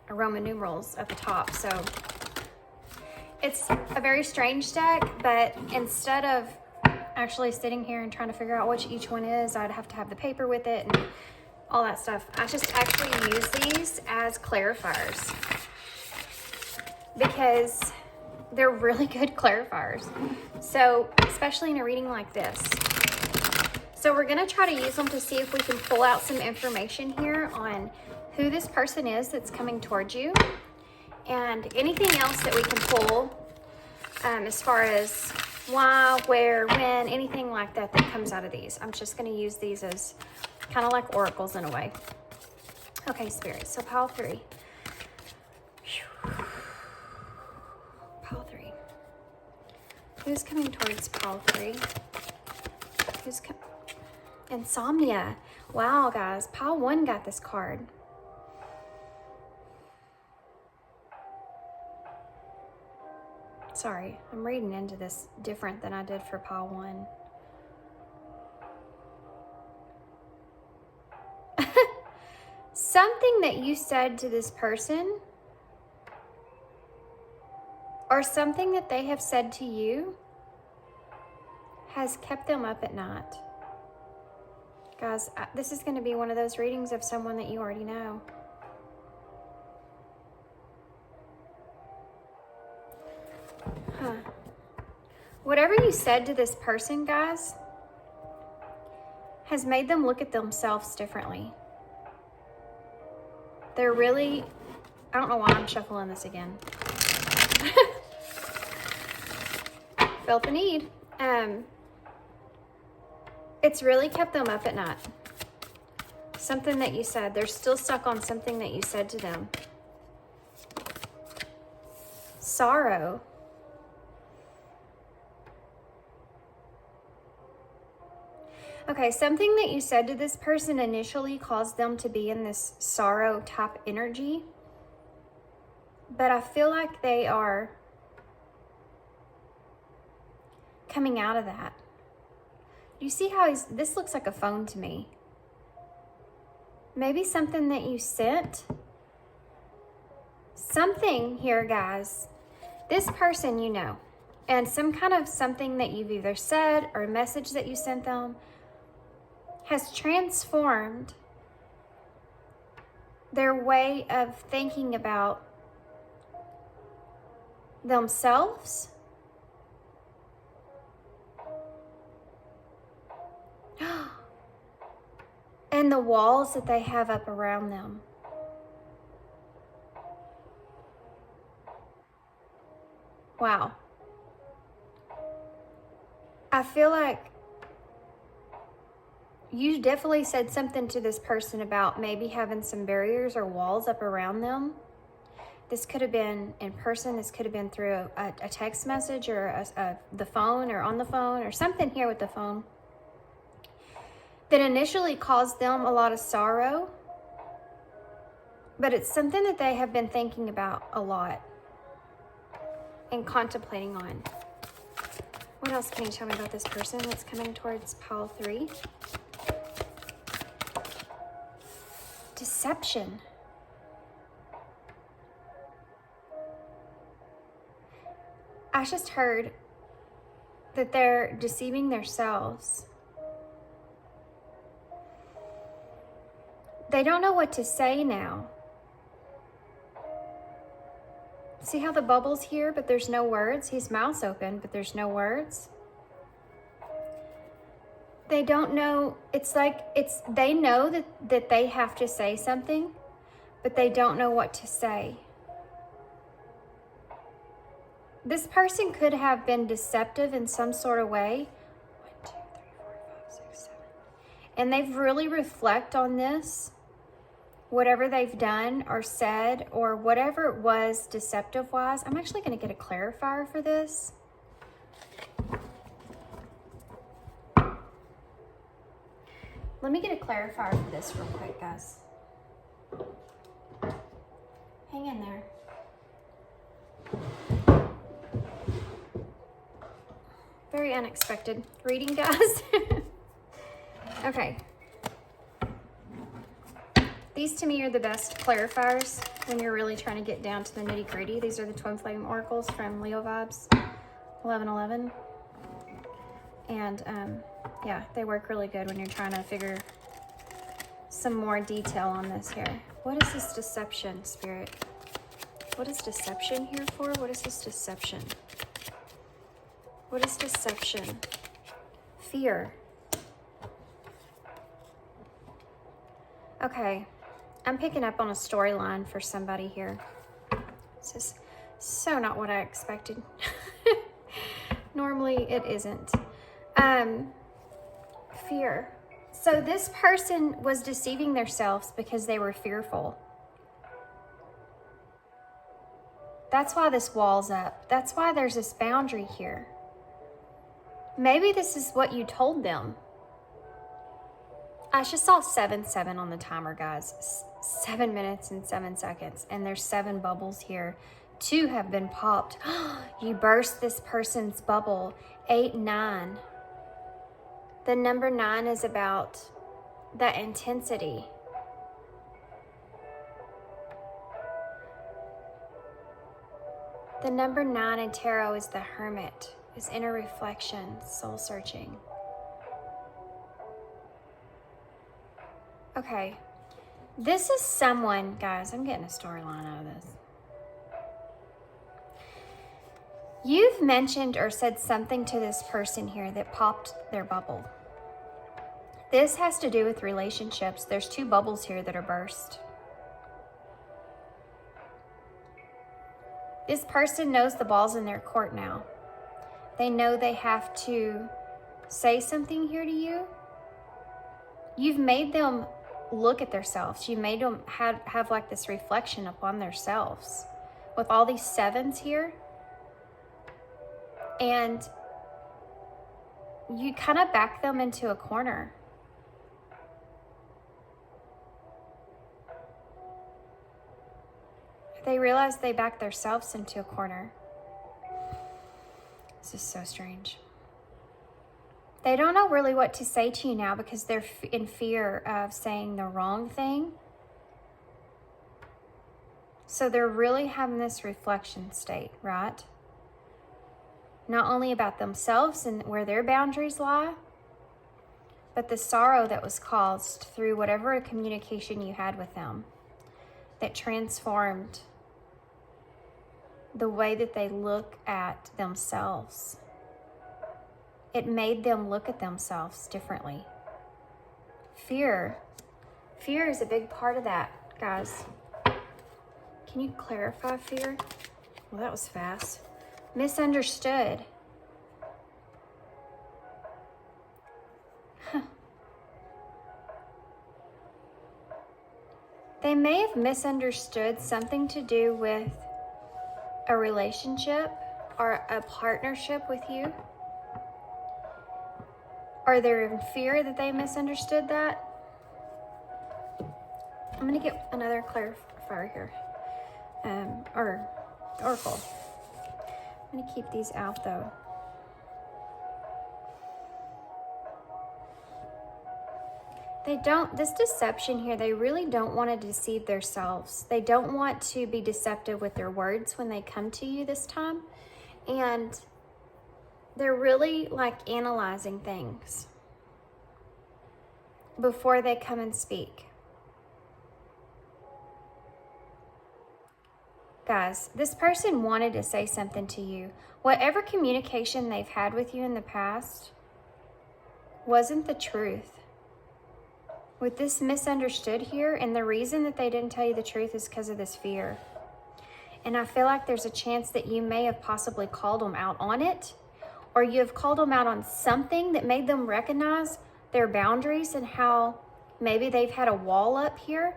Roman numerals at the top. So it's a very strange deck, but instead of actually sitting here and trying to figure out which each one is, I'd have to have the paper with it and all that stuff. I just actually use these as clarifiers, because they're really good clarifiers. So, especially in a reading like this. So we're gonna try to use them to see if we can pull out some information here on who this person is that's coming towards you, and anything else that we can pull as far as why, where, when, anything like that that comes out of these. I'm just gonna use these as kind of like oracles in a way. Okay, Spirit. So pile 3. Pile 3. Who's coming towards pile 3? Who's Insomnia. Wow, guys. Pile 1 got this card. Sorry, I'm reading into this different than I did for pile 1. Something that you said to this person, or something that they have said to you, has kept them up at night. Guys, this is going to be one of those readings of someone that you already know. Huh. Whatever you said to this person, guys, has made them look at themselves differently. They're really, I don't know why I'm shuffling this again. Felt the need. It's really kept them up at night. Something that you said, they're still stuck on something that you said to them. Sorrow. Okay, something that you said to this person initially caused them to be in this sorrow type energy. But I feel like they are coming out of that. You see how this looks like a phone to me. Maybe something that you sent. Something here, guys. This person you know. And some kind of something that you've either said or a message that you sent them has transformed their way of thinking about themselves and the walls that they have up around them. Wow. I feel like you definitely said something to this person about maybe having some barriers or walls up around them. This could have been in person. This could have been through a text message or the phone or on the phone or something here with the phone that initially caused them a lot of sorrow. But it's something that they have been thinking about a lot and contemplating on. What else can you tell me about this person that's coming towards pile 3? Deception. I just heard that they're deceiving themselves. They don't know what to say now. See how the bubble's here, but there's no words? His mouth's open, but there's no words. They don't know. It's like they know that they have to say something, but they don't know what to say. This person could have been deceptive in some sort of way. 1, 2, 3, 4, 5, 6, 7. And they've really reflected on this, whatever they've done or said or whatever it was deceptive-wise. I'm actually going to get a clarifier for this. Let me get a clarifier for this real quick, guys. Hang in there. Very unexpected reading, guys. Okay. These to me are the best clarifiers when you're really trying to get down to the nitty gritty. These are the Twin Flame Oracles from Leo Vibes 1111. And yeah, they work really good when you're trying to figure some more detail on this here. What is this deception, Spirit? What is deception here for? What is this deception? What is deception? Fear. Okay, I'm picking up on a storyline for somebody here. This is so not what I expected. Normally it isn't. Fear. So this person was deceiving themselves because they were fearful. That's why this wall's up. That's why there's this boundary here. Maybe this is what you told them. I just saw 7-7 on the timer, guys. 7 minutes and 7 seconds. And there's 7 bubbles here. 2 have been popped. You burst this person's bubble. 8, 9. The number 9 is about that intensity. The number 9 in tarot is the Hermit. Is inner reflection, soul searching. Okay. This is someone, guys, I'm getting a storyline out of this. You've mentioned or said something to this person here that popped their bubble. This has to do with relationships. There's 2 bubbles here that are burst. This person knows the ball's in their court now. They know they have to say something here to you. You've made them look at themselves. You made them have like this reflection upon themselves with all these 7s here. And you kind of back them into a corner. They realize they back themselves into a corner. This is so strange. They don't know really what to say to you now because they're in fear of saying the wrong thing. So they're really having this reflection state, right? Not only about themselves and where their boundaries lie, but the sorrow that was caused through whatever communication you had with them that transformed the way that they look at themselves. It made them look at themselves differently. Fear is a big part of that, guys. Can you clarify fear? Well, that was fast. Misunderstood. They may have misunderstood something to do with a relationship or a partnership with you. Or they're in fear that they misunderstood that. I'm going to get another clarifier here. Or oracle. I'm going to keep these out though. This deception here, they really don't want to deceive themselves. They don't want to be deceptive with their words when they come to you this time. And they're really like analyzing things before they come and speak. Guys, this person wanted to say something to you. Whatever communication they've had with you in the past wasn't the truth. With this misunderstood here, and the reason that they didn't tell you the truth is because of this fear. And I feel like there's a chance that you may have possibly called them out on it, or you have called them out on something that made them recognize their boundaries and how maybe they've had a wall up here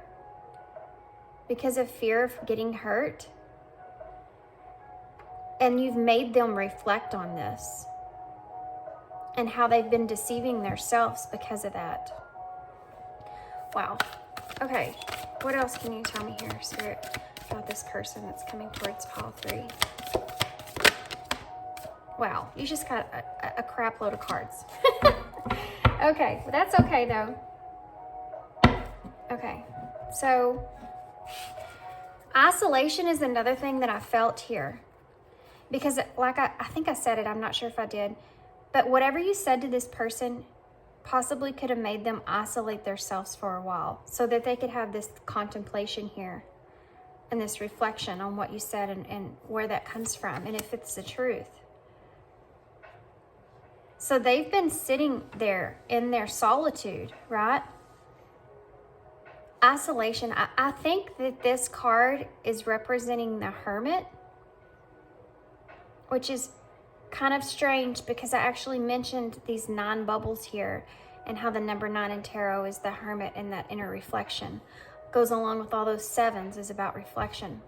because of fear of getting hurt. And you've made them reflect on this and how they've been deceiving themselves because of that. Wow. Okay. What else can you tell me here, Spirit, about this person that's coming towards pile 3? Wow. You just got a crap load of cards. Okay. Well, that's okay, though. Okay. So, isolation is another thing that I felt here. Because, like I think I said it. I'm not sure if I did. But whatever you said to this person possibly could have made them isolate themselves for a while so that they could have this contemplation here and this reflection on what you said and where that comes from and if it's the truth. So they've been sitting there in their solitude, right? Isolation. I think that this card is representing the Hermit, which is kind of strange because I actually mentioned these 9 bubbles here and how the number 9 in tarot is the Hermit and that inner reflection. Goes along with all those 7s is about reflection.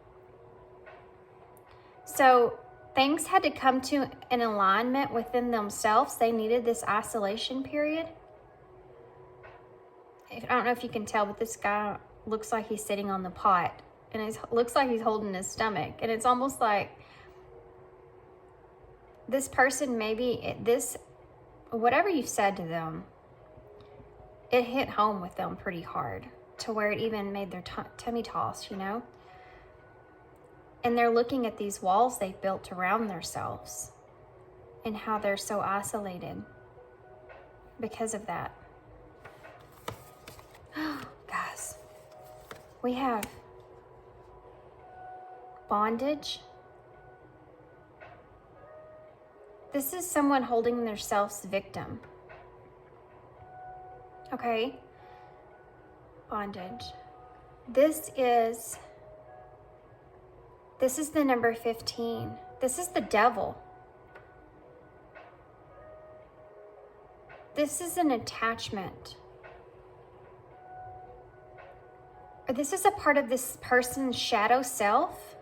So things had to come to an alignment within themselves. They needed this isolation period. I don't know if you can tell, but this guy looks like he's sitting on the pot, and it looks like he's holding his stomach, and it's almost like this person, maybe whatever you said to them, it hit home with them pretty hard to where it even made their tummy toss, you know? And they're looking at these walls they've built around themselves and how they're so isolated because of that. Guys, we have bondage. This is someone holding themselves victim. Okay? Bondage. This is the number 15. This is the devil. This is an attachment. Or this is a part of this person's shadow self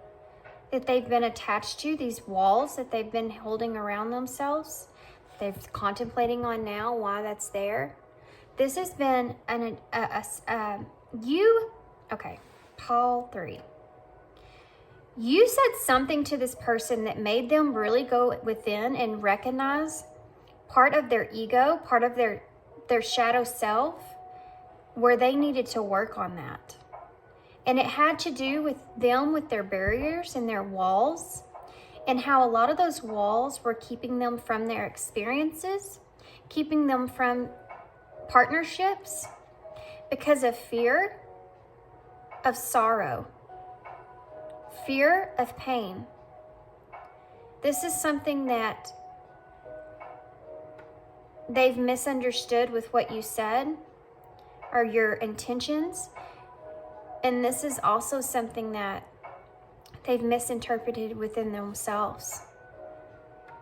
that they've been attached to, these walls that they've been holding around themselves. They're contemplating on now why that's there. This has been okay, Paul 3. You said something to this person that made them really go within and recognize part of their ego, part of their shadow self, where they needed to work on that. And it had to do with them, with their barriers and their walls, and how a lot of those walls were keeping them from their experiences, keeping them from partnerships because of fear of sorrow, fear of pain. This is something that they've misunderstood with what you said or your intentions. And this is also something that they've misinterpreted within themselves.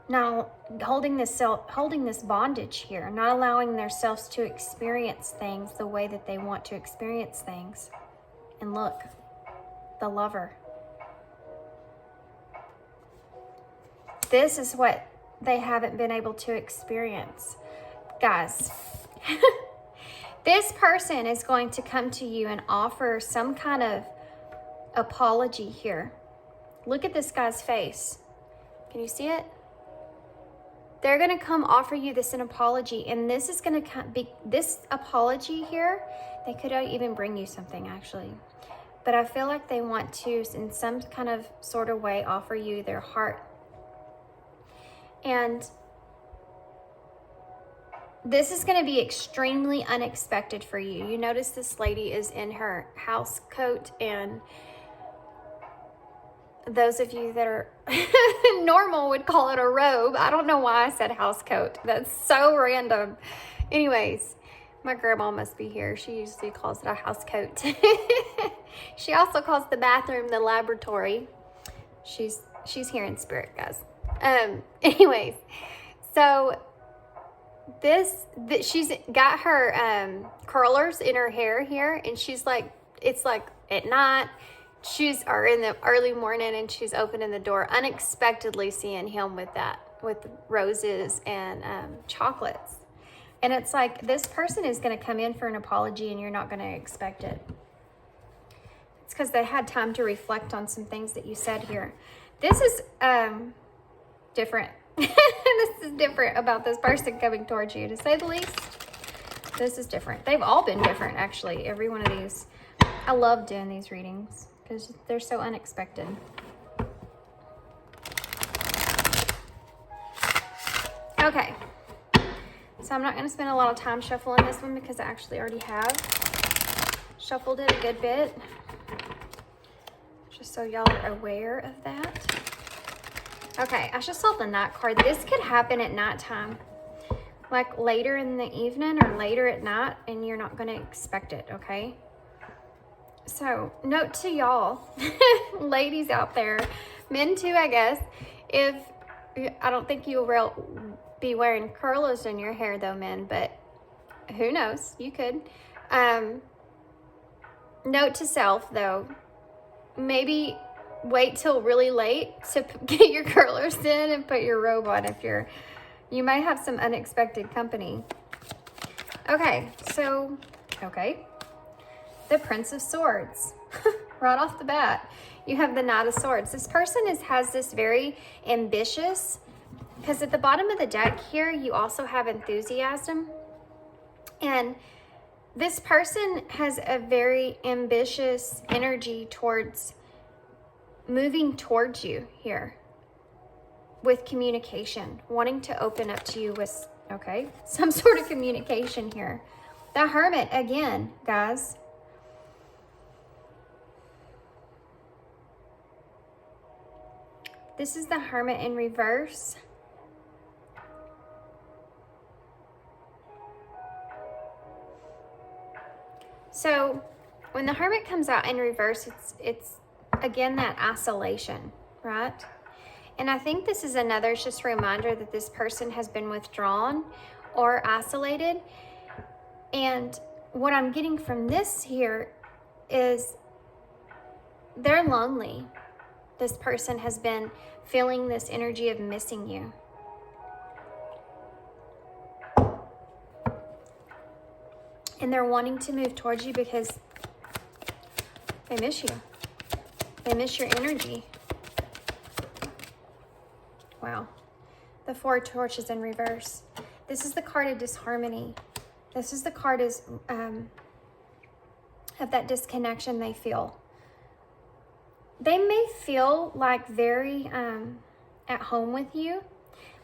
Now, holding this bondage here, not allowing themselves to experience things the way that they want to experience things. And look, the Lover. This is what they haven't been able to experience. Guys, this person is going to come to you and offer some kind of apology here. Look at this guy's face. Can you see it? They're going to come offer you an apology, and this is going to be this apology here. They could even bring you something, actually. But I feel like they want to, in some kind of sort of way, offer you their heart. And this is going to be extremely unexpected for you. You notice this lady is in her house coat, and those of you that are normal would call it a robe. I don't know why I said house coat. That's so random. Anyways, my grandma must be here. She usually calls it a house coat. She also calls the bathroom the laboratory. She's here in spirit, guys. Anyways, so she's got her curlers in her hair here, and she's like, it's like at night, or in the early morning, and she's opening the door, unexpectedly seeing him with roses and chocolates. And it's like, this person is going to come in for an apology, and you're not going to expect it. It's because they had time to reflect on some things that you said here. This is different. This is different about this person coming towards you, to say the least. This is different. They've all been different, actually, every one of these. I love doing these readings because they're so unexpected. Okay. So I'm not going to spend a lot of time shuffling this one because I actually already have shuffled it a good bit. Just so y'all are aware of that. Okay, I just saw the night card. This could happen at nighttime, like later in the evening or later at night, and you're not going to expect it, okay? So, note to y'all, ladies out there, men too, I guess, I don't think you'll be wearing curlers in your hair though, men, but Who knows? You could. Note to self, though. Maybe wait till really late to get your curlers in and put your robe on if you might have some unexpected company. Okay, so, the Prince of Swords. Right off the bat, you have the Knight of Swords. This person has this very ambitious, because at the bottom of the deck here, you also have enthusiasm. And this person has a very ambitious energy towards moving towards you here with communication, wanting to open up to you with, some sort of communication here. The Hermit again, guys. This is the Hermit in reverse. So when the Hermit comes out in reverse, it's again that isolation, right? And I think this is another just reminder that this person has been withdrawn or isolated. And what I'm getting from this here is they're lonely. This person has been feeling this energy of missing you. And they're wanting to move towards you because they miss you. They miss your energy. Wow. The Four of Torches in reverse. This is the card of disharmony. This is the card of that disconnection they feel. They may feel like very at home with you,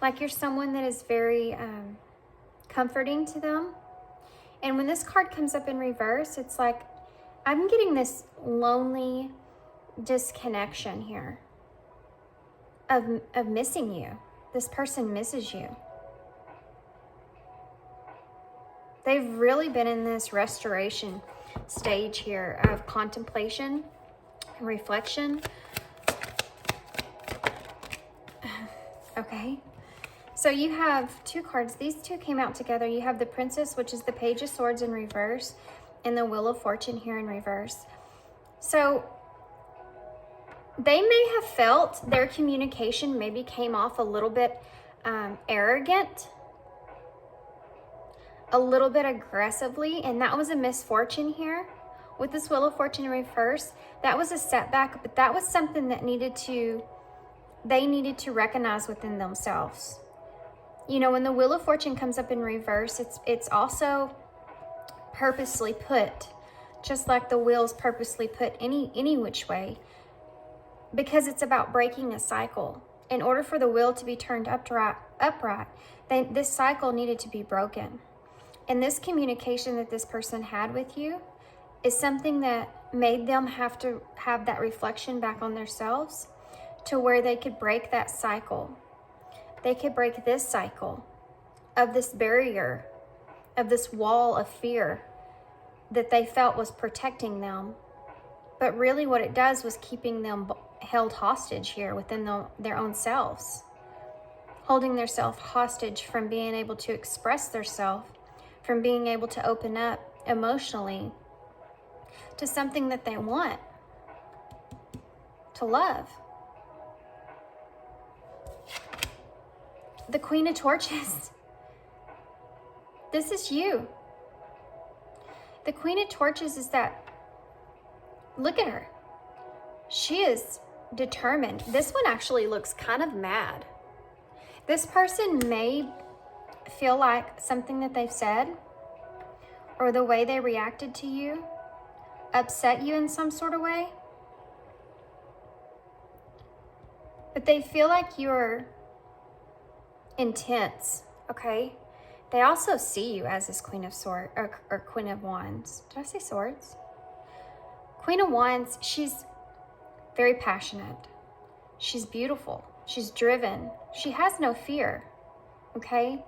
like you're someone that is very comforting to them. And when this card comes up in reverse, it's like, I'm getting this lonely disconnection here of missing you. This person misses you. They've really been in this restoration stage here of contemplation and reflection. Okay. So you have two cards. These two came out together. You have the Princess, which is the Page of Swords in reverse, and the Wheel of Fortune here in reverse. So they may have felt their communication maybe came off a little bit arrogant, a little bit aggressively, and that was a misfortune here. With this Wheel of Fortune in reverse, that was a setback, but that was something that they needed to recognize within themselves. You know, when the Wheel of Fortune comes up in reverse, it's also purposely put, just like the wheel's purposely put any which way, because it's about breaking a cycle. In order for the wheel to be turned upright, this cycle needed to be broken. And this communication that this person had with you is something that made them have to have that reflection back on themselves to where they could break that cycle. They could break this cycle of this barrier, of this wall of fear that they felt was protecting them. But really what it does was keeping them held hostage here within their own selves, holding their self hostage from being able to express their self, from being able to open up emotionally to something that they want, to love. The Queen of Torches. This is you. The Queen of Torches is that, look at her. She is determined. This one actually looks kind of mad. This person may feel like something that they've said or the way they reacted to you upset you in some sort of way. But they feel like you're intense, okay? They also see you as this Queen of Swords or Queen of Wands. Did I say Swords? Queen of Wands, she's very passionate. She's beautiful. She's driven. She has no fear, okay?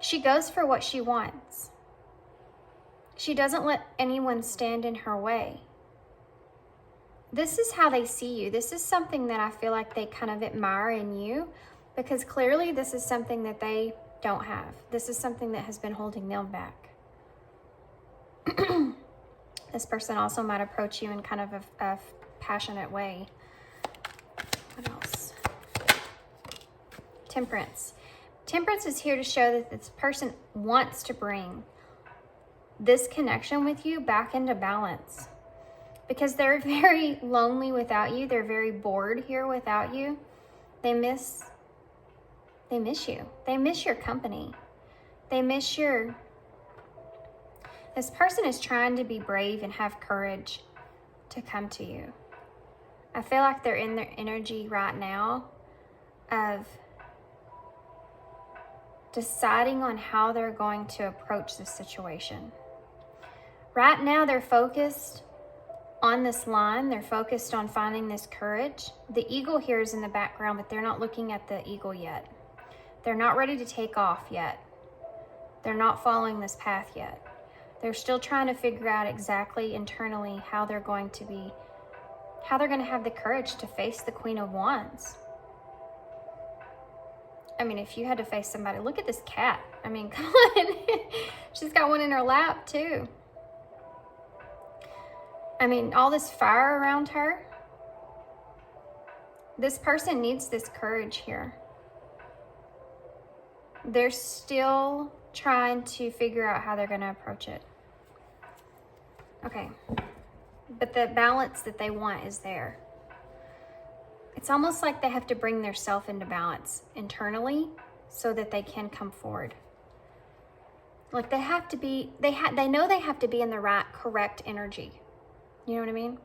She goes for what she wants. She doesn't let anyone stand in her way. This is how they see you. This is something that I feel like they kind of admire in you, because clearly this is something that they don't have. This is something that has been holding them back. This person also might approach you in kind of a passionate way. What else? Temperance. Temperance is here to show that this person wants to bring this connection with you back into balance, because they're very lonely without you. They're very bored here without you. They miss you. They miss your company. They miss your... This person is trying to be brave and have courage to come to you. I feel like they're in their energy right now of deciding on how they're going to approach this situation. Right now, they're focused on this line. They're focused on finding this courage. The eagle here is in the background, but they're not looking at the eagle yet. They're not ready to take off yet. They're not following this path yet. They're still trying to figure out exactly internally how they're going to have the courage to face the Queen of Wands. I mean, if you had to face somebody, look at this cat. I mean, come on. She's got one in her lap too. I mean, all this fire around her. This person needs this courage here. They're still trying to figure out how they're going to approach it. Okay. But the balance that they want is there. It's almost like they have to bring their self into balance internally so that they can come forward. Like they have to be, they know they have to be in the right, correct energy. You know what I mean?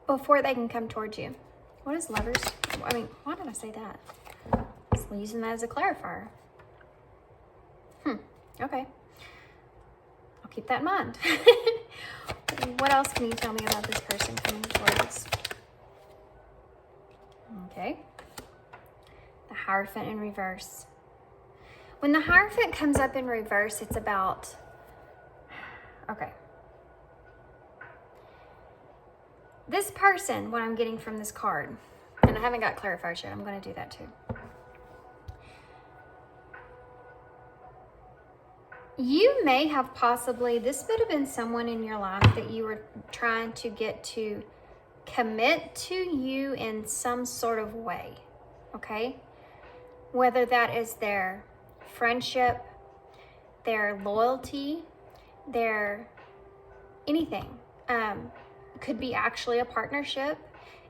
Before they can come towards you. What is Lovers? I mean, why did I say that? I was using that as a clarifier. Okay. I'll keep that in mind. What else can you tell me about this person coming towards? Okay. The Hierophant in reverse. When the Hierophant comes up in reverse, it's about... Okay. This person, what I'm getting from this card, and I haven't got clarifiers yet, I'm going to do that too. You may have possibly, this would have been someone in your life that you were trying to get to commit to you in some sort of way, okay? Whether that is their friendship, their loyalty, their anything. It could be actually a partnership.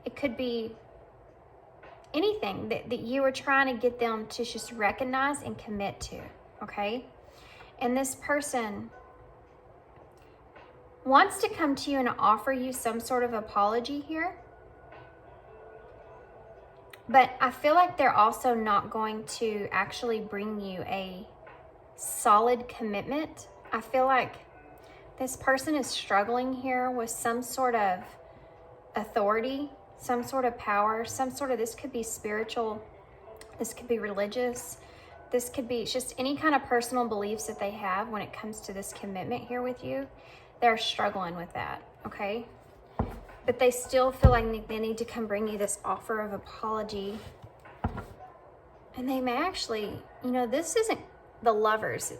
It could be anything that you were trying to get them to just recognize and commit to, okay? And this person wants to come to you and offer you some sort of apology here. But I feel like they're also not going to actually bring you a solid commitment. I feel like this person is struggling here with some sort of authority, some sort of power, this could be spiritual, this could be religious. This could be just any kind of personal beliefs that they have when it comes to this commitment here with you. They're struggling with that, okay? But they still feel like they need to come bring you this offer of apology. And they may actually, you know, this isn't the Lovers.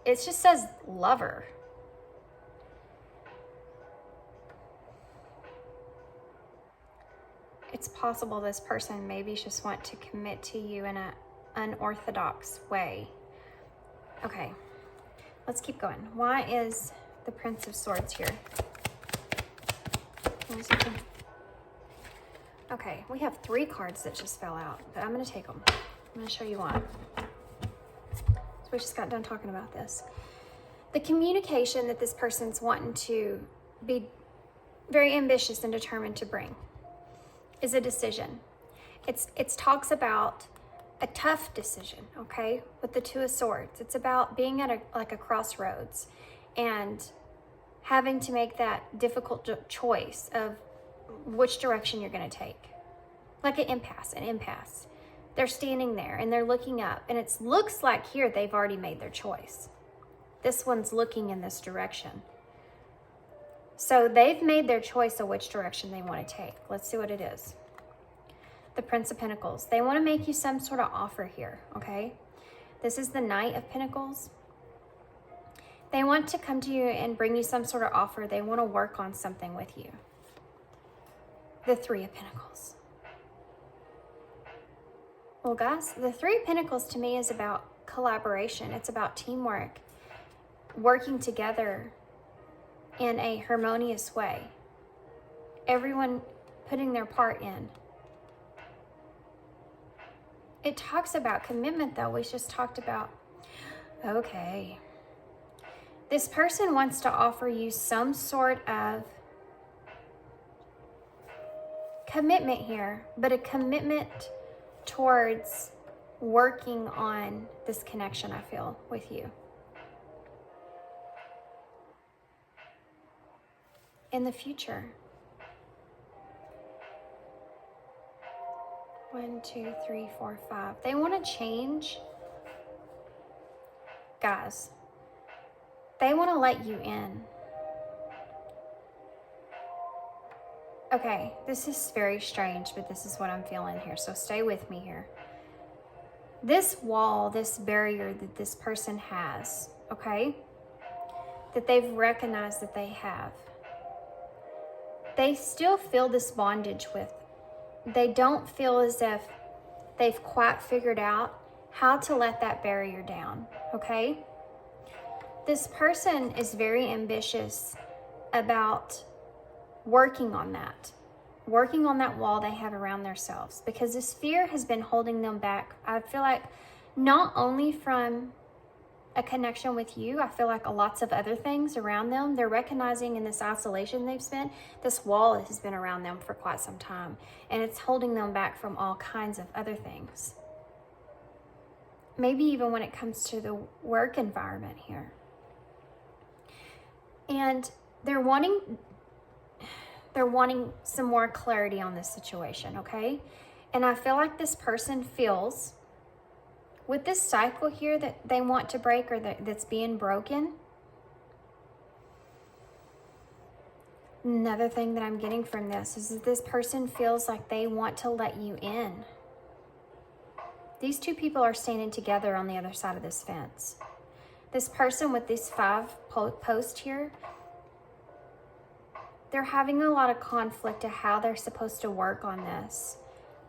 It just says lover. It's possible this person maybe just want to commit to you in an unorthodox way. Okay, let's keep going. Why is the Prince of Swords here? Okay, we have 3 cards that just fell out, but I'm going to take them. I'm going to show you why. So we just got done talking about this. The communication that this person's wanting to be very ambitious and determined to bring is a decision. It's talks about a tough decision, okay, with the Two of Swords. It's about being at a crossroads and having to make that difficult choice of which direction you're going to take. Like an impasse. They're standing there and they're looking up, and it looks like here they've already made their choice. This one's looking in this direction. So they've made their choice of which direction they want to take. Let's see what it is. The Prince of Pentacles. They want to make you some sort of offer here, okay? This is the Knight of Pentacles. They want to come to you and bring you some sort of offer. They want to work on something with you. The Three of Pentacles. Well, guys, the Three of Pentacles to me is about collaboration. It's about teamwork, working together in a harmonious way. Everyone putting their part in. It talks about commitment, though. We just talked about, okay. This person wants to offer you some sort of commitment here, but a commitment towards working on this connection, I feel, with you. In the future. 1, 2, 3, 4, 5. They want to change. Guys, they want to let you in. Okay, this is very strange, but this is what I'm feeling here, so stay with me here. This wall, this barrier that this person has, okay, that they've recognized that they have, they still feel this bondage with. They don't feel as if they've quite figured out how to let that barrier down, okay? This person is very ambitious about working on that wall they have around themselves, because this fear has been holding them back. I feel like not only from a connection with you, I feel like lots of other things around them. They're recognizing in this isolation they've spent, this wall has been around them for quite some time, and it's holding them back from all kinds of other things. Maybe even when it comes to the work environment here. And they're wanting some more clarity on this situation, okay? And I feel like this person feels, with this cycle here that they want to break, or that's being broken, another thing that I'm getting from this is that this person feels like they want to let you in. These two people are standing together on the other side of this fence. This person with these 5 posts here, they're having a lot of conflict of how they're supposed to work on this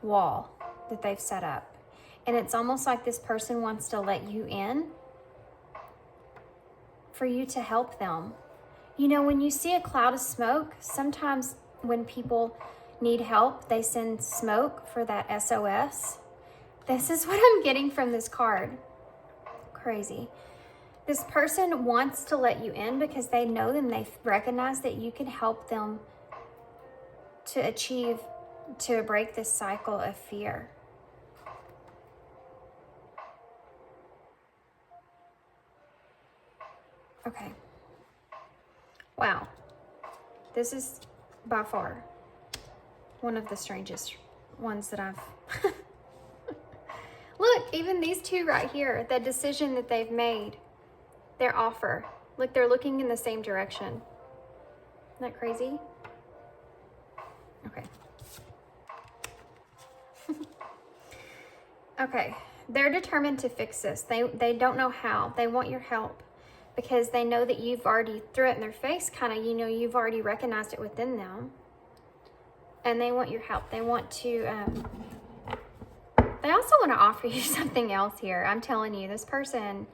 wall that they've set up. And it's almost like this person wants to let you in for you to help them. You know, when you see a cloud of smoke, sometimes when people need help, they send smoke for that SOS. This is what I'm getting from this card. Crazy. This person wants to let you in because they know and they recognize that you can help them to break this cycle of fear. Okay. Wow. This is by far one of the strangest ones that I've... Look, even these two right here, the decision that they've made, their offer. Look, they're looking in the same direction. Isn't that crazy? Okay. Okay. They're determined to fix this. They don't know how. They want your help because they know that you've already threw it in their face, kind of, you know, you've already recognized it within them. And they want your help. They want to, they also want to offer you something else here. I'm telling you, this person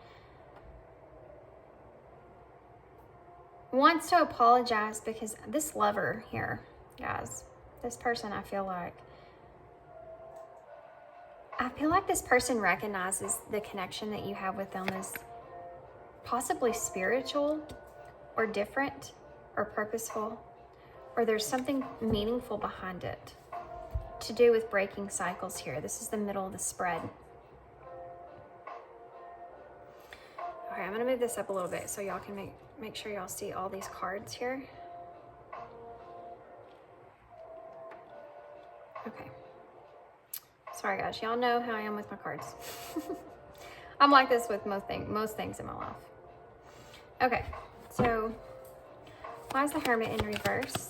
wants to apologize because this lover here, guys, this person, I feel like this person recognizes the connection that you have with them is possibly spiritual or different or purposeful, or there's something meaningful behind it to do with breaking cycles here. This is the middle of the spread. Okay, I'm gonna move this up a little bit so y'all can make sure y'all see all these cards here. Okay. Sorry guys, y'all know how I am with my cards. I'm like this with most things in my life. Okay, so why is the Hermit in reverse?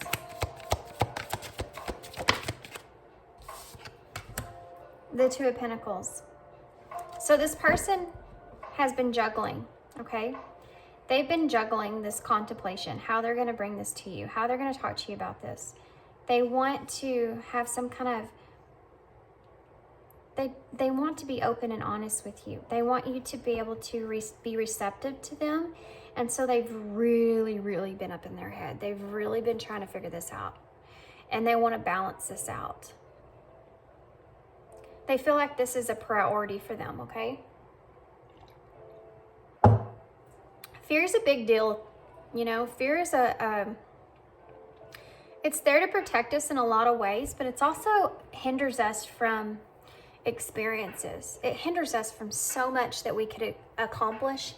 The Two of Pentacles. So this person has been juggling, okay? They've been juggling this contemplation, how they're going to bring this to you, how they're going to talk to you about this. They want to have some kind of, they want to be open and honest with you. They want you to be able to be receptive to them. And so they've really, really been up in their head. They've really been trying to figure this out. And they want to balance this out. They feel like this is a priority for them, okay? Fear is a big deal. You know, fear is it's there to protect us in a lot of ways, but it's also hinders us from experiences. It hinders us from so much that we could accomplish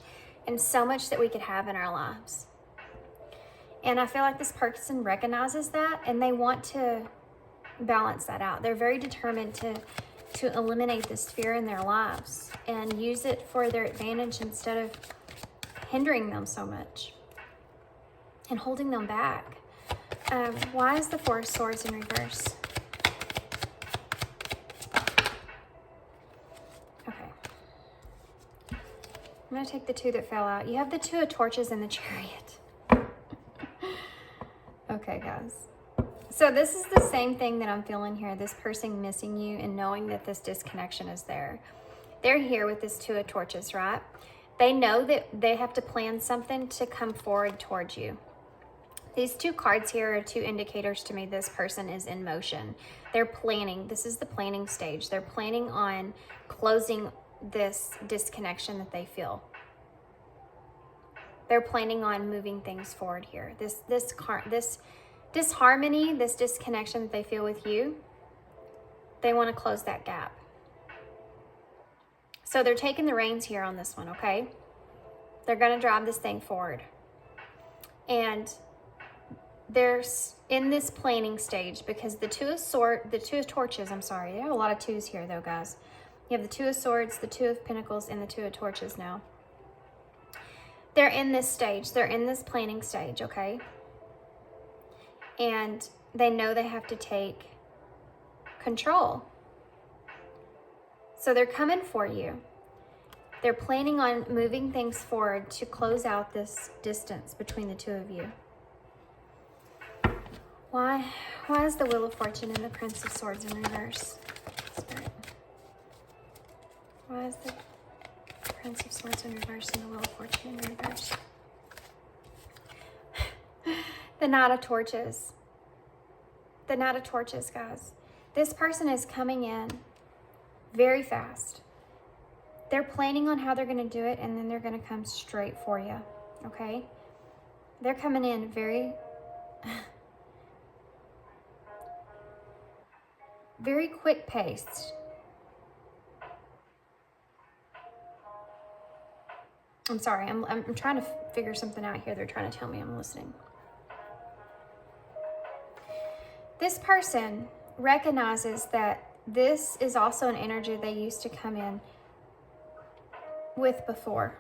and so much that we could have in our lives. And I feel like this person recognizes that, and they want to balance that out. They're very determined to eliminate this fear in their lives and use it for their advantage instead of hindering them so much and holding them back. Why is the Four of Swords in reverse? Okay. I'm going to take the two that fell out. You have the Two of Torches and the Chariot. Okay, guys. So this is the same thing that I'm feeling here. This person missing you and knowing that this disconnection is there. They're here with this Two of Torches, right? They know that they have to plan something to come forward towards you. These two cards here are two indicators to me this person is in motion. They're planning. This is the planning stage. They're planning on closing this disconnection that they feel. They're planning on moving things forward here. This disharmony, this disconnection that they feel with you, they want to close that gap. So they're taking the reins here on this one, okay? They're going to drive this thing forward. And they're in this planning stage because the Two of Torches, I'm sorry. There are a lot of twos here though, guys. You have the Two of Swords, the Two of Pentacles, and the Two of Torches now. They're in this stage. They're in this planning stage, okay? And they know they have to take control. So they're coming for you. They're planning on moving things forward to close out this distance between the two of you. Why is the Wheel of Fortune and the Prince of Swords in reverse? Spirit. Why is the Prince of Swords in reverse and the Wheel of Fortune in reverse? The Knight of Torches. The Knight of Torches, guys. This person is coming in very fast. They're planning on how they're going to do it, and then they're going to come straight for you, okay? They're coming in very, very quick paced. I'm sorry, I'm trying to figure something out here. They're trying to tell me. I'm listening. This person recognizes that this is also an energy they used to come in with before.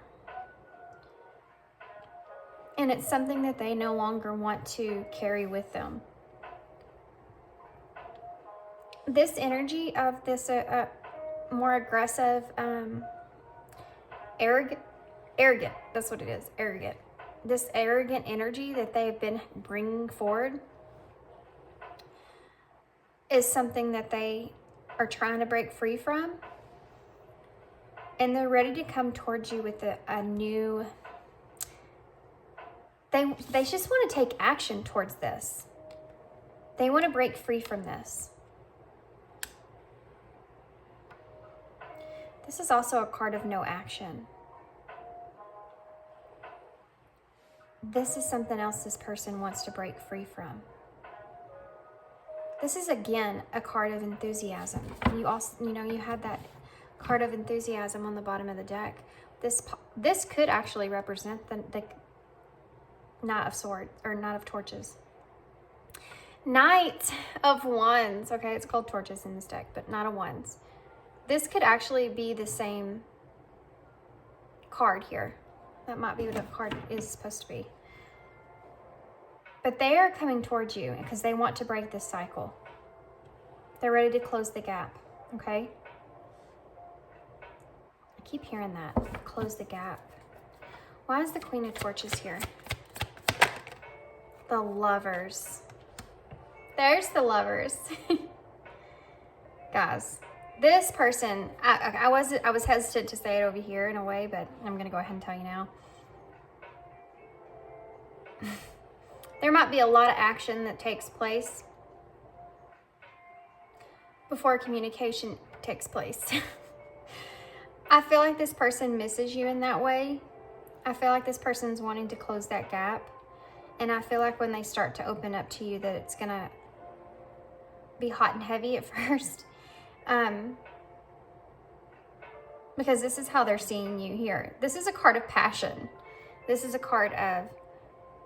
And it's something that they no longer want to carry with them. This energy of this more aggressive, arrogant, that's what it is, arrogant. This arrogant energy that they've been bringing forward is something that they are trying to break free from. And they're ready to come towards you with a new, they just want to take action towards this. They want to break free from this. This is also a card of no action. This is something else this person wants to break free from. This is, again, a card of enthusiasm. You also, you had that card of enthusiasm on the bottom of the deck. This could actually represent the Knight of Swords, or Knight of Torches. Knight of Wands. Okay, it's called Torches in this deck, but Knight of Wands. This could actually be the same card here. That might be what the card is supposed to be. But they are coming towards you because they want to break this cycle. They're ready to close the gap, okay? I keep hearing that. Close the gap. Why is the Queen of Torches here? The Lovers. There's the Lovers. Guys, this person, I was hesitant to say it over here in a way, but I'm going to go ahead and tell you now. There might be a lot of action that takes place before communication takes place. I feel like this person misses you in that way. I feel like this person's wanting to close that gap. And I feel like when they start to open up to you that it's going to be hot and heavy at first. Because this is how they're seeing you here. This is a card of passion. This is a card of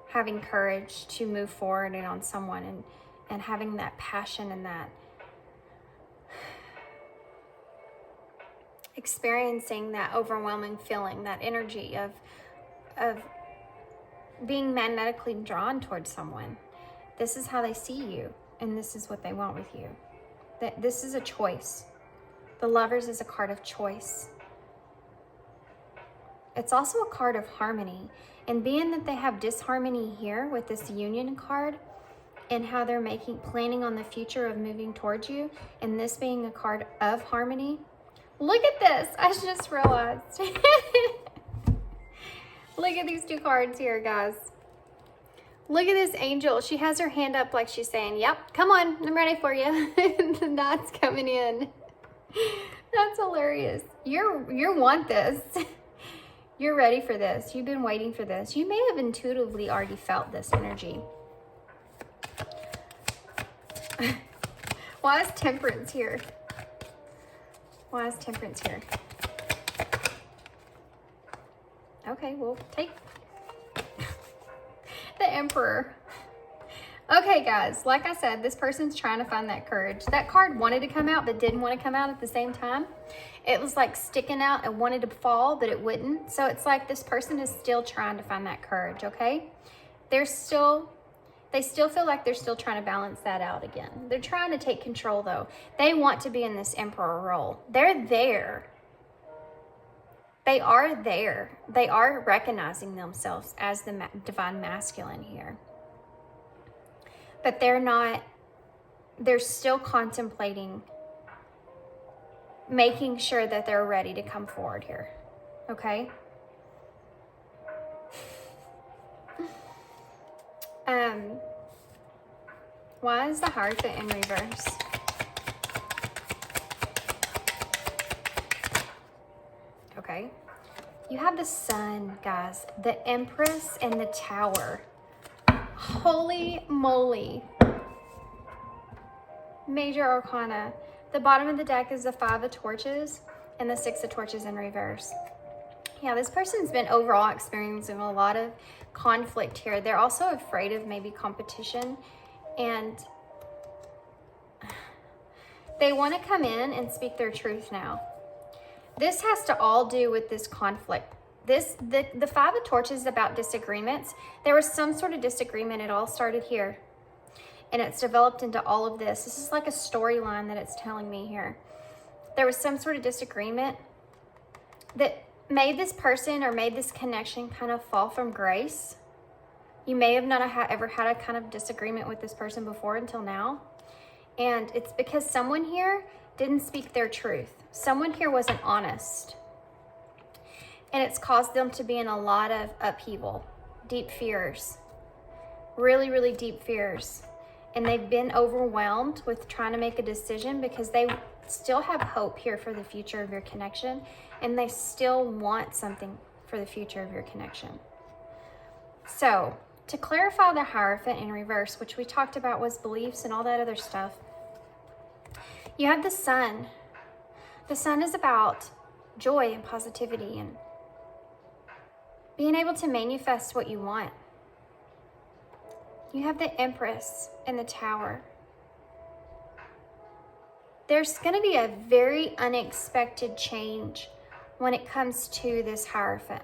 having courage to move forward and on someone and having that passion and that experiencing that overwhelming feeling, that energy of being magnetically drawn towards someone. This is how they see you, and this is what they want with you. That this is a choice. The Lovers is a card of choice. It's also a card of harmony. And being that they have disharmony here with this Union card and how they're planning on the future of moving towards you, and this being a card of harmony. Look at this. I just realized. Look at these two cards here, guys. Look at this angel. She has her hand up like she's saying, yep, come on, I'm ready for you. The knot's coming in. That's hilarious. You want this. You're ready for this. You've been waiting for this. You may have intuitively already felt this energy. Why is Temperance here? Why is Temperance here? Okay, we'll take the Emperor. Okay, guys, like I said, this person's trying to find that courage. That card wanted to come out but didn't want to come out at the same time. It was like sticking out and wanted to fall, but it wouldn't. So it's like this person is still trying to find that courage, okay? They still feel like they're still trying to balance that out again. They're trying to take control, though. They want to be in this Emperor role. They're there. They are there. They are recognizing themselves as the divine masculine here. But they're still contemplating making sure that they're ready to come forward here. Okay? Why is the Hierophant in reverse? Okay. You have the Sun, guys. The Empress and the Tower. Holy moly. Major Arcana. The bottom of the deck is the Five of Torches and the Six of Torches in reverse. Yeah, this person's been overall experiencing a lot of conflict here. They're also afraid of maybe competition, and they want to come in and speak their truth now. This has to all do with this conflict. The Five of Torches is about disagreements. There was some sort of disagreement. It all started here. And it's developed into all of this. This is like a storyline that it's telling me here. There was some sort of disagreement that made this person or made this connection kind of fall from grace. You may have not ever had a kind of disagreement with this person before until now. And it's because someone here didn't speak their truth. Someone here wasn't honest. And it's caused them to be in a lot of upheaval, deep fears, really, really deep fears. And they've been overwhelmed with trying to make a decision because they still have hope here for the future of your connection. And they still want something for the future of your connection. So, to clarify the Hierophant in reverse, which we talked about was beliefs and all that other stuff, you have the Sun. The Sun is about joy and positivity and being able to manifest what you want. You have the Empress and the Tower. There's going to be a very unexpected change when it comes to this Hierophant.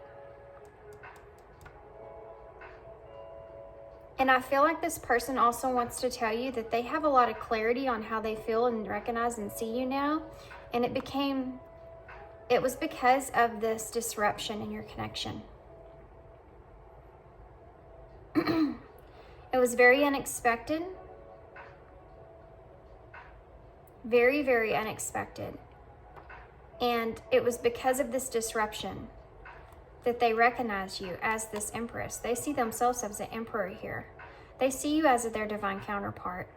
And I feel like this person also wants to tell you that they have a lot of clarity on how they feel and recognize and see you now. And it was because of this disruption in your connection. It was very unexpected. Very, very unexpected. And it was because of this disruption that they recognize you as this empress. They see themselves as an emperor here. They see you as their divine counterpart.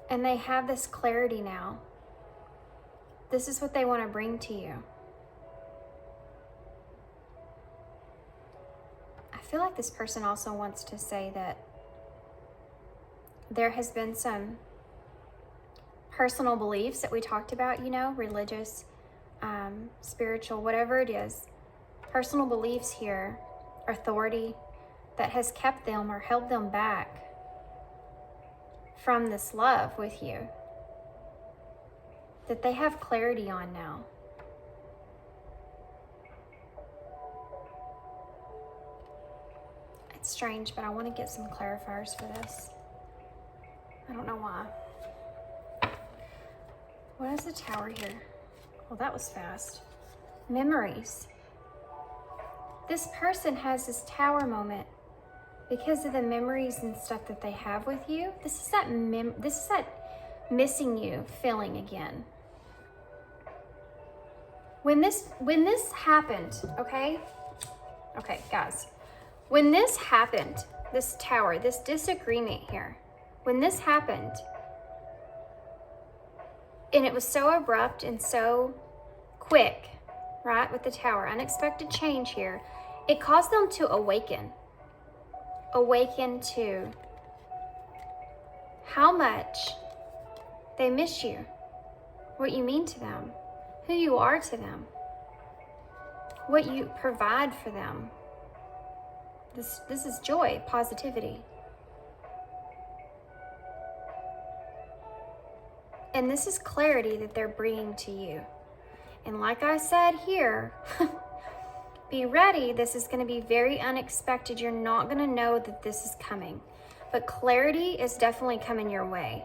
And they have this clarity now. This is what they want to bring to you. I feel like this person also wants to say that there has been some personal beliefs that we talked about, you know, religious, spiritual, whatever it is, personal beliefs here, authority that has kept them or held them back from this love with you, that they have clarity on now. It's strange, but I want to get some clarifiers for this. I don't know why. What is the Tower here? Well, that was fast. Memories. This person has this Tower moment because of the memories and stuff that they have with you. This is that missing you feeling again. When this happened, okay, guys, when this happened, this Tower, this disagreement here, when this happened, and it was so abrupt and so quick, right, with the Tower, unexpected change here, it caused them to awaken to how much they miss you, what you mean to them, who you are to them, what you provide for them. This is joy, positivity. And this is clarity that they're bringing to you. And like I said here, be ready. This is going to be very unexpected. You're not going to know that this is coming. But clarity is definitely coming your way.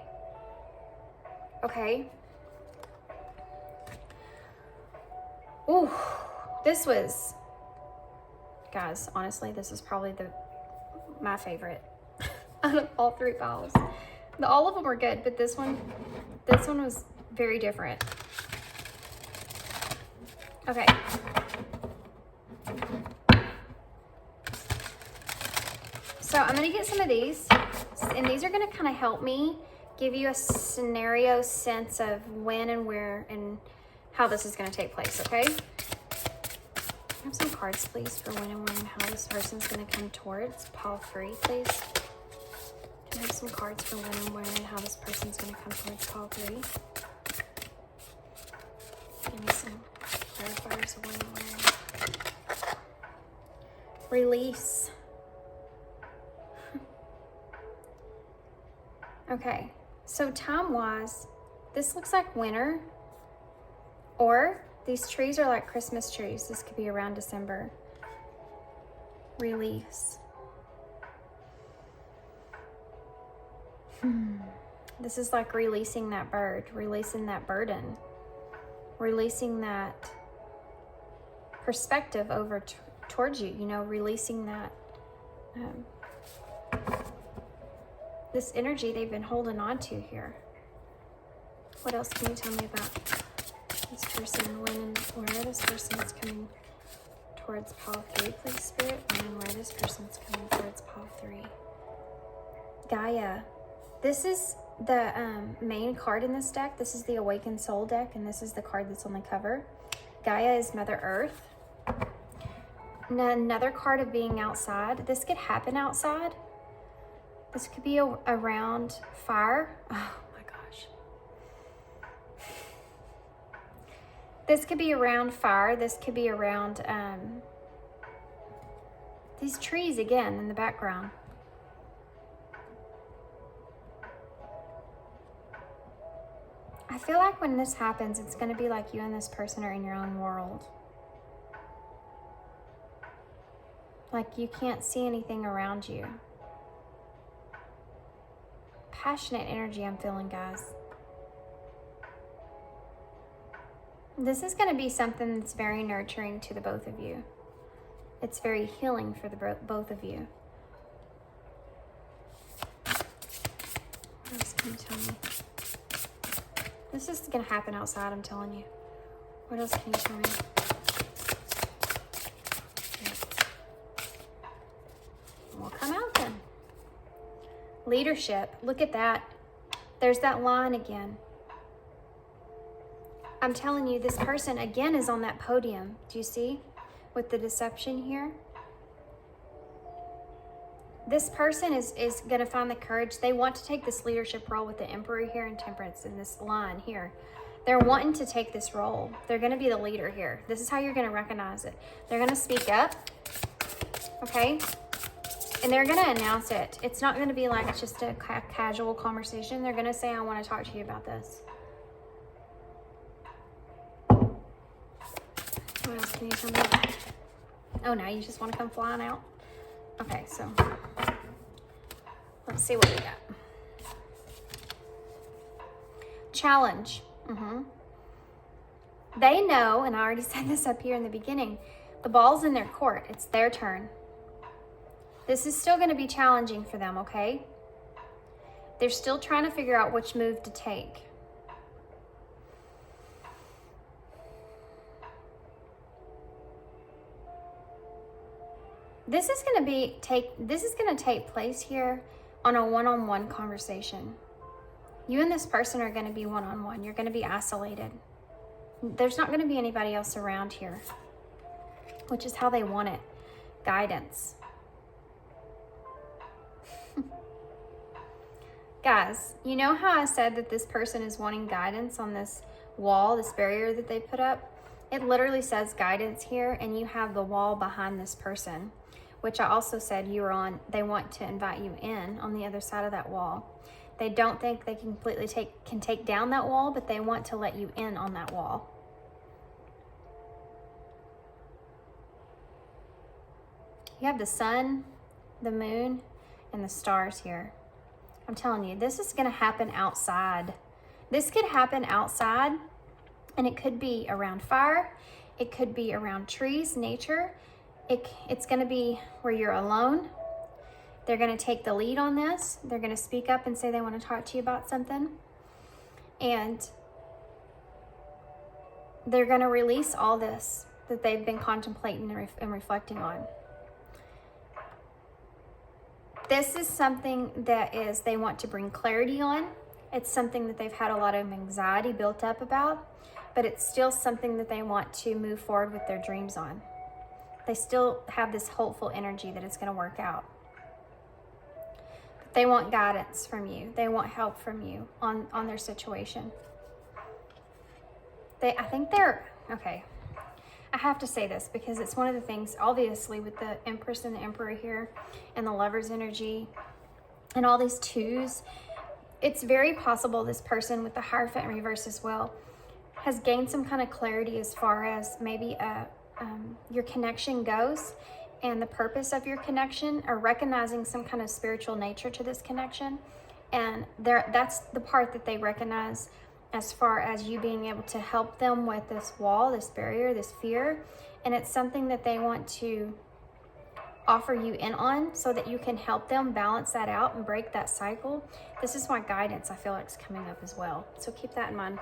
Okay? Ooh, this was, guys, honestly, this is probably my favorite out of all three piles. All of them were good, but this one was very different. Okay. So I'm going to get some of these, and these are going to kind of help me give you a scenario sense of when and where and how this is going to take place, okay? Have some cards, please, for when and where and how this person's going to come towards pile 3, please. Can I have some cards for when and where and how this person's going to come towards pile 3? Give me some clarifiers of when and where. Release. Okay, so time-wise, this looks like winter, or these trees are like Christmas trees. This could be around December. Release. This is like releasing that bird, releasing that burden, releasing that perspective over towards you, you know, releasing that this energy they've been holding on to here. What else can you tell me about this person, when and where this person's coming towards pile 3, please, Spirit? When and where this person's coming towards pile 3. Gaia. This is the main card in this deck. This is the Awakened Soul deck, and this is the card that's on the cover. Gaia is Mother Earth. Another card of being outside. This could happen outside. This could be around fire. Oh my gosh. This could be around fire. This could be around these trees again in the background. I feel like when this happens, it's going to be like you and this person are in your own world. Like you can't see anything around you. Passionate energy I'm feeling, guys. This is going to be something that's very nurturing to the both of you. It's very healing for the both of you. What else can you tell me? This is going to happen outside, I'm telling you. What else can you tell me? We'll come out then. Leadership. Look at that. There's that line again. I'm telling you, this person again is on that podium. Do you see? With the deception here. This person is going to find the courage. They want to take this leadership role with the Emperor here and Temperance in this line here. They're wanting to take this role. They're going to be the leader here. This is how you're going to recognize it. They're going to speak up. Okay? And they're going to announce it. It's not going to be like just a casual conversation. They're going to say, I want to talk to you about this. What else can you tell me? Oh, now you just want to come flying out? Okay, so let's see what we got. Challenge. They know, and I already said this up here in the beginning, the ball's in their court. It's their turn. This is still going to be challenging for them, okay? They're still trying to figure out which move to take. This is going to take place here on a one-on-one conversation. You and this person are going to be one-on-one. You're going to be isolated. There's not going to be anybody else around here, which is how they want it. Guidance. Guys, you know how I said that this person is wanting guidance on this wall, this barrier that they put up? It literally says guidance here, and you have the wall behind this person, which I also said you're on. They want to invite you in on the other side of that wall. They don't think they can completely take down that wall, but they want to let you in on that wall. You have the sun, the moon, and the stars here. I'm telling you, this is going to happen outside. This could happen outside, and it could be around fire. It could be around trees, nature. It's going to be where you're alone. They're going to take the lead on this. They're going to speak up and say they want to talk to you about something. And they're going to release all this that they've been contemplating and reflecting on. This is something that they want to bring clarity on. It's something that they've had a lot of anxiety built up about, but it's still something that they want to move forward with their dreams on. They still have this hopeful energy that it's going to work out. They want guidance from you. They want help from you on their situation. I think they're, okay, I have to say this because it's one of the things, obviously, with the Empress and the Emperor here and the Lover's energy and all these twos, it's very possible this person with the Hierophant in reverse as well has gained some kind of clarity as far as maybe your connection goes and the purpose of your connection, or recognizing some kind of spiritual nature to this connection. And that's the part that they recognize as far as you being able to help them with this wall, this barrier, this fear. And it's something that they want to offer you in on so that you can help them balance that out and break that cycle. This is why guidance, I feel like, is coming up as well. So keep that in mind.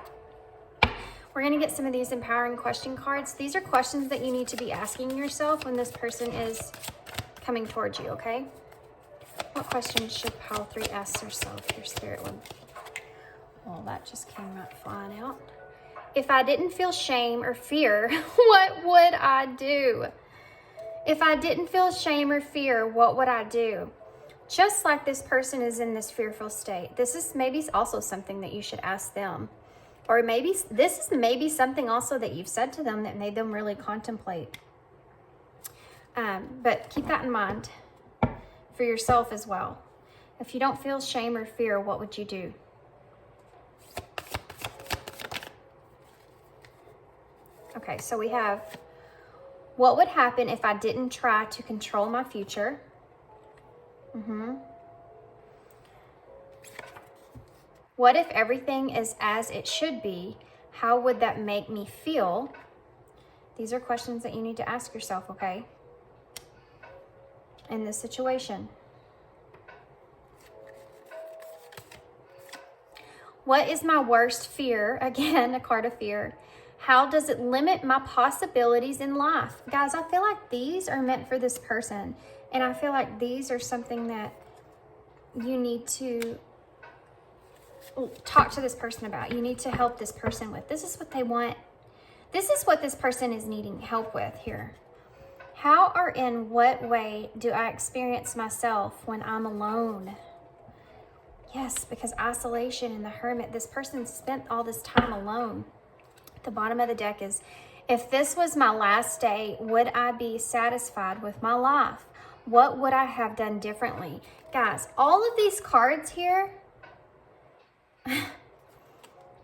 We're going to get some of these empowering question cards. These are questions that you need to be asking yourself when this person is coming towards you, okay? What questions should pile 3 ask yourself, your spirit one? Well, that just came right flying out. If I didn't feel shame or fear, what would I do? If I didn't feel shame or fear, what would I do? Just like this person is in this fearful state, this is maybe also something that you should ask them. Or maybe this is maybe something also that you've said to them that made them really contemplate. But keep that in mind for yourself as well. If you don't feel shame or fear, what would you do? Okay, so we have, what would happen if I didn't try to control my future? What if everything is as it should be, How would that make me feel? These are questions that you need to ask yourself, okay? In this situation. What is my worst fear? Again, a card of fear. How does it limit my possibilities in life? Guys, I feel like these are meant for this person. And I feel like these are something that you need to talk to this person about. You need to help this person with. This is what they want. This is what this person is needing help with here. How or in what way do I experience myself when I'm alone? Yes, because isolation and the hermit, this person spent all this time alone. At the bottom of the deck is, if this was my last day, would I be satisfied with my life? What would I have done differently? Guys, all of these cards here,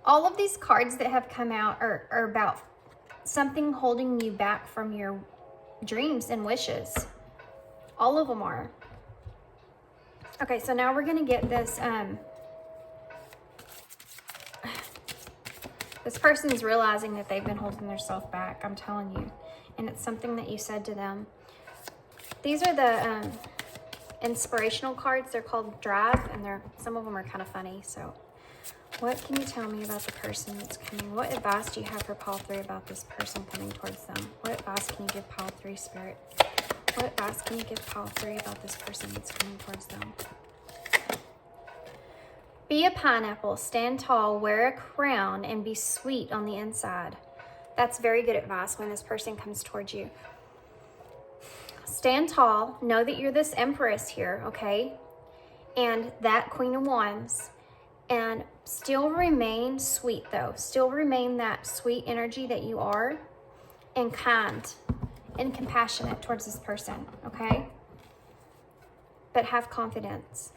all of these cards that have come out are about something holding you back from your dreams and wishes. All of them are. Okay, so now we're going to get this. This person's realizing that they've been holding themselves back, I'm telling you. And it's something that you said to them. These are the inspirational cards. They're called Drive, and some of them are kind of funny. So what can you tell me about the person that's coming? What advice do you have for Pile 3 about this person coming towards them? What advice can you give Pile 3, Spirit? What advice can you give Pile 3 about this person that's coming towards them? Be a pineapple, stand tall, wear a crown, and be sweet on the inside. That's very good advice when this person comes towards you. Stand tall, know that you're this Empress here, okay? And that Queen of Wands. And still remain sweet though. Still remain that sweet energy that you are, and kind and compassionate towards this person, okay? But have confidence.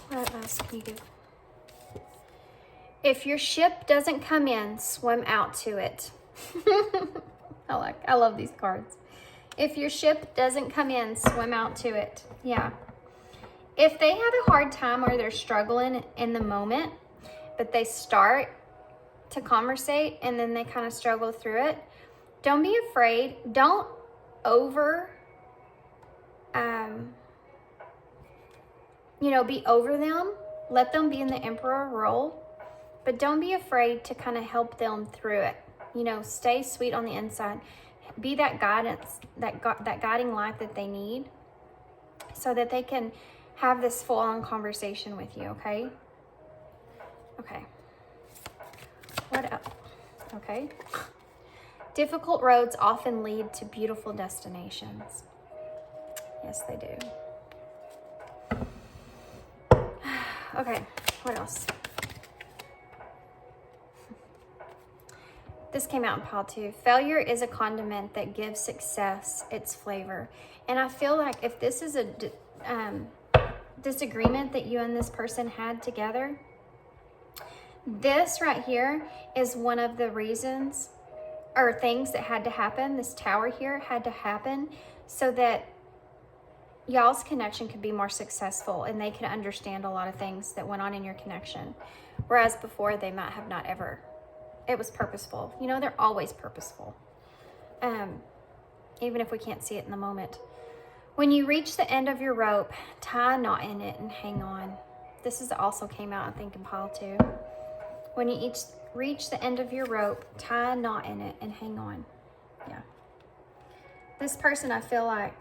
What else can you give? If your ship doesn't come in, swim out to it. I love these cards. If your ship doesn't come in, swim out to it. Yeah. If they have a hard time or they're struggling in the moment, but they start to conversate and then they kind of struggle through it, don't be afraid. Don't be over them. Let them be in the Emperor role, but don't be afraid to kind of help them through it. Stay sweet on the inside. Be that guidance, that guiding light that they need, so that they can have this full-on conversation with you, okay? Okay. What else? Okay. Difficult roads often lead to beautiful destinations. Yes, they do. Okay, what else? This came out in Pile 2. Failure is a condiment that gives success its flavor. And I feel like if this is a disagreement that you and this person had together, this right here is one of the reasons or things that had to happen. This tower here had to happen so that y'all's connection could be more successful and they could understand a lot of things that went on in your connection. Whereas before, they might have not ever. It was purposeful. They're always purposeful. Even if we can't see it in the moment. When you reach the end of your rope, tie a knot in it and hang on. This also came out, I think, in Pile 2. When you reach the end of your rope, tie a knot in it and hang on. Yeah. This person, I feel like,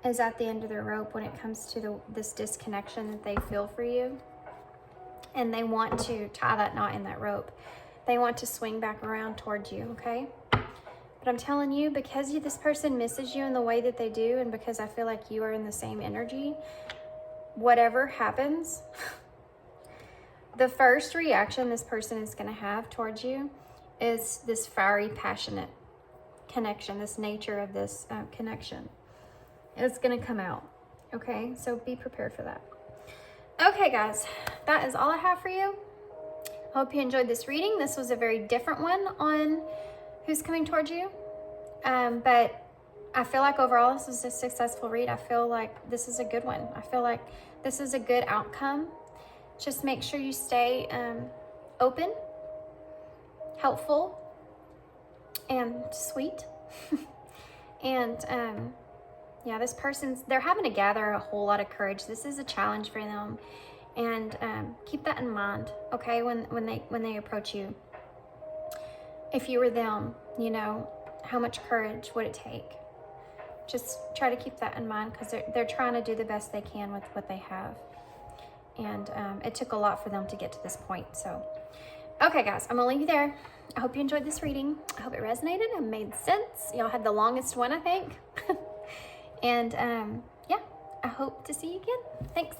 is at the end of their rope when it comes to this disconnection that they feel for you. And they want to tie that knot in that rope. They want to swing back around towards you, okay? But I'm telling you, because this person misses you in the way that they do, and because I feel like you are in the same energy, whatever happens, the first reaction this person is going to have towards you is this fiery, passionate connection, this nature of this connection. It's going to come out, okay? So be prepared for that. Okay, guys, that is all I have for you. Hope you enjoyed this reading. This was a very different one on who's coming towards you. But I feel like overall this was a successful read. I feel like this is a good one. I feel like this is a good outcome. Just make sure you stay open, helpful, and sweet. And yeah, this person's, they're having to gather a whole lot of courage. This is a challenge for them. And keep that in mind, okay, when they approach you. If you were them, you know, how much courage would it take? Just try to keep that in mind, because they're trying to do the best they can with what they have. And it took a lot for them to get to this point. So, okay, guys, I'm going to leave you there. I hope you enjoyed this reading. I hope it resonated and made sense. Y'all had the longest one, I think. And, yeah, I hope to see you again. Thanks.